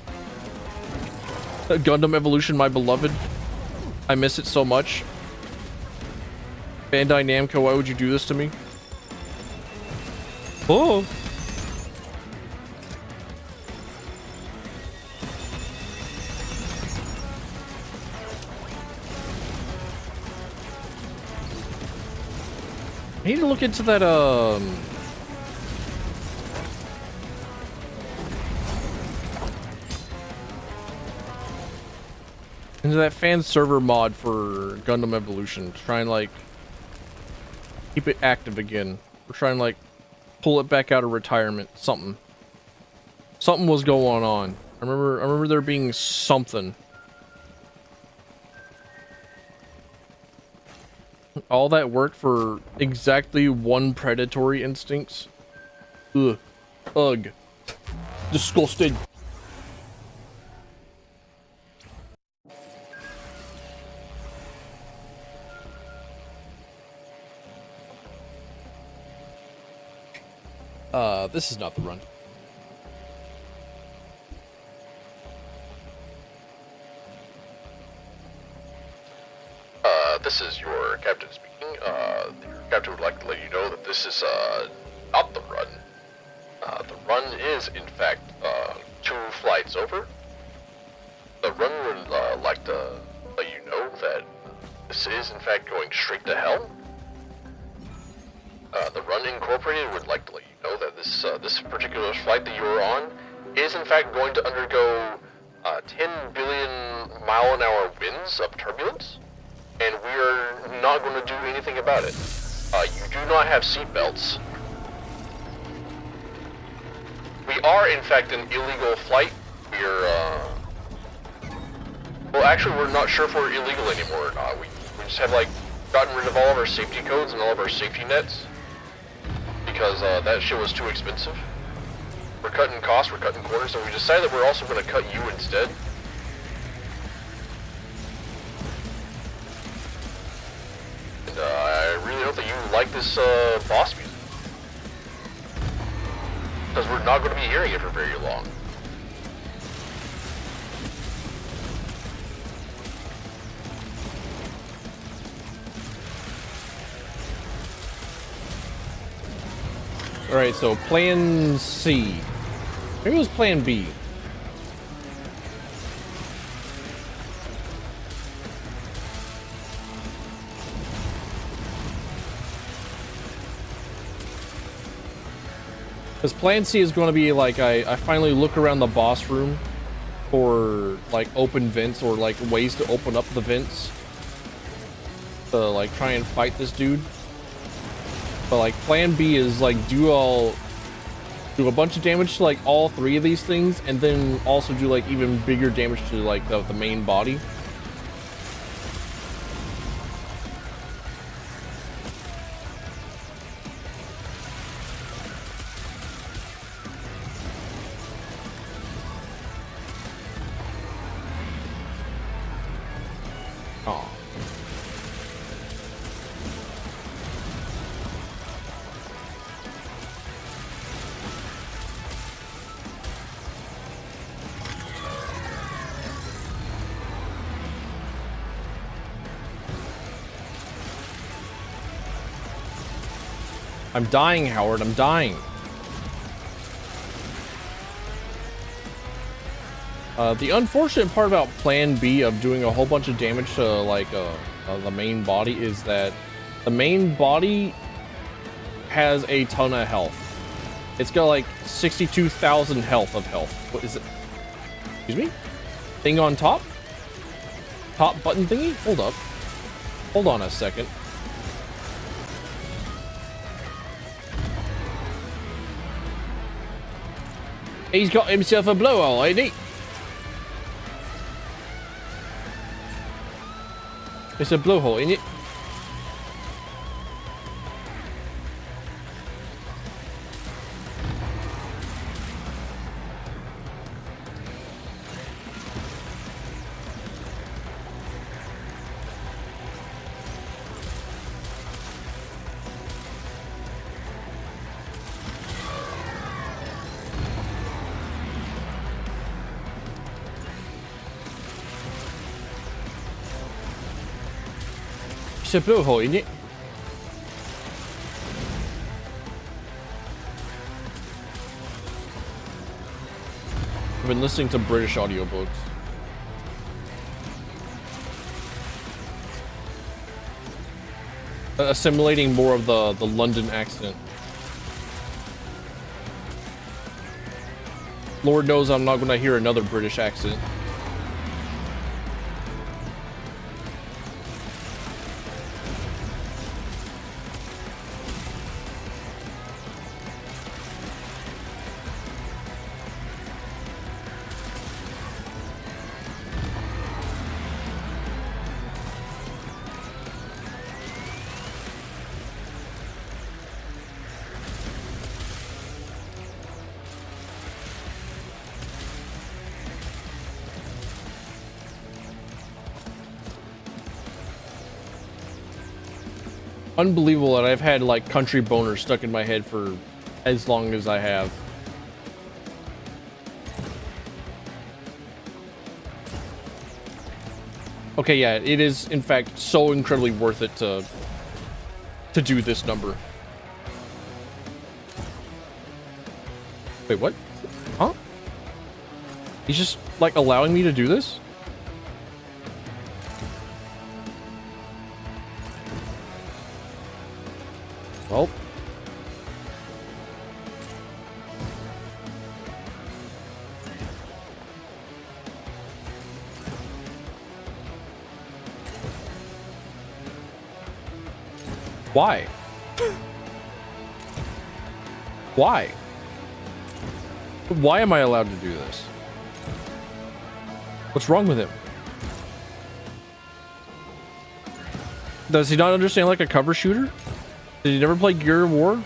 A: Gundam Evolution, my beloved. I miss it so much. Bandai Namco, why would you do this to me? Oh! I need to look into that, into that fan server mod for Gundam Evolution to try and like keep it active again. We're trying to like pull it back out of retirement. Something was going on. I remember there being something. All that work for exactly one predatory instincts. Ugh. Ugh. Disgusting. This is not the run.
B: This is your captain speaking. Your captain would like to let you know that this is, not the run. The run is, in fact, 2 flights over. The run would, like to let you know that this is, in fact, going straight to hell. The Run Incorporated would like to let you know that this particular flight that you are on is in fact going to undergo 10 billion mile-an-hour winds of turbulence, and we are not going to do anything about it. You do not have seatbelts. We are in fact an illegal flight. We're well, actually we're not sure if we're illegal anymore or not. We just have like gotten rid of all of our safety codes and all of our safety nets, because that shit was too expensive. We're cutting costs, we're cutting corners, and we decided that we're also going to cut you instead. note that you like this boss music. Because we're not going to be hearing it for very long.
A: Alright, so plan C. Maybe it was plan B. Because plan C is going to be like I finally look around the boss room for like open vents or like ways to open up the vents to like try and fight this dude. But like plan B is like do a bunch of damage to like all three of these things, and then also do like even bigger damage to like the main body. I'm dying, Howard. I'm dying. The unfortunate part about plan B of doing a whole bunch of damage to like the main body is that the main body has a ton of health. It's got like 62,000 health of health. What is it? Excuse me? Thing on top? Top button thingy? Hold up. Hold on a second. He's got himself a blowhole, ain't he? It's a blowhole, ain't it? It's a blowhole, isn't it? I've been listening to British audiobooks. Assimilating more of the London accent. Lord knows I'm not going to hear another British accent. Unbelievable that I've had like country boner stuck in my head for as long as I have. Okay, yeah, it is in fact so incredibly worth it to do this number. Wait, what? Huh? He's just like allowing me to do this? Well, why? Why? Why am I allowed to do this? What's wrong with him? Does he not understand like a cover shooter? Did you never play Gear of War?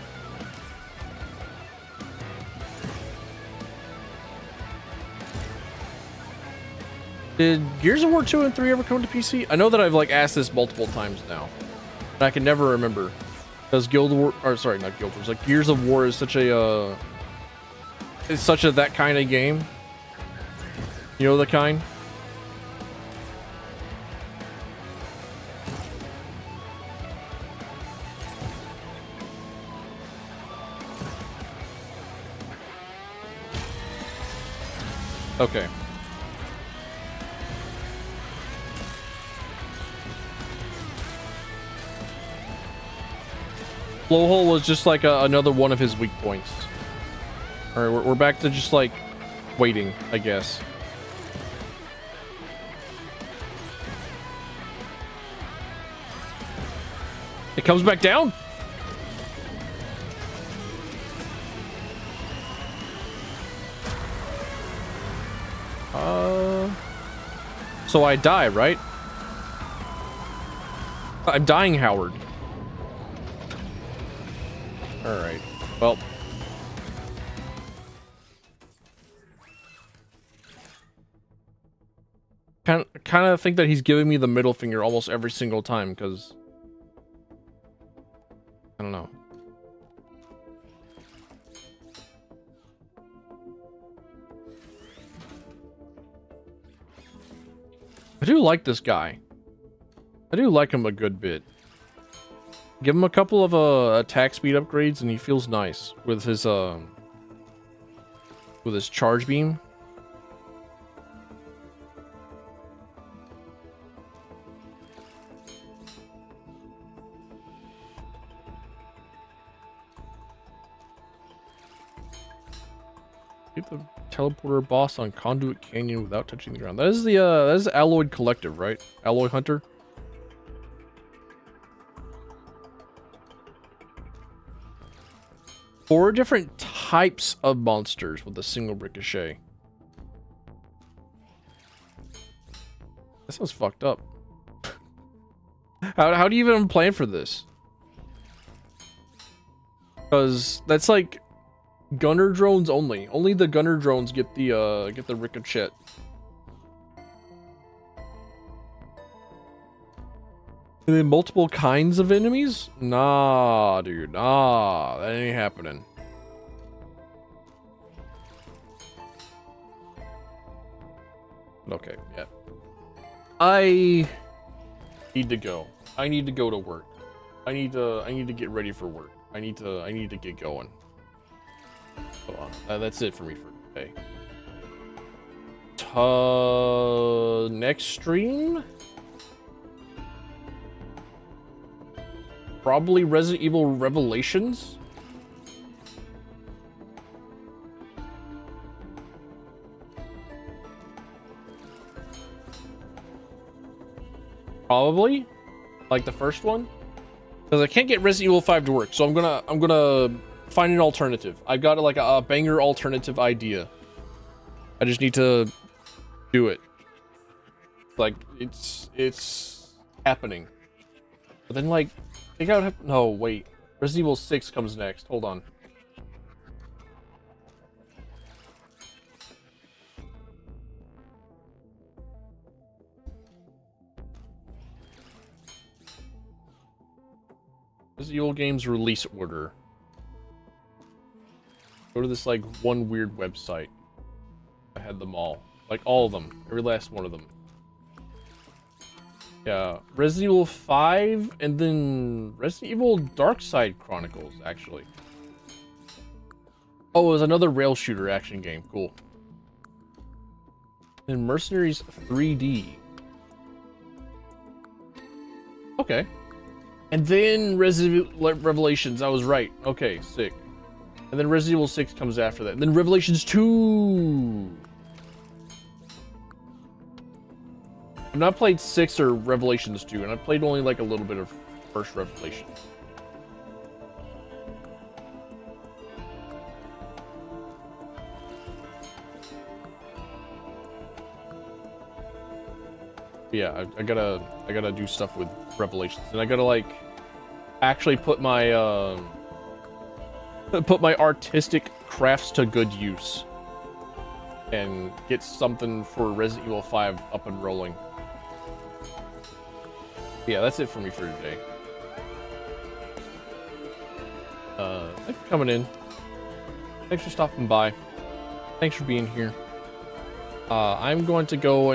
A: Did Gears of War 2 and 3 ever come to PC? I know that I've like asked this multiple times now, and I can never remember. Because Guild War, or sorry, not Guild Wars, like Gears of War is such a, it's such a that kind of game. You know the kind? Okay. Blowhole was just like another one of his weak points. All right, we're back to just like waiting, I guess. It comes back down. So I die, right? I'm dying, Howard. All right. Well. Kind of think that he's giving me the middle finger almost every single time, because I don't know. I do like this guy. I do like him a good bit. Give him a couple of attack speed upgrades and he feels nice with his charge beam. Get the teleporter boss on Conduit Canyon without touching the ground. That is the Alloyed Collective, right? Alloy Hunter. Four different types of monsters with a single ricochet. That sounds fucked up. How do you even plan for this? Because that's like gunner drones only. Only the gunner drones get the ricochet. And then multiple kinds of enemies? Nah, dude. Nah, that ain't happening. Okay, yeah. I need to go. I need to go to work. I need to get ready for work. I need to get going. Hold on. That's it for me for today. Next stream? Probably Resident Evil Revelations. Probably, like the first one, because I can't get Resident Evil 5 to work. So I'm gonna find an alternative. I've got like a banger alternative idea. I just need to do it. Like it's happening. But then like. I think I would have... No, wait. Resident Evil 6 comes next. Hold on. Resident Evil games release order. Go to this, like, one weird website. I had them all. Like, all of them. Every last one of them. Yeah, Resident Evil 5, and then Resident Evil Dark Side Chronicles, actually. Oh, it was another rail shooter action game. Cool. And Mercenaries 3D. Okay. And then Resident Evil Revelations, I was right. Okay, sick. And then Resident Evil 6 comes after that. And then Revelations 2! I've not played 6 or Revelations 2, and I've played only like a little bit of first Revelation. Yeah, I gotta do stuff with Revelations, and I gotta like actually put my artistic crafts to good use, and get something for Resident Evil 5 up and rolling. Yeah, that's it for me for today. Thanks for coming in. Thanks for stopping by. Thanks for being here. I'm going to go